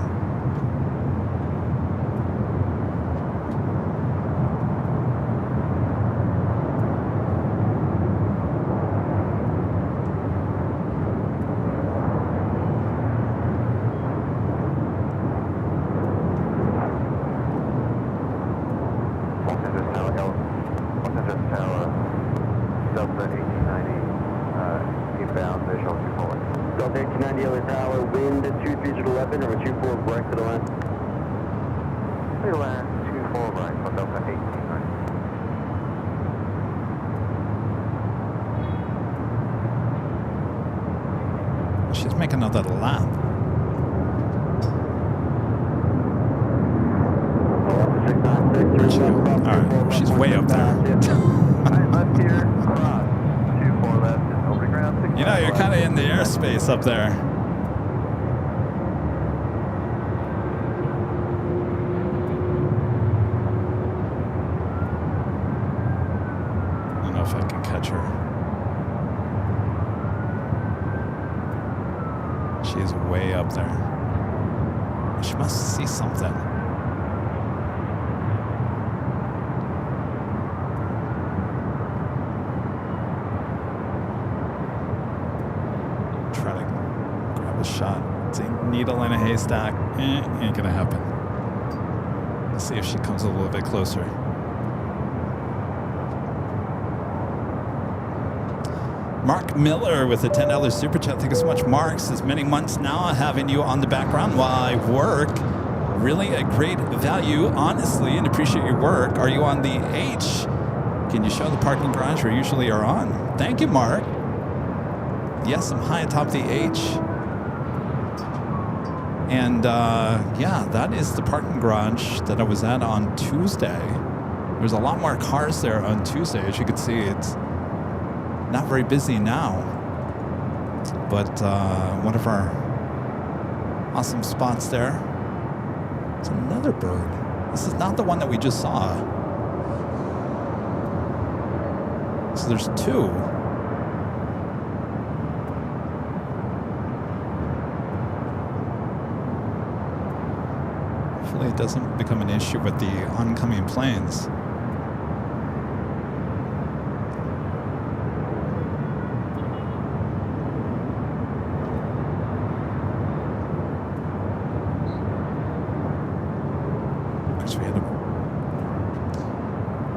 She's making another lap. Alright, she's way up there. You know, you're kind of in the airspace up there. I don't know if I can catch her. She's way up there. She must see something. Try to grab a shot. It's a needle in a haystack. Ain't gonna happen. Let's see if she comes a little bit closer. Mark Miller with a $10 super chat. Thank you so much, Mark. Says many months now having you on the background while I work. Really a great value, honestly, and appreciate your work. Are you on the H? Can you show the parking garage we usually are on? Thank you, Mark. Yes, I'm high atop the H. And yeah, that is the parking garage that I was at on Tuesday. There's a lot more cars there on Tuesday. As you can see, it's not very busy now, but one of our awesome spots there. It's another bird. This is not the one that we just saw. So there's 2. Hopefully it doesn't become an issue with the oncoming planes.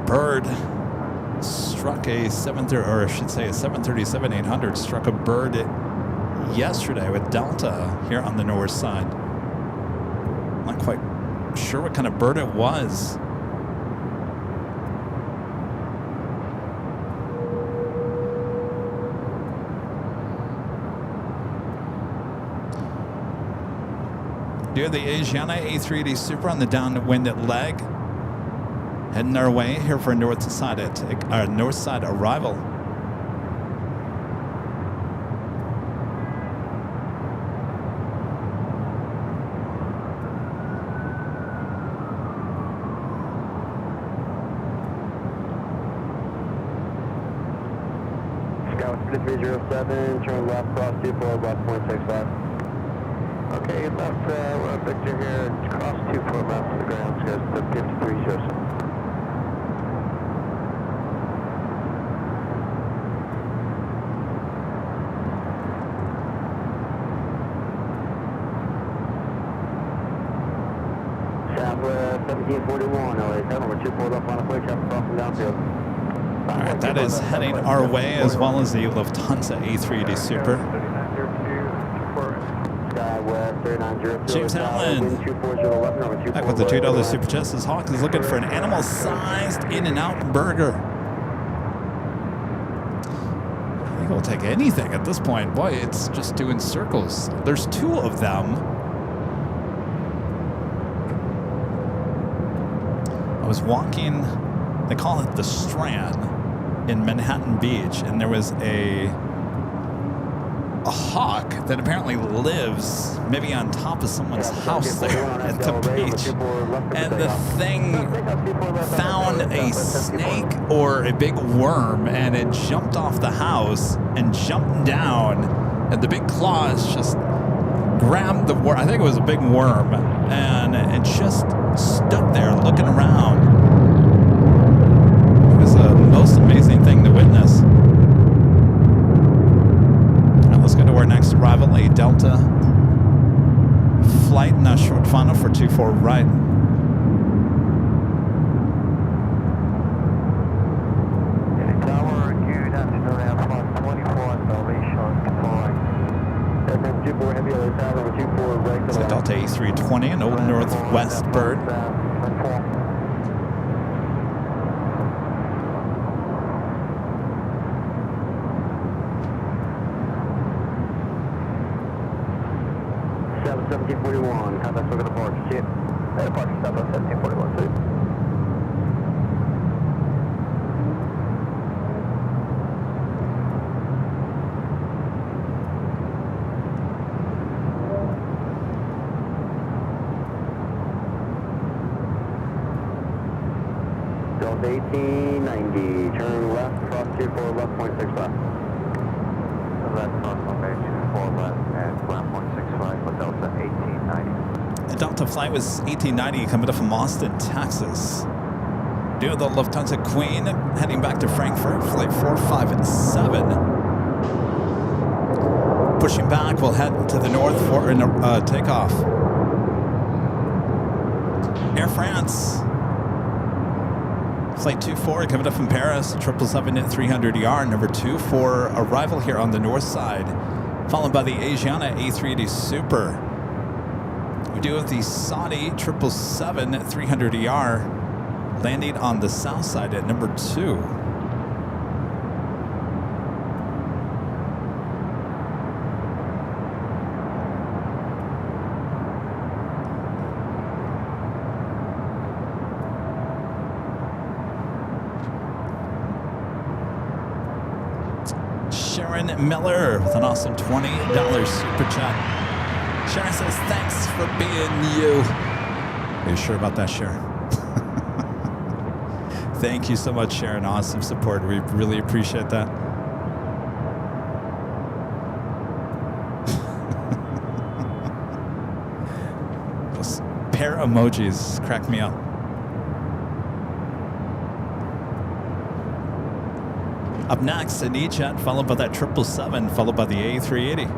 Bird struck a 737-800 struck a bird yesterday with Delta here on the north side. Not quite sure what kind of bird it was. Near the Asiana A380 Super on the downwind leg. Heading our way here for a north side arrival. Scout 307, turn left cross 24, left 0.65. Okay, left, we're on Victor here, cross 24 left to the ground, Scout 5307. Southwest 1741, LA 7, we're 24 left on a quick traffic crossing downfield. All right, that is heading our way, as well as the Lufthansa A380 Super. Skywest James Allen. Back with the $2 Super Chat says Hawk is looking for an animal-sized In-N-Out burger. I think we'll take anything at this point. Boy, it's just doing circles. There's 2 of them. I was walking, they call it the Strand in Manhattan Beach, and there was a hawk that apparently lives maybe on top of someone's house there at the beach. And the thing found a snake or a big worm, and it jumped off the house and jumped down, and the big claws just grabbed the worm. I think it was a big worm, and it just stood there looking around. It was the most amazing thing to witness. Let's go to our next arrival, a Delta flight, not short final for 24 right. Tower, good afternoon, Air France 24 and Salvation, Aircraft 24 heavy other tower, 24 right. It's a Delta A320, an old Northwest bird. 1741, contact look at the park. See it. Park, stop at 1741, see. Delta 1890, turn left, cross 24 left, 0.65. Left, cross 24 left, and 1.65 for Delta 1890. The Delta flight was 1890 coming up from Austin, Texas. Due to the Lufthansa Queen heading back to Frankfurt, flight 457. Pushing back, we'll head to the north for takeoff. Air France. Flight 24 coming up from Paris, 777 at 300ER, number 2 for arrival here on the north side, followed by the Asiana A380 Super. We do have the Saudi 777 at 300ER landing on the south side at number 2. Miller with an awesome $20 super chat. Sharon says, thanks for being you. Are you sure about that, Sharon? Thank you so much, Sharon. Awesome support. We really appreciate that. Those pair emojis crack me up. Up next, an E-Jet, followed by that 777, followed by the A380.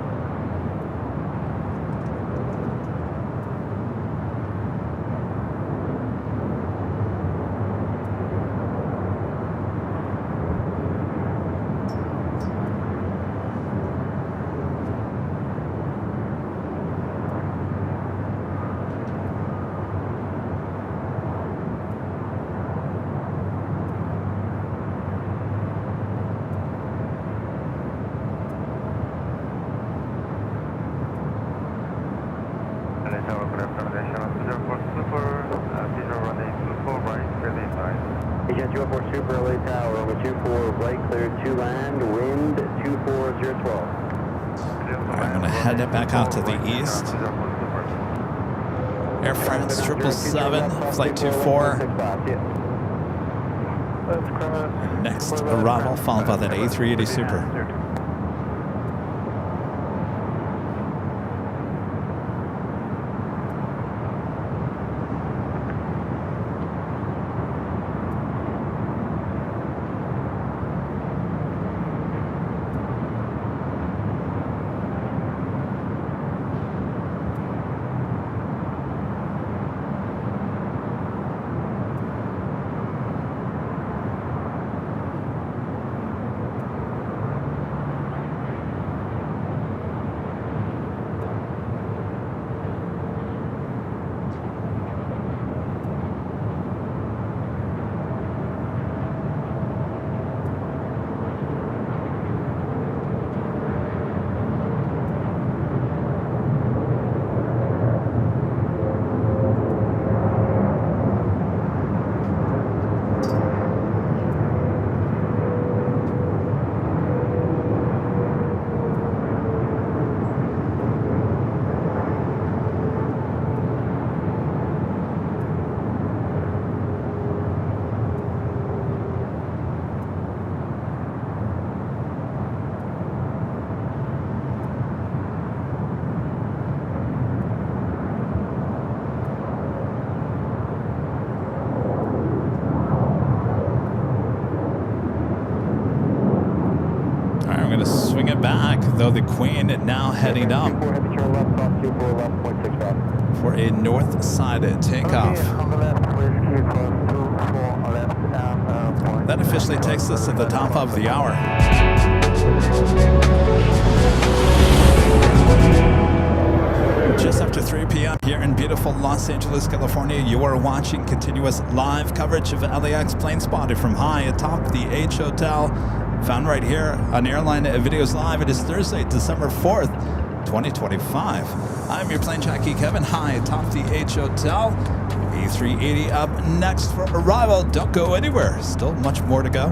Out to the east. Air France 777, flight 24. Next arrival, followed by that A380 Super. giving it back, though the Queen now heading up 24 heavy turn left, cross 24 left, 0.65. for a north side takeoff. Okay, on the left, whiskey, cross 24 left, That officially takes us to the top of the hour. Just after 3 p.m. here in beautiful Los Angeles, California, you are watching continuous live coverage of LAX Plane Spotted from high atop the H Hotel, found right here on Airline Videos Live. It is Thursday, December 4th, 2025. I'm your plane jockey Kevin, high atop the H Hotel. A380 up next for arrival. Don't go anywhere. Still much more to go.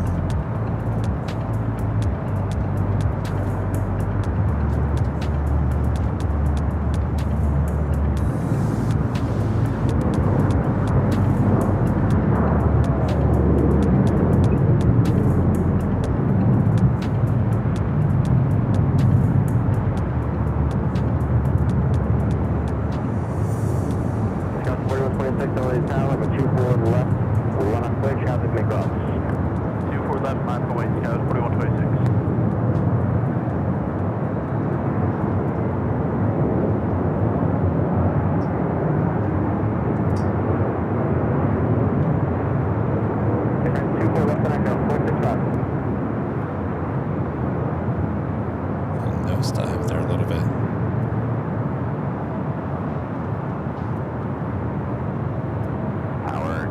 Nosedive there a little bit.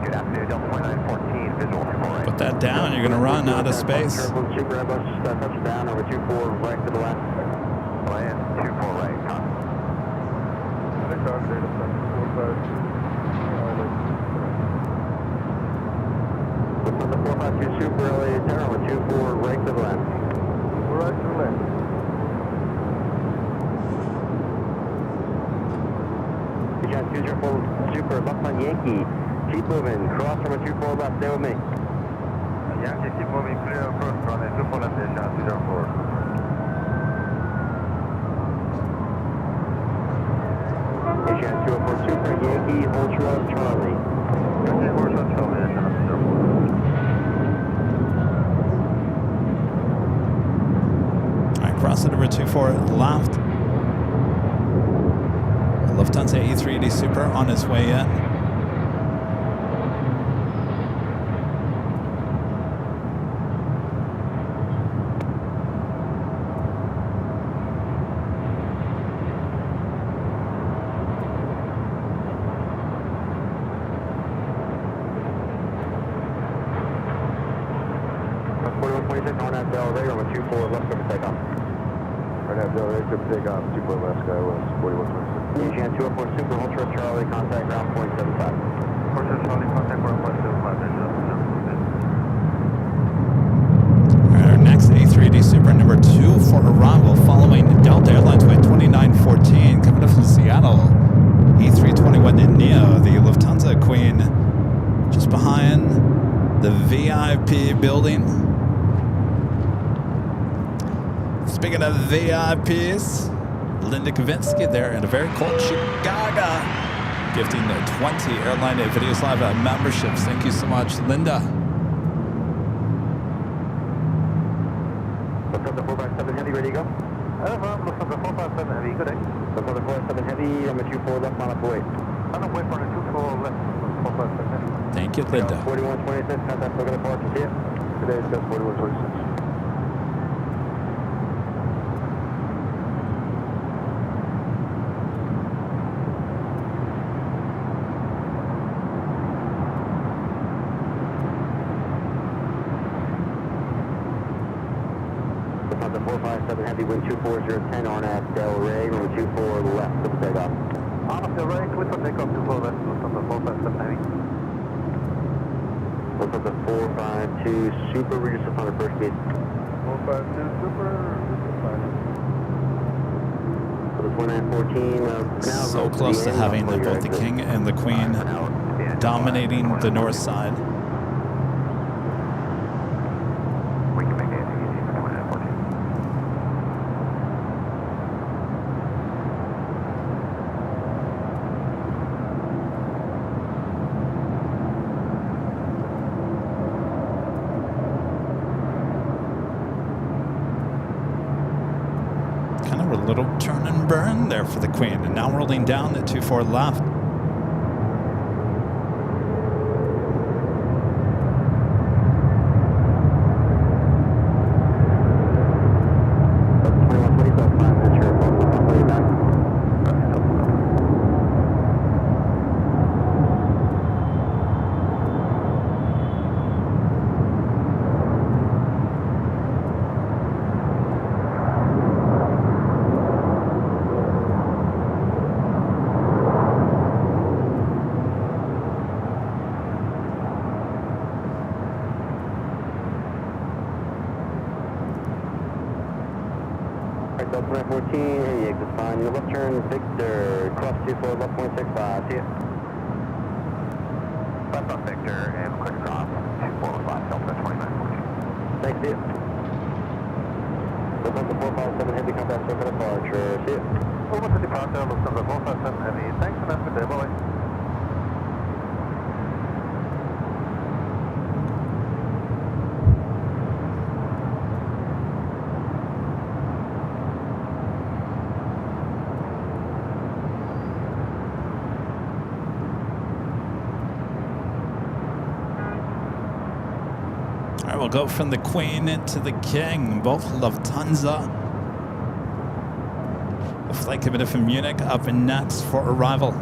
Good afternoon, Delta 2914, visual for Put that down, you're going to run out of space. Super Airbus, touchdown over 24, right to the left. Land 24 right, copy. Looks on the 452 Super LA Terra with 24 right to the left. Right to the left. Jan 204 Super, Buckman Yankee. Keep moving, cross from a 24 left, stay with me. Yankee, keep moving, clear approach, run a 24 left, Asiana 204. Asiana 204 Super, Yankee, Ultra, Charlie. Yankee, Ultra, Charlie, Asiana 204. Alright, cross it over 24 left. Lufthansa A380 Super on its way in. Asiana 204 Super, Ultra Charlie, contact ground 0.75. Ultra Charlie, contact ground 0.75. Our next A380 Super number 2 for arrival following Delta Airlines flight 2914 coming up from Seattle. A321neo, the Lufthansa Queen, just behind the VIP building. Speaking of VIPs, Linda Kavinsky there in a very cold Chicago, gifting 20 Airline Videos Live memberships. Thank you so much, Linda. Lufthansa 457 Heavy, ready to go? Lufthansa 457 Heavy, good day. Lufthansa 457 Heavy, number 24 left, on up way. On up way for the 24 left, 457 Heavy. Thank you, Linda. 4126, contact look at the park, see it. Today is just 4126. Lufthansa 457 Heavy, wind 24010 on at Del Rey, runway 24 left, for the takeoff. On up Del Rey, clear for takeoff 24 left, Lufthansa 457 Heavy. Lufthansa 452 Super, we're just on the first speed. 452 Super, For the 2914, now So close to having both the King and the Queen dominating the north side. We can make anything easy for 2914. little turn and burn there for the Queen. And now rolling down at 24 left. Delta 14, hey, exit fine. Your left turn, Victor, cross 24, left 165, see ya. Left on Victor, and quick cross, 245, Delta 2914. Thanks, see ya. Delta 457, heavy contact for departure, see ya. Over to departure, Lufthansa 457 heavy, thanks and have a good day, bye-bye. We'll go from the Queen into the King, both Lufthansa. The flight committed from Munich up and next for arrival.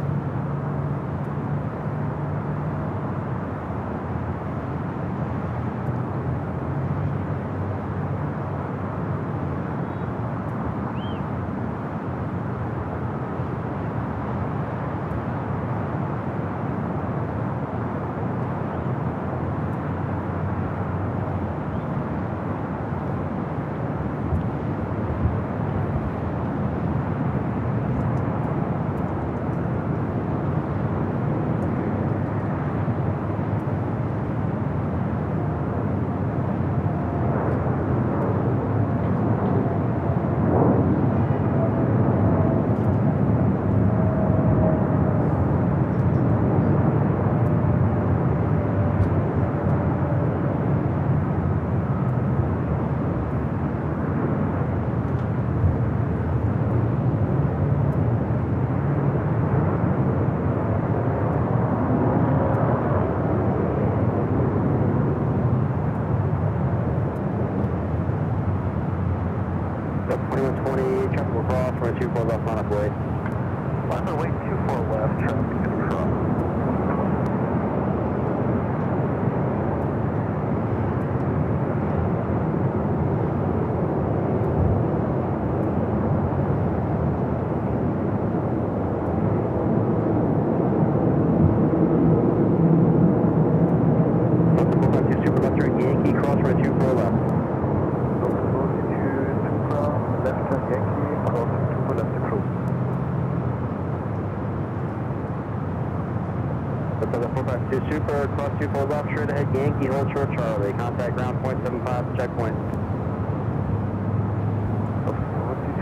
Super, cross 24 left, straight ahead, Yankee, hold short Charlie. Contact ground point 75, checkpoint.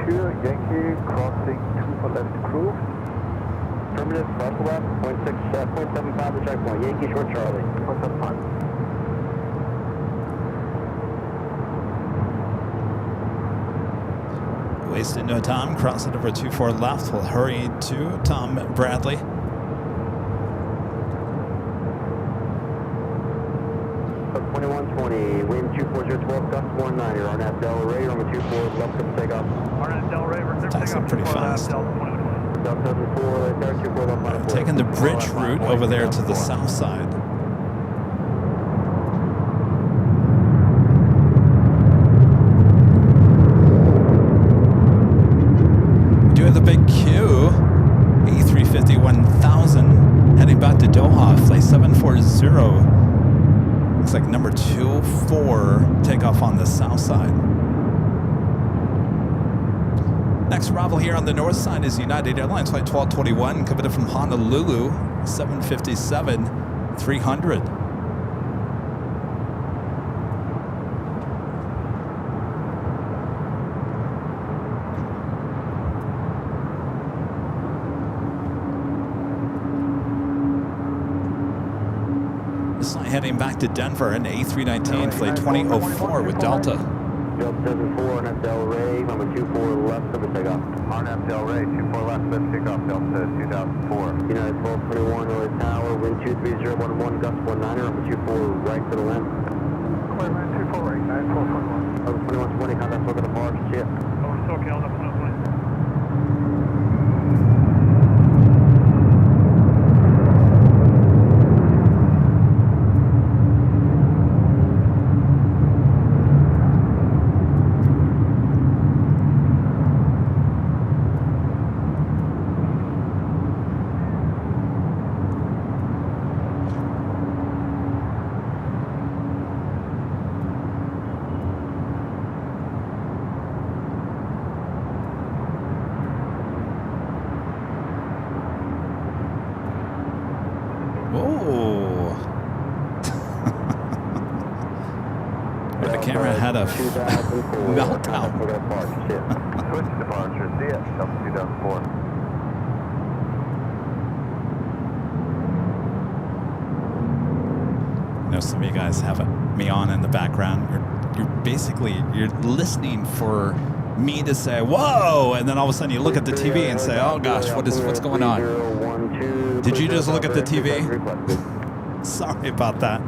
42, Yankee, crossing 24 left, crew. Affirmative, cross left, 0.75 to checkpoint. Yankee, short Charlie. 0.75. Wasting no time, cross it over 24 left. We'll hurry to Tom Bradley. Wind 24012, gust 19, RNAV Delray, runway 24, left to takeoff. RNAV Delray, return takeoff. Taxiing pretty fast. Taking the bridge route over there to the south side. Doing the big Q, A350 1000, heading back to Doha, flight 740. Looks like number 24 takeoff on the south side. Next arrival here on the north side is United Airlines flight 1221, coming from Honolulu, 757-300. Heading back to Denver, an A319 flight 2004 with Delta. Delta 74, RNF Del Rey, number 24 left of the takeoff. RNF Del Rey, 24 left of the takeoff, Delta 2004. United 1221, Early Tower, wind 23011, gust 19er, number 24 right to the left. Clear land 24 right, United 1221. Over 2120, contact look at the bar, ship. Over SoCal, up 2120. The camera had a meltdown. Switch departure, see ya, Delta 2004. I know some of you guys have me on in the background. You're listening for me to say whoa, and then all of a sudden you look at the TV and say, oh gosh, what's going on? Did you just look at the TV? Sorry about that.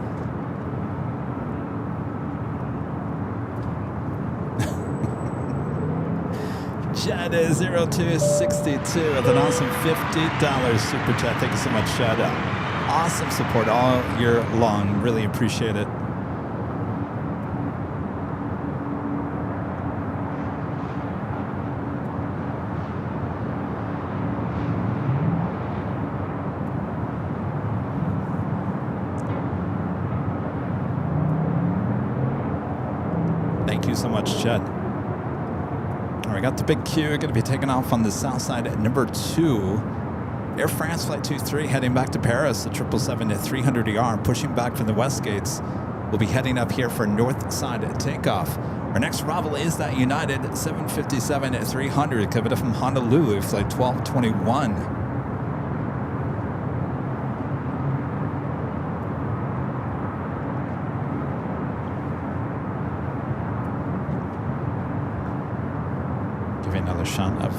Chad is 0262 with an awesome $50 super chat. Thank you so much, Chad. Awesome support all year long. Really appreciate it. Thank you so much, Chad. All right, got the big Q. Going to be taking off on the south side at number 2. Air France Flight 23 heading back to Paris, the 777-300ER, pushing back from the west gates. We'll be heading up here for north side takeoff. Our next arrival is that United 757-300 coming up from Honolulu, Flight 1221. Give you another shot of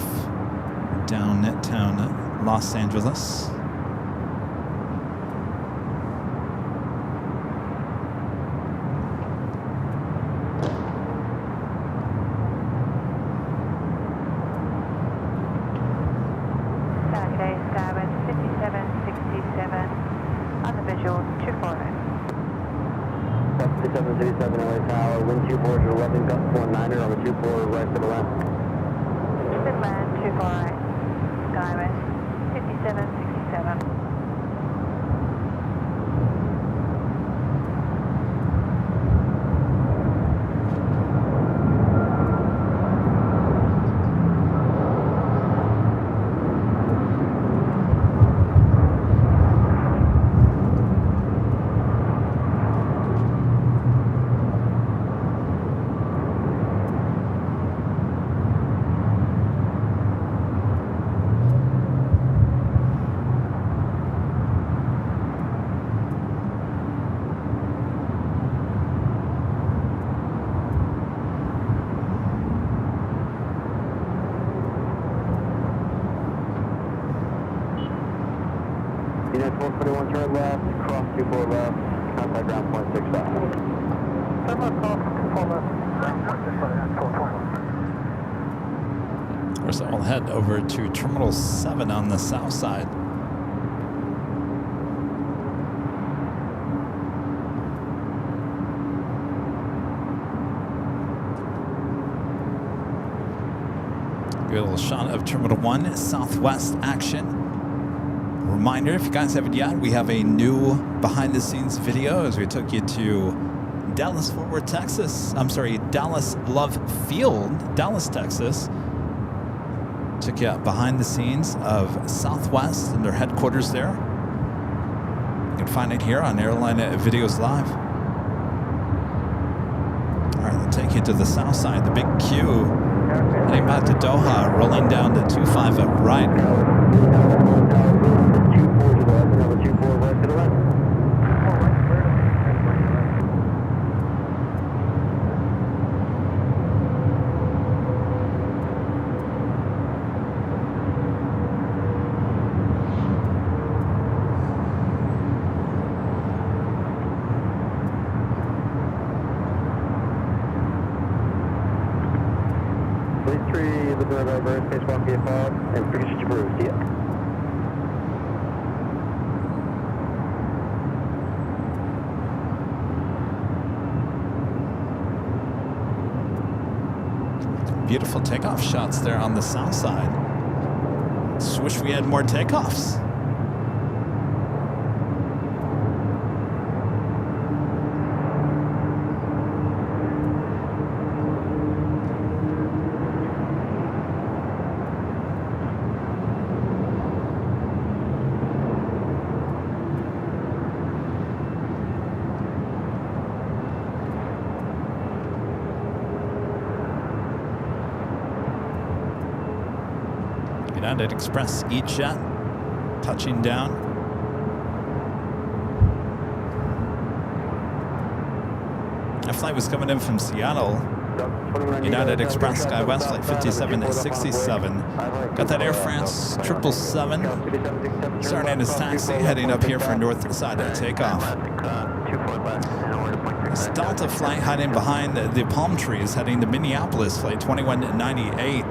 downtown Los Angeles. Saturday, Skywest 5767 on the visual 240. 5767 LA Tower, wind 24 11, gust 19er on the 24 right to the left. Midland 240, Skywest 5767. Unit 1221, turn left, cross 24 left, contact ground point 65. Turn left, cross 24 left, ground point 65, 1221. Of course, I'll head over to Terminal 7 on the south side. Give a little shot of Terminal 1 Southwest action. Reminder, if you guys haven't yet, we have a new behind-the-scenes video as we took you to Dallas-Fort Worth, Texas. I'm sorry, Dallas Love Field, Dallas, Texas. Took you behind the scenes of Southwest and their headquarters there. You can find it here on Airline Videos Live. All right, we'll take you to the south side, the big Q. Heading back to Doha, rolling down to 25 up right. Fleet 3, Vista America, spacewalk VFR, and Turkish JetBlue. See ya. Beautiful takeoff shots there on the south side. Just wish we had more takeoffs. United Express E-Jet touching down. That flight was coming in from Seattle. United Express SkyWest flight 5767. Got that Air France 777 starting his taxi, heading up here for north side of takeoff. This Delta flight hiding behind the palm trees, heading to Minneapolis, flight 2198.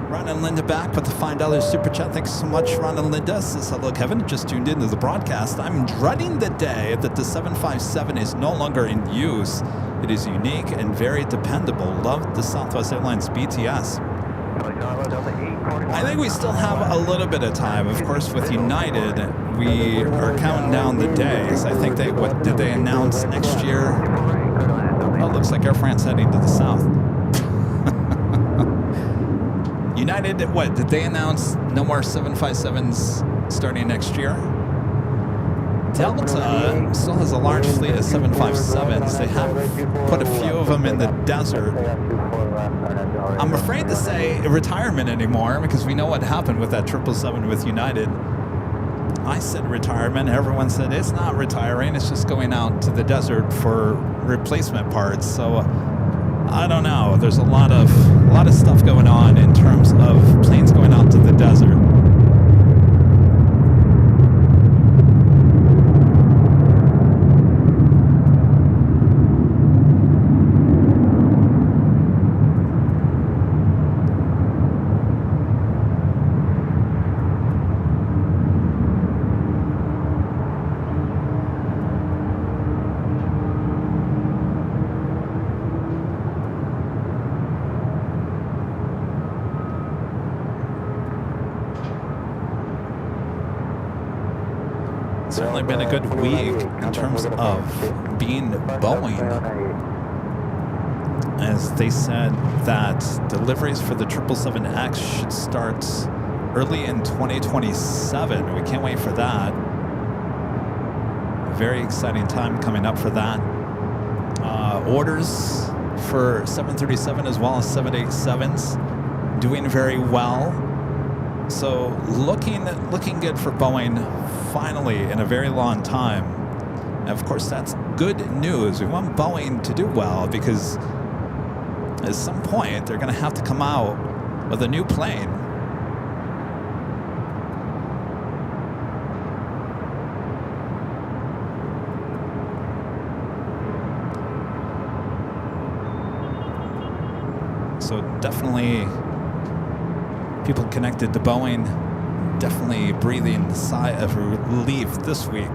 Ron and Linda back with the $5 super chat. Thanks so much, Ron and Linda. Says hello, Kevin. Just tuned into the broadcast. I'm dreading the day that the 757 is no longer in use. It is unique and very dependable. Love the Southwest Airlines BTS. I think we still have a little bit of time. Of course, with United, we are counting down the days. I think they, what did they announce next year? Oh, it looks like Air France heading to the south. United, what, did they announce no more 757s starting next year? Delta still has a large fleet of 757s. They have put a few of them in the desert. I'm afraid to say retirement anymore because we know what happened with that 777 with United. I said retirement. Everyone said it's not retiring. It's just going out to the desert for replacement parts. So I don't know. There's a lot of stuff going on in terms of planes going out to the desert. Certainly been a good week in terms of being Boeing, as they said that deliveries for the 777X should start early in 2027. We can't wait for that. A very exciting time coming up for that. Orders for 737 as well as 787s doing very well. So looking good for Boeing finally in a very long time. And of course, that's good news. We want Boeing to do well because at some point they're going to have to come out with a new plane. So definitely people connected to Boeing definitely breathing a sigh of relief this week.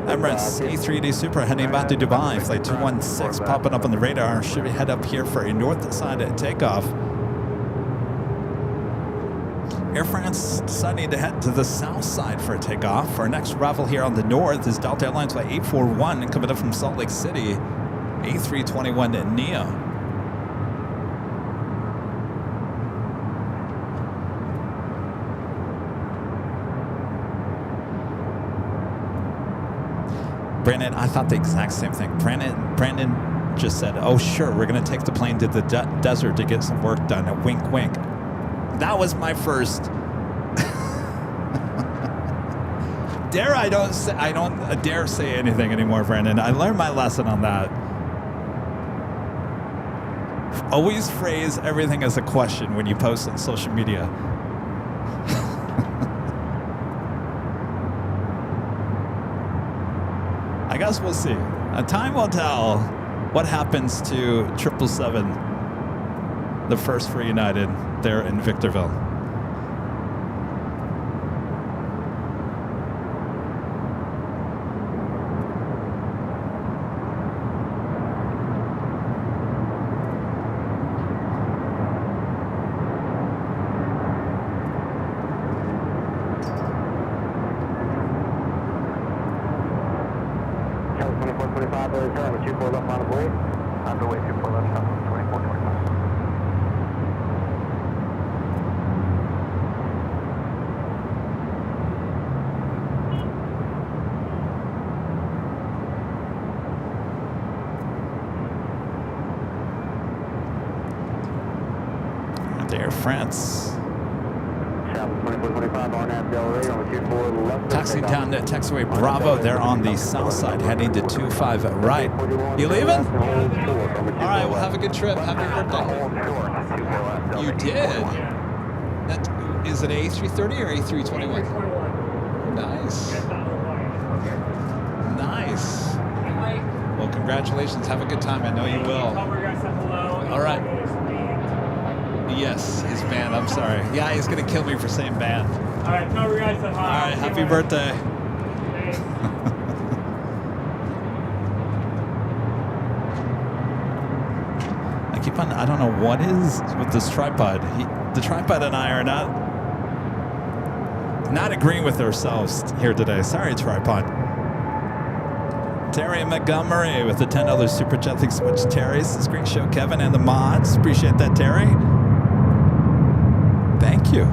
Emirates A380 Super heading back to Dubai. Flight 216 popping up on the radar. Should we head up here for a north side takeoff. Air France deciding to head to the south side for a takeoff. Our next arrival here on the north is Delta Airlines Flight 841 coming up from Salt Lake City. A321 Neo. Brandon, I thought the exact same thing. Brandon just said, oh, sure, we're going to take the plane to the desert to get some work done. A wink, wink. That was my first. I don't dare say anything anymore, Brandon. I learned my lesson on that. Always phrase everything as a question when you post on social media. I I guess we'll see. Time will tell what happens to 777, the first for United there in Victorville. Underway 24 left, south 2425. Air France. South 2425, RNAV Delray, on 24 left. Taxiing down to taxiway Bravo. They're on the south side, heading to 25 right. You leaving? All right, well, have a good trip. Happy birthday. You did? That, is it A330 or A321? Nice. Nice. Well, congratulations. Have a good time. I know you will. All right. Yes, his band. I'm sorry. Yeah, he's going to kill me for saying band. All right, tell you guys said hi. All right, happy birthday. I keep on, I don't know what is with this tripod. The tripod and I are not agreeing with ourselves here today. Sorry, tripod. Terry Montgomery with the $10 super chat. Thanks so much, Terry. This is a great show, Kevin and the mods. Appreciate that, Terry. Thank you.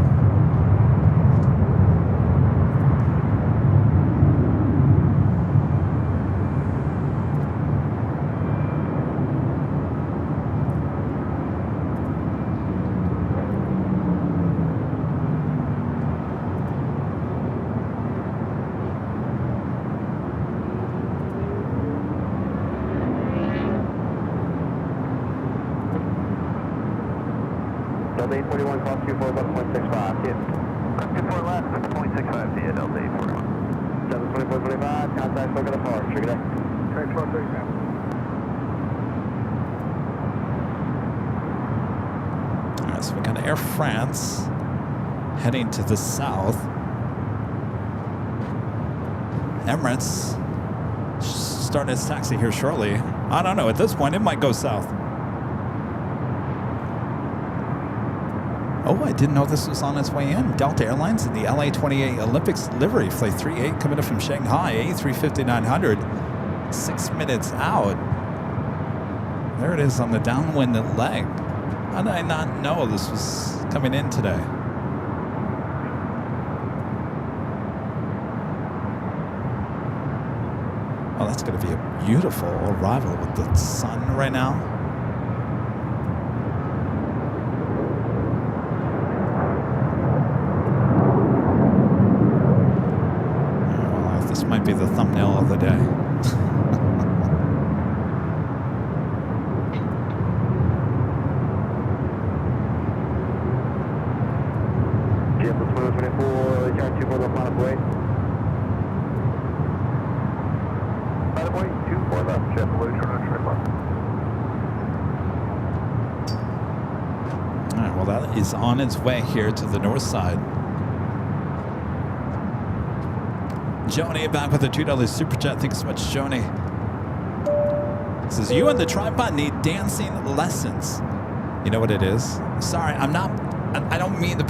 Delta 841, cross 24 left, 0.65, see it. Cross 24 left, 0.65, see it, Delta 841. 72425, contact, look at the far, trigger deck. Train 1237. All right, so we got Air France heading to the south. Emirates starting its taxi here shortly. I don't know, at this point, it might go south. Oh, I didn't know this was on its way in. Delta Airlines in the LA Olympics livery, flight 38 coming in from Shanghai, A350-900, 6 minutes out. There it is on the downwind leg. How did I not know this was coming in today? Oh, that's going to be a beautiful arrival with the sun right now. Might be the thumbnail of the day. JetBlue 24, chart 24 left, line of way. Line of way, 24 left, JetBlue, turn on straight left. All right, well, that is on its way here to the north side. Joni back with a $2 super chat. Thanks so much, Joni. Says, you and the tripod need dancing lessons. You know what it is? Sorry, I don't mean to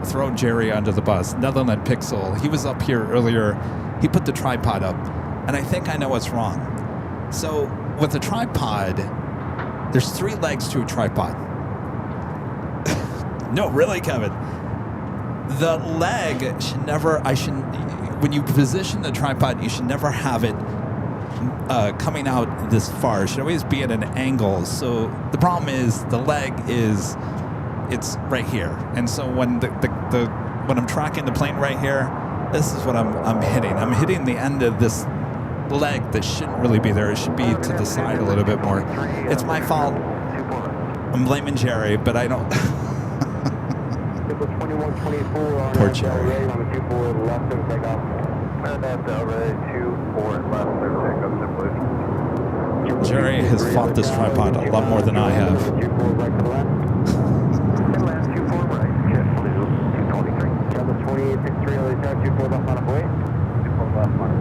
throw Jerry under the bus. Netherland Pixel, he was up here earlier. He put the tripod up, and I think I know what's wrong. So with a tripod, there's 3 legs to a tripod. No, really, Kevin. The leg should never, when you position the tripod, you should never have it coming out this far. It should always be at an angle. So the problem is the leg it's right here. And so when when I'm tracking the plane right here, this is what I'm hitting. I'm hitting the end of this leg that shouldn't really be there. It should be to the side a little bit more. It's my fault. I'm blaming Jerry, but I don't. 2124 on Poor Jerry. on the 24 left and take off. And that's Delray 2. left, clear takeoff, JetBlue. Jerry has fought this tripod a lot more than I have. 24 right to the left. Left 24 right, JetBlue 223. Java 2863, early start, 24 left on away. 24 left on left.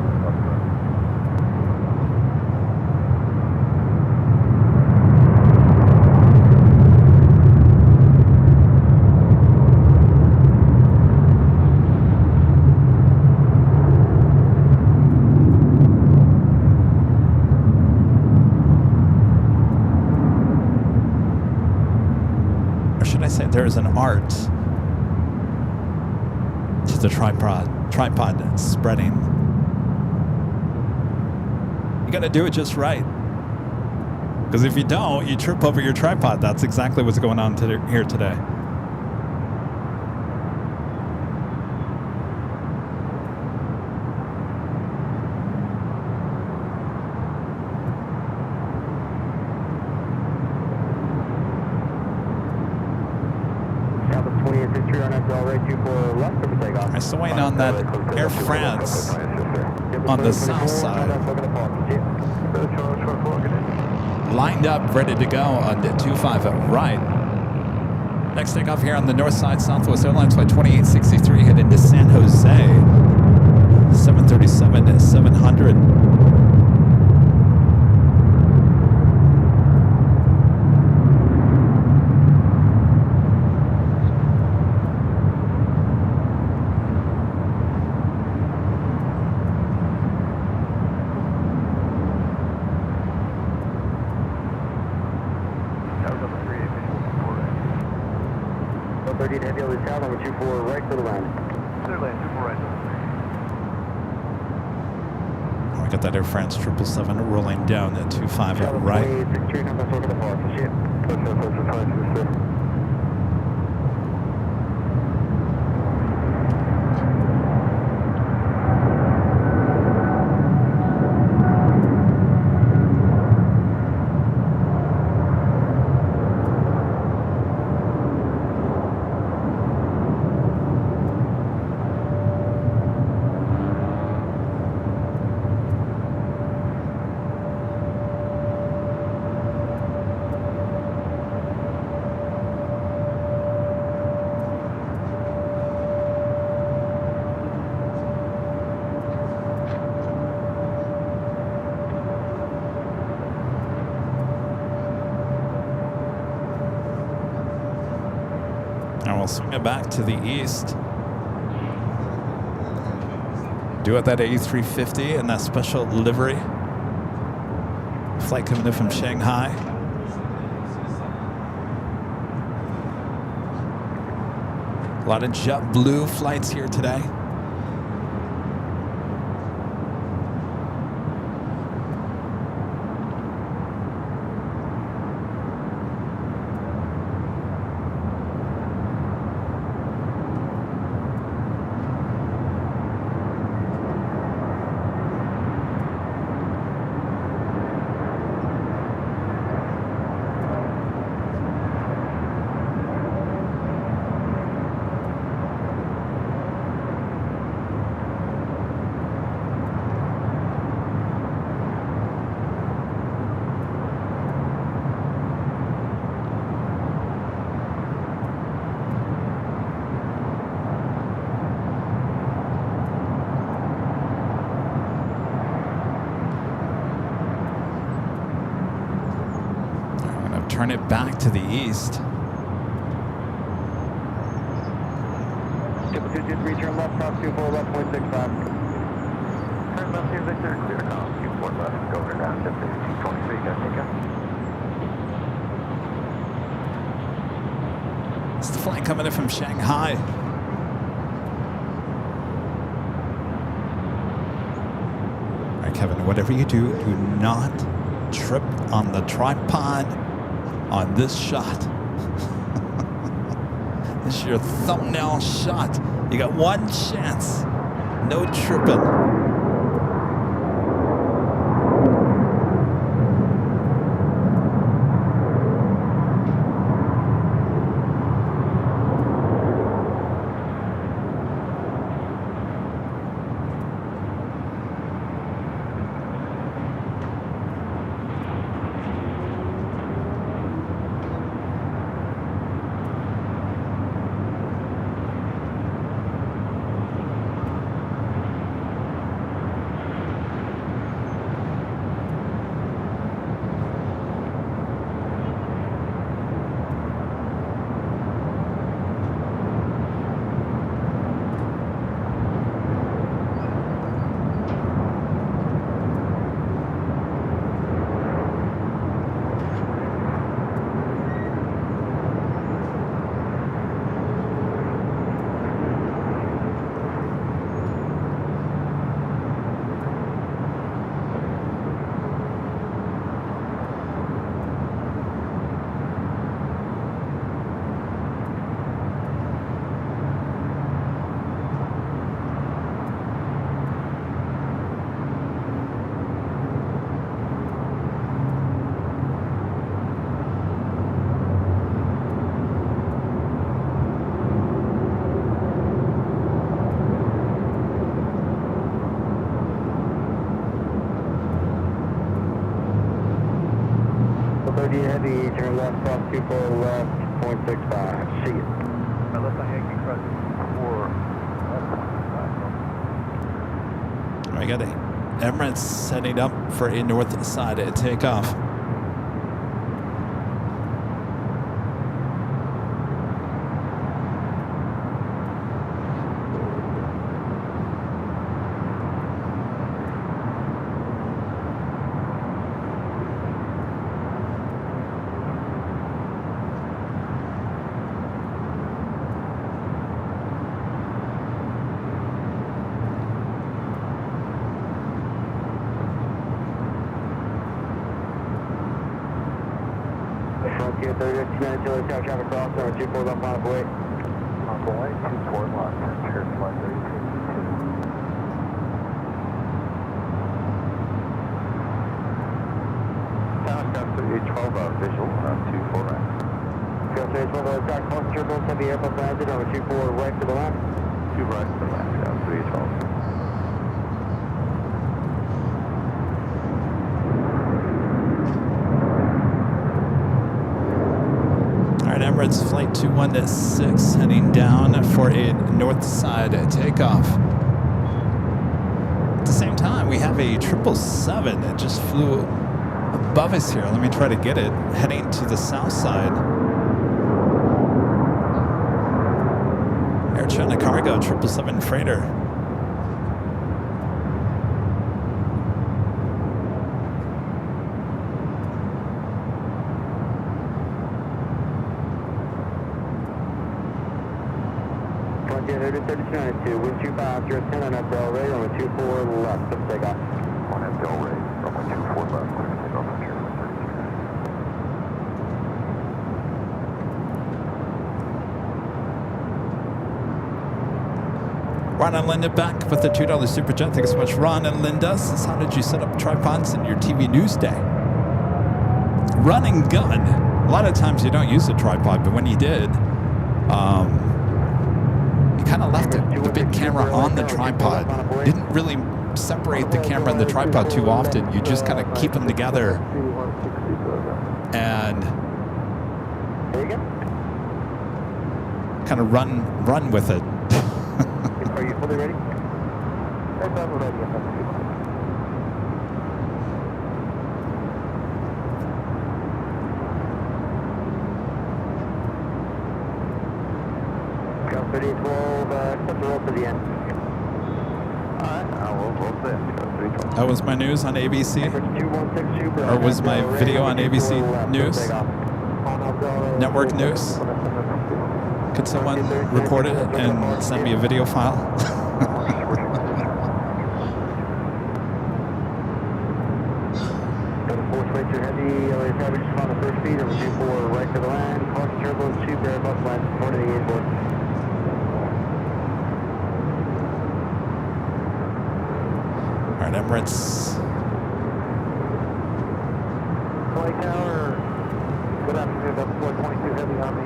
There is an art to the tripod spreading. You got to do it just right. Because if you don't, you trip over your tripod. That's exactly what's going on here today. I'm still waiting on that Air France on the south side. Lined up, ready to go on the 25 right. Next takeoff here on the north side, Southwest Airlines flight 2863 heading to San Jose. 737-700. We got that Air France 777 rolling down at 25 at right. And we'll swing it back to the east. Do it that A350 and that special livery. Flight coming in from Shanghai. A lot of JetBlue flights here today. Turn it back to the east. 223, turn left, cross 24 left, 0.65. Turn left here, Victor, clear to cross 24 left, go over down, JetBlue 223, got takeoff. It's the flight coming in from Shanghai. All right, Kevin, whatever you do, do not trip on the tripod on this shot. This is your thumbnail shot. You got one chance. No tripping. Heavy, turn left, cross 24 left, 0.65. See you. Left on Yankee Cross 4. We got Emirates setting up for a north side takeoff. Frontier 30 until the tower traffic cross, number 24 left line of way. On the way, 24 left, Turkish flight 32. Tower traffic 3812 visual, 24 right. Delta 812, attack cross turbulence, heavy Airbus landed, number 24 right to the left. 2 right to the left, 3812. Emirates Flight 216 heading down for a north side takeoff. At the same time, we have a 777 that just flew above us here. Let me try to get it. Heading to the south side. Air China Cargo 777 freighter. Frontier 3292, wind 25, 010 on Bell Ray, runway 24 left, let's take off. On that Bell Ray, runway 24 left, we're going to take off on Turkish 32. Ron and Linda back with the $2 super chat. Thank you so much, Ron and Linda. Since how did you set up tripods in your TV news day? Run and gun. A lot of times you don't use a tripod, but when you did, you kind of left the big camera on the tripod. Didn't really separate the camera and the tripod too often. You just kind of keep them together and kind of run with it. Are you fully ready? Got 3012, accept the roll to the end. Alright, we'll sit. That was my news on ABC. 216 Super. Or was my video on ABC News? Network News? Could someone record it and send me a video file? Heavy, LAX Olympic on the first speed, number 24 right to the land, caution turbulence, super Airbus land, support of the inboard. All right, Emirates. Flight tower, good afternoon, that's 422 heavy on the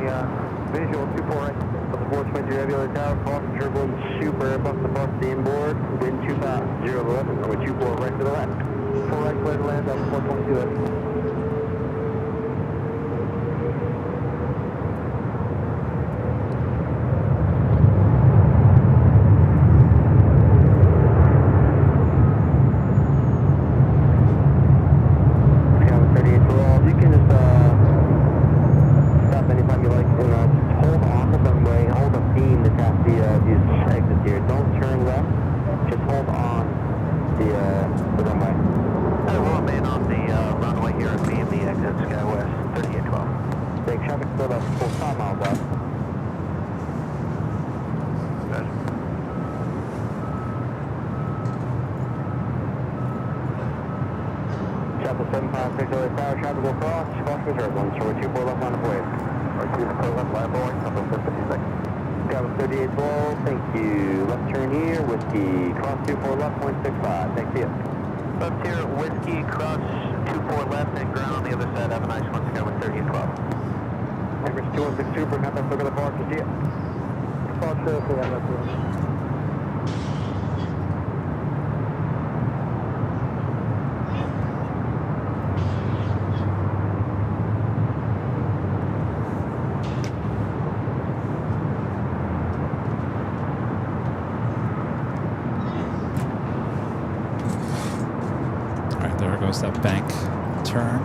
visual, 24 right. On the 422 heavy on the tower, caution turbulence, super Airbus above the inboard, wind 25, 0 to 11, number 24 right to the left. 4 right clear to land on 422 heavy. There goes that bank turn.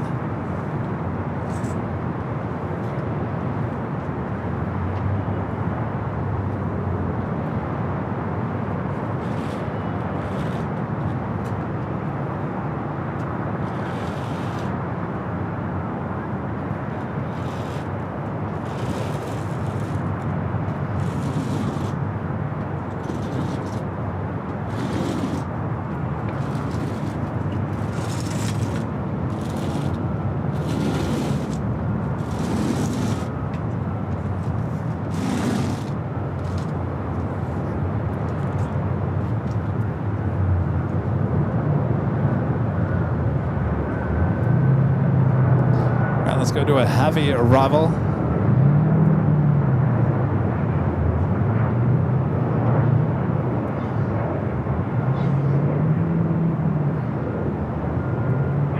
Let's go to a heavy arrival.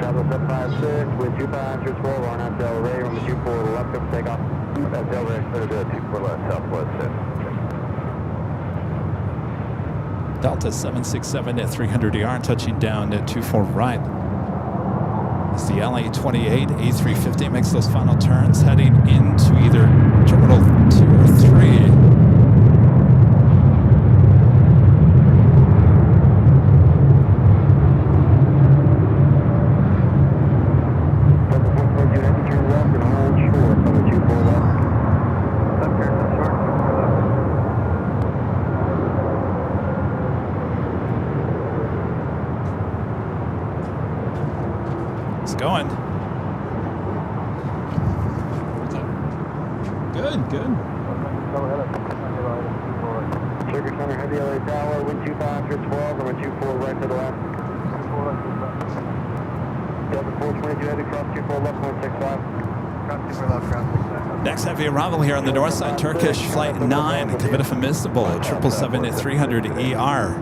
Travel 756 with 2 passengers, 12 on that Delray, runway 24 left, up takeoff. That Delray, clear to 24 left, southwest 6. Delta 767 at 300 ER, touching down at 24 right. It's the LA28 A380 makes those final turns, heading into either Terminal 2 or 3. Going. Good. Turkish Center, heavy LA Tower, wind 2 passengers, 12, runway 24 right to the left. Delta 422 heavy, cross 24 left, 165. Cross 24 left, cross 65. Next heavy arrival here on the north side, Turkish Flight 9, Admissible, 777 at 300 ER.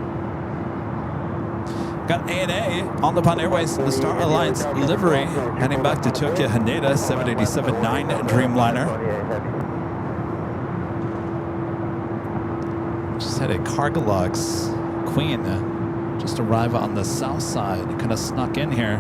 Got ANA on the Airways, the Star Alliance livery, heading back to Tokyo Haneda, 787-9 Dreamliner. Just had a Cargolux Queen just arrive on the south side, kind of snuck in here.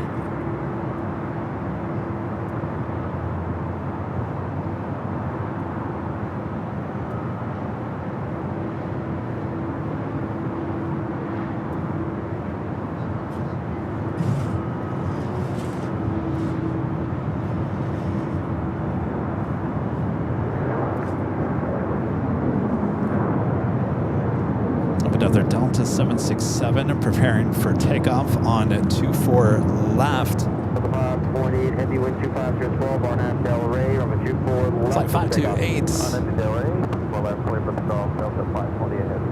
Another Delta 767 preparing for takeoff on 24 left. Flight heavy wind 2 passengers 12 on at Delray, runway 24 left. Flight 528. On at Delray, well left, clear for the stall, Delta 528 heavy.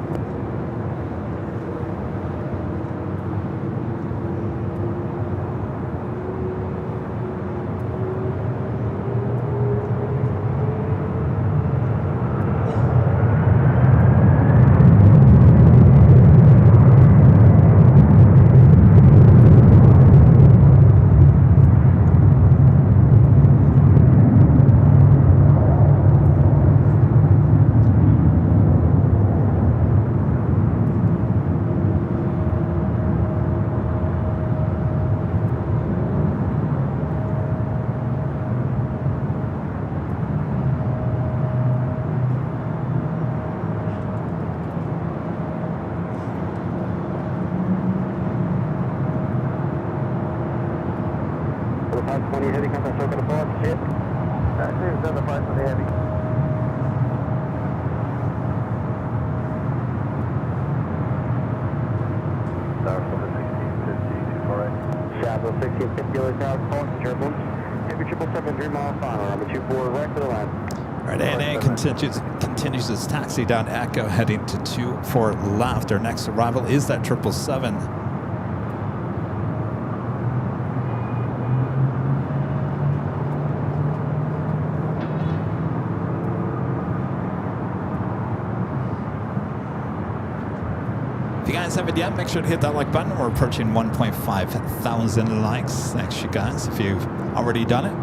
Heavy, come back, circle the board, shit. Here's the other 520 heavy. Tower 1650, 248. Shadow 1650, LA Tower, Pulse, turbulence. Heavy 777, 3 mile final, runway 24 right to the left. All right, ANA continues its taxi down Echo, heading to 24 left. Our next arrival is that 777. If you guys haven't yet, make sure to hit that like button. We're approaching 1.5 thousand likes. Thanks, you guys, if you've already done it.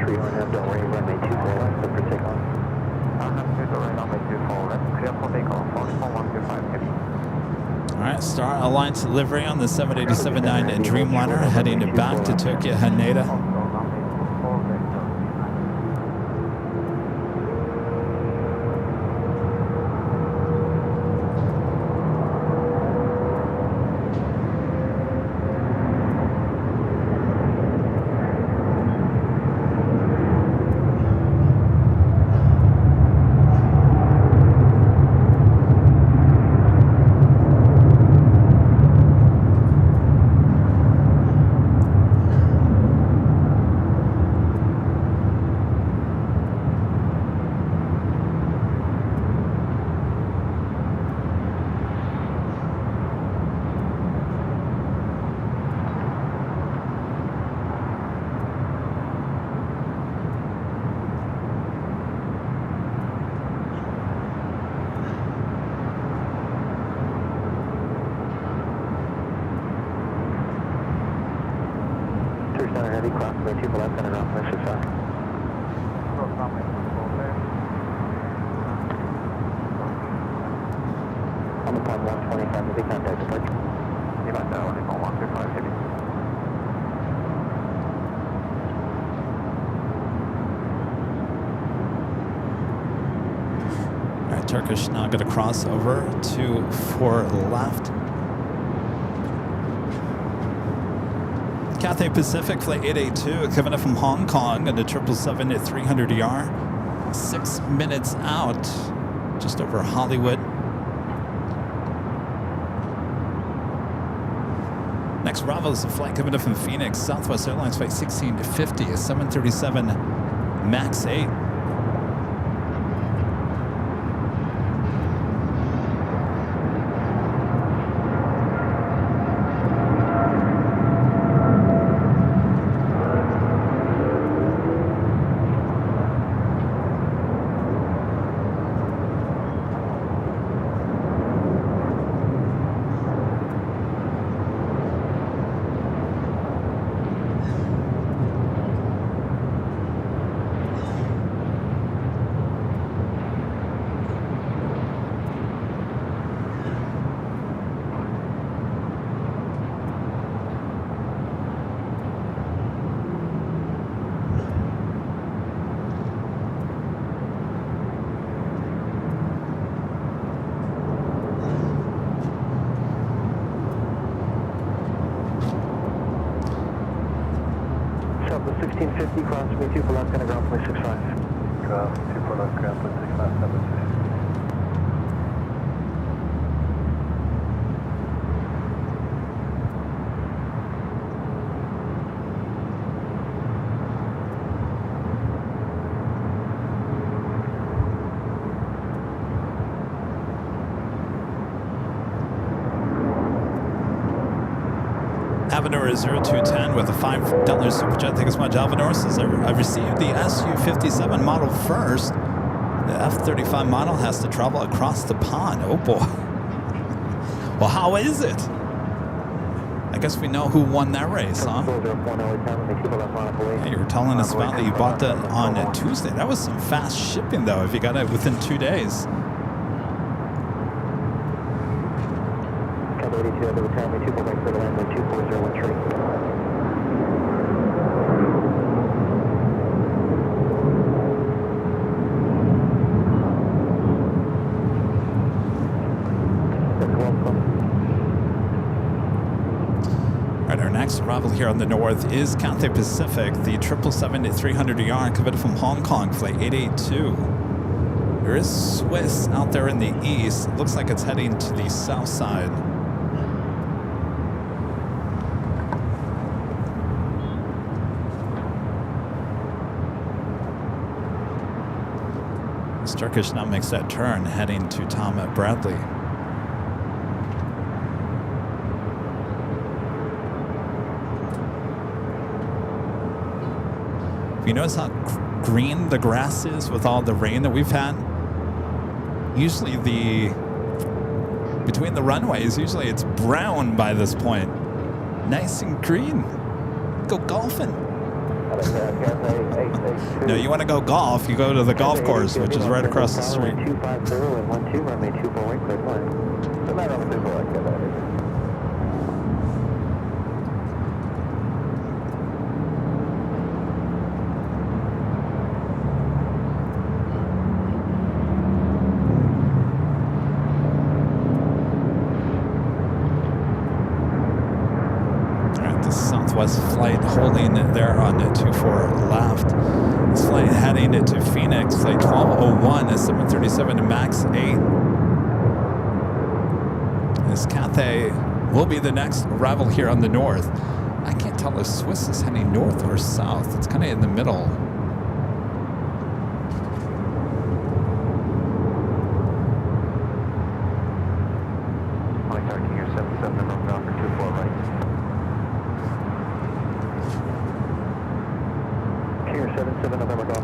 23 RNAV, don't worry, runway 24 left, clear for takeoff. RNAV 24 right, runway 24 left, clear for takeoff, 125 heavy. All right, Star Alliance livery on the 787-9 Dreamliner heading back to Turkey, Haneda. Heavy, cross clear 2 for left, and around clear 6 5. On the pod 125, heavy contact departure. You might know, only 125 heavy. All right, Turkish now going to cross over to 4 left. Cathay Pacific Flight 882 coming up from Hong Kong on the 777-300ER. 6 minutes out, just over Hollywood. Next Bravo is a flight coming up from Phoenix, Southwest Airlines Flight 1650, a 737 MAX 8. Southwest 1650, cross me 2 for left, and ground plane 65. Ground 2 for left, ground plane 6576. Avenor 0210 with a $5 super chat. Thank you so much, Avenor. Says, I received the SU-57 model first. The F-35 model has to travel across the pond. Oh boy. Well, how is it? I guess we know who won that race, huh? Yeah, you were telling us about that you bought that on a Tuesday. That was some fast shipping, though, if you got it within 2 days. Cathay 82, over the town, 2 for back for the landing, 24013. Arrival here on the north is Cathay Pacific, the 777-300ER coming from Hong Kong, flight 882. There is Swiss out there in the east. It looks like it's heading to the south side. This Turkish now makes that turn, heading to Tom Bradley. You notice how green the grass is with all the rain that we've had? Usually between the runways, usually it's brown by this point. Nice and green. Go golfing. No, you want to go golf, you go to the golf course, which is right across the street. 250 and 12, runway 24 right, clear flight. So not on the 24 like that. Southwest flight holding there on the 24 left. This flight heading to Phoenix, flight 1201, a 737 MAX 8. This Cathay will be the next arrival here on the north. I can't tell if Swiss is heading north or south. It's kind of in the middle. Flight targeting here, 77 number Falcon 24 right.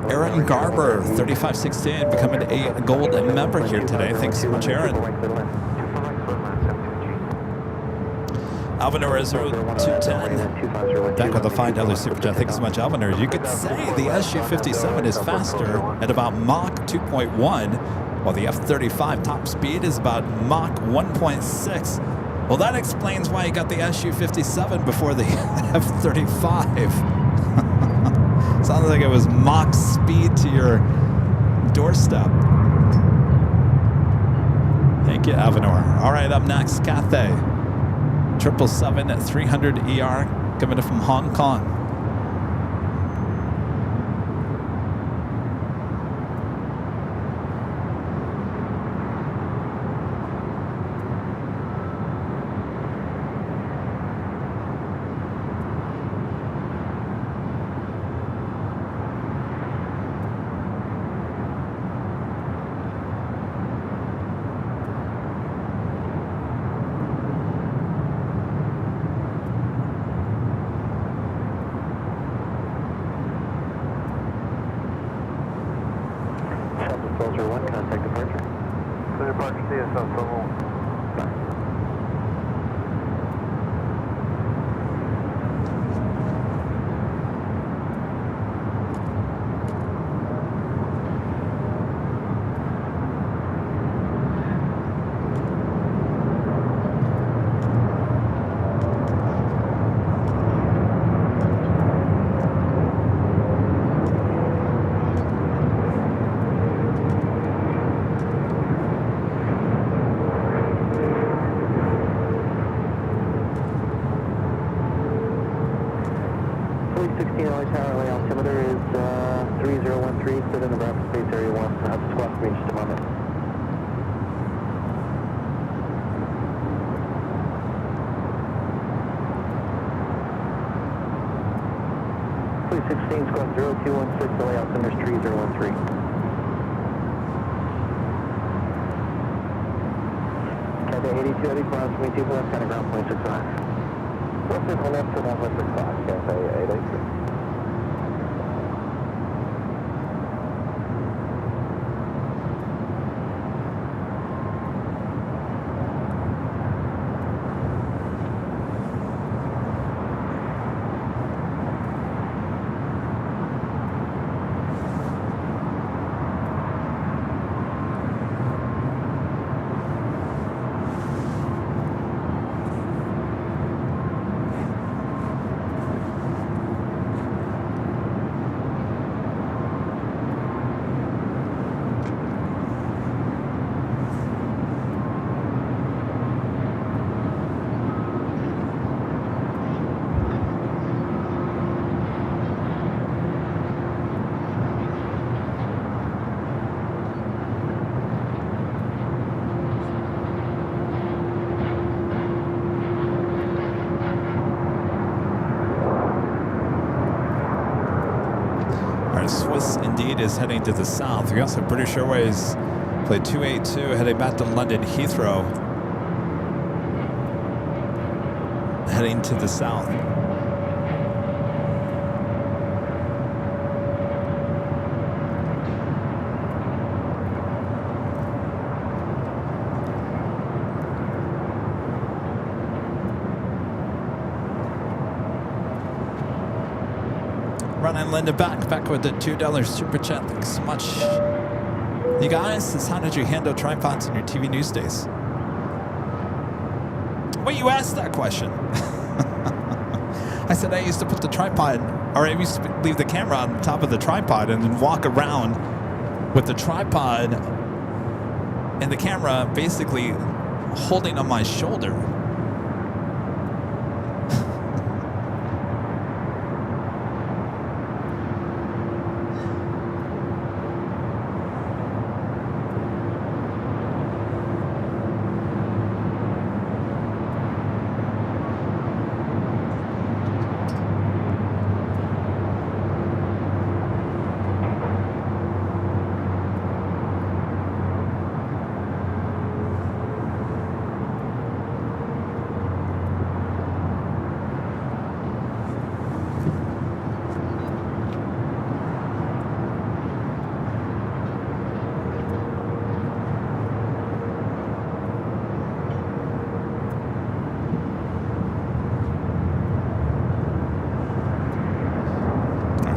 Aaron Garber, 3516, becoming a gold member here today. Thanks so much, Aaron. Alvinor is 210. Back with the $5 super chat. Thanks so much, Alvinor. You could say the SU-57 is faster at about Mach 2.1, while the F-35 top speed is about Mach 1.6. Well, that explains why you got the SU-57 before the F-35. Sounds like it was Mach speed to your doorstep. Thank you, Avenor. All right, up next, Cathay. 777-300ER coming in from Hong Kong. Swiss indeed is heading to the south. We also have British Airways flight 282 heading back to London Heathrow, heading to the south. John and Linda back with the $2 super chat. Thanks so much. You guys, this is how did you handle tripods in your TV news days? Well, you asked that question. I said I used to put the tripod, or I used to leave the camera on top of the tripod and then walk around with the tripod and the camera basically holding on my shoulder.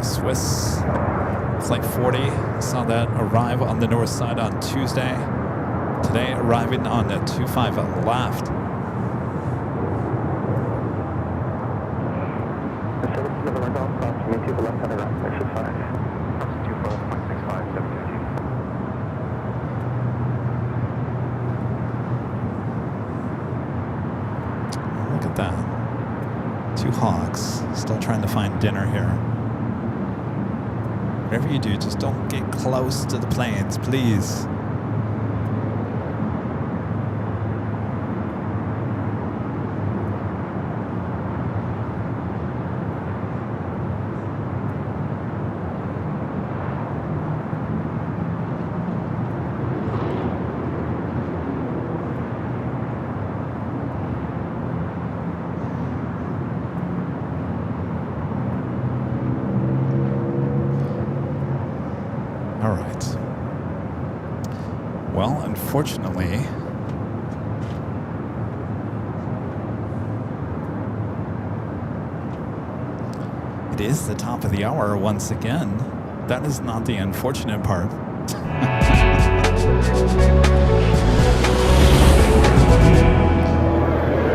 Swiss Flight 40, saw that arrive on the north side on Tuesday. Today arriving on the 25 left. The service is over Randolph, cross from 2 for left on the right, that's just 5. Cross 2 for 0.65, 715. Look at that. 2 hogs, still trying to find dinner here. Whatever you do, just don't get close to the planes, please. All right. Well, unfortunately, it is the top of the hour once again. That is not the unfortunate part.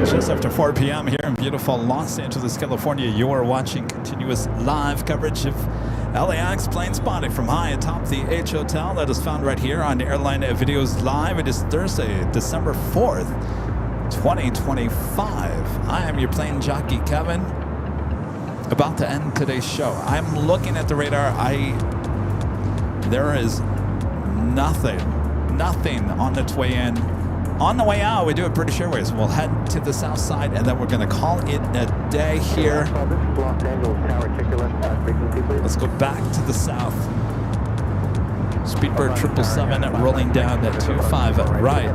Just after 4 p.m. here in beautiful Los Angeles, California, you are watching continuous live coverage of LAX plane spotting from high atop the H Hotel. That is found right here on Airline Videos Live. It is Thursday, December 4th, 2025. I am your plane jockey, Kevin. About to end today's show. I'm looking at the radar. There is nothing on its way in. On the way out, we do it British Airways. We'll head to the south side, and then we're going to call it a day here. This is Los Angeles Tower, check your left frequency, please. Let's go back to the south. Speedbird 777 rolling down at 25 at right.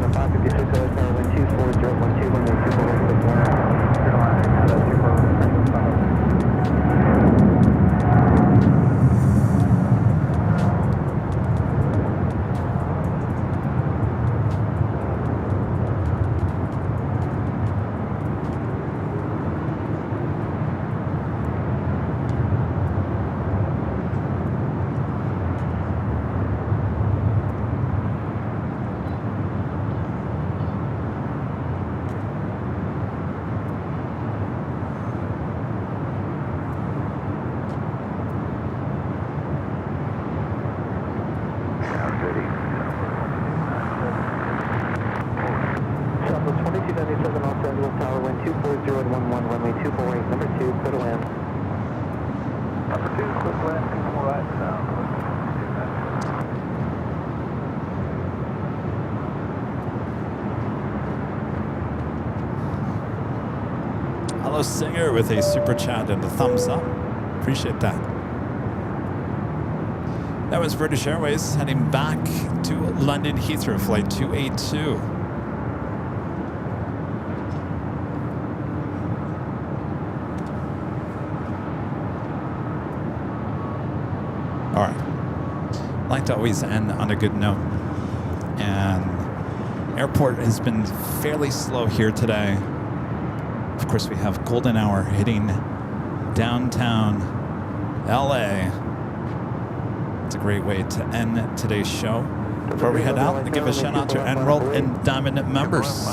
Singer with a super chat and a thumbs up. Appreciate that. That was British Airways heading back to London Heathrow, flight 282. All right. I'd like to always end on a good note. And airport has been fairly slow here today. Of course, we have golden hour hitting downtown LA. It's a great way to end today's show. Before we head out, to give a shout out to Emerald and Diamond members.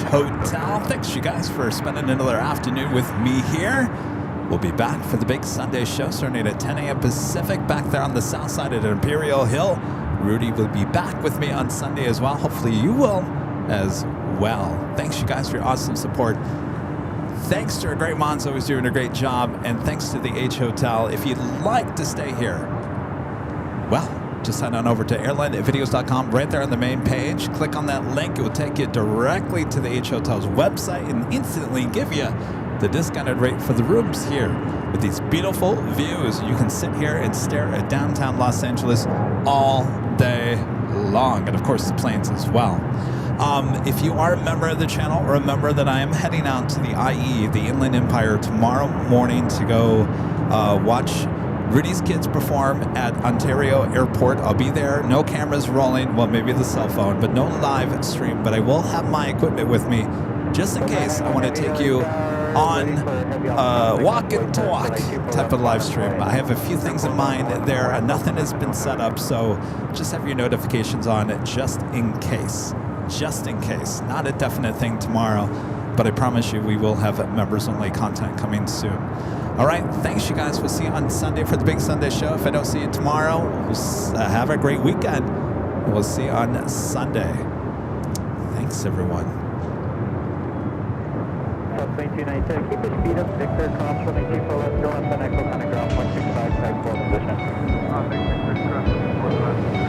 Hotel. Thanks you guys for spending another afternoon with me here. We'll be back for the big Sunday show starting at 10 a.m. Pacific back there on the south side at Imperial Hill. Rudy will be back with me on Sunday as well. Hopefully you will as well. Thanks you guys for your awesome support. Thanks to our great Mon's always doing a great job. And thanks to the H Hotel. If you'd like to stay here, well, just head on over to airlinevideos.com right there on the main page. Click on that link. It will take you directly to the H Hotel's website and instantly give you the discounted rate for the rooms here with these beautiful views. You can sit here and stare at downtown Los Angeles all day long, and of course the planes as well. If you are a member of the channel, remember that I am heading out to the IE, the Inland Empire, tomorrow morning to go watch Rudy's kids perform at Ontario Airport. I'll be there, no cameras rolling, well, maybe the cell phone, but no live stream, but I will have my equipment with me just in case I want to take you on walk and talk type of live stream. I have a few things in mind there. Nothing has been set up, so just have your notifications on just in case. Just in case. Not a definite thing tomorrow, but I promise you we will have members-only content coming soon. All right, thanks, you guys. We'll see you on Sunday for the big Sunday show. If I don't see you tomorrow, have a great weekend. We'll see you on Sunday. Thanks, everyone. Plane 292, keep the speed up. Victor, cross running 24 left, go left, and echo, kind of ground 165, type 4 position. Victor, cross 24 left.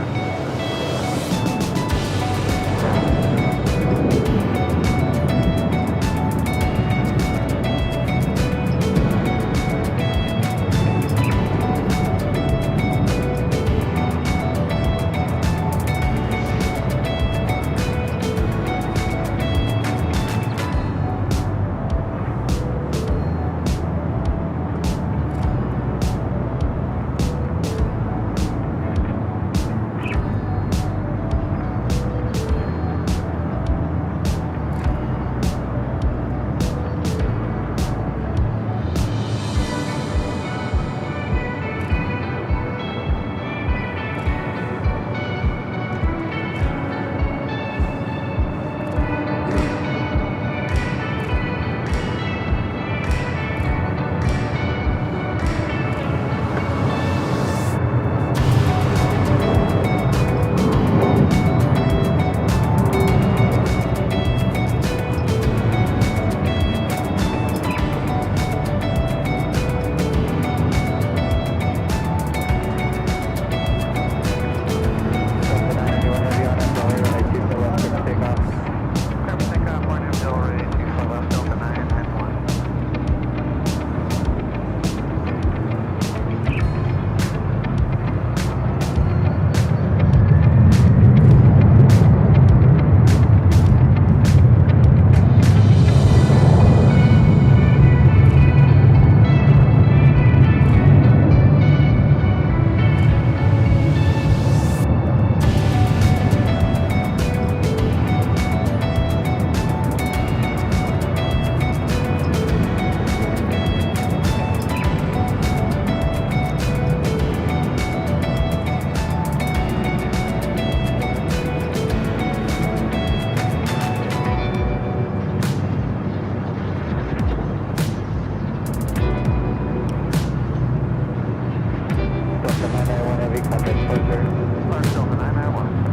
8, contact closer. Start Delta 991.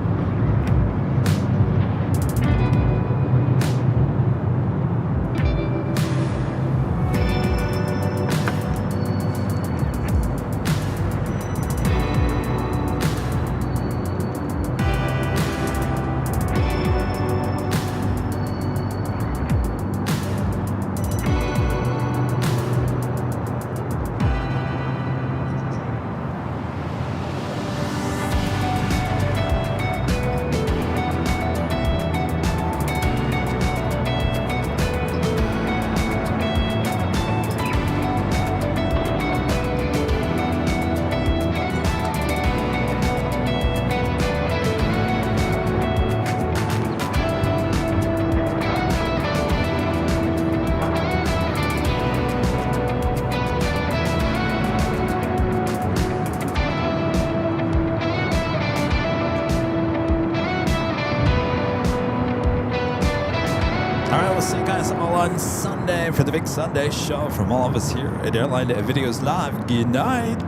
All right, we'll see you guys all on Sunday for the big Sunday show from all of us here at Airline Videos Live. Good night.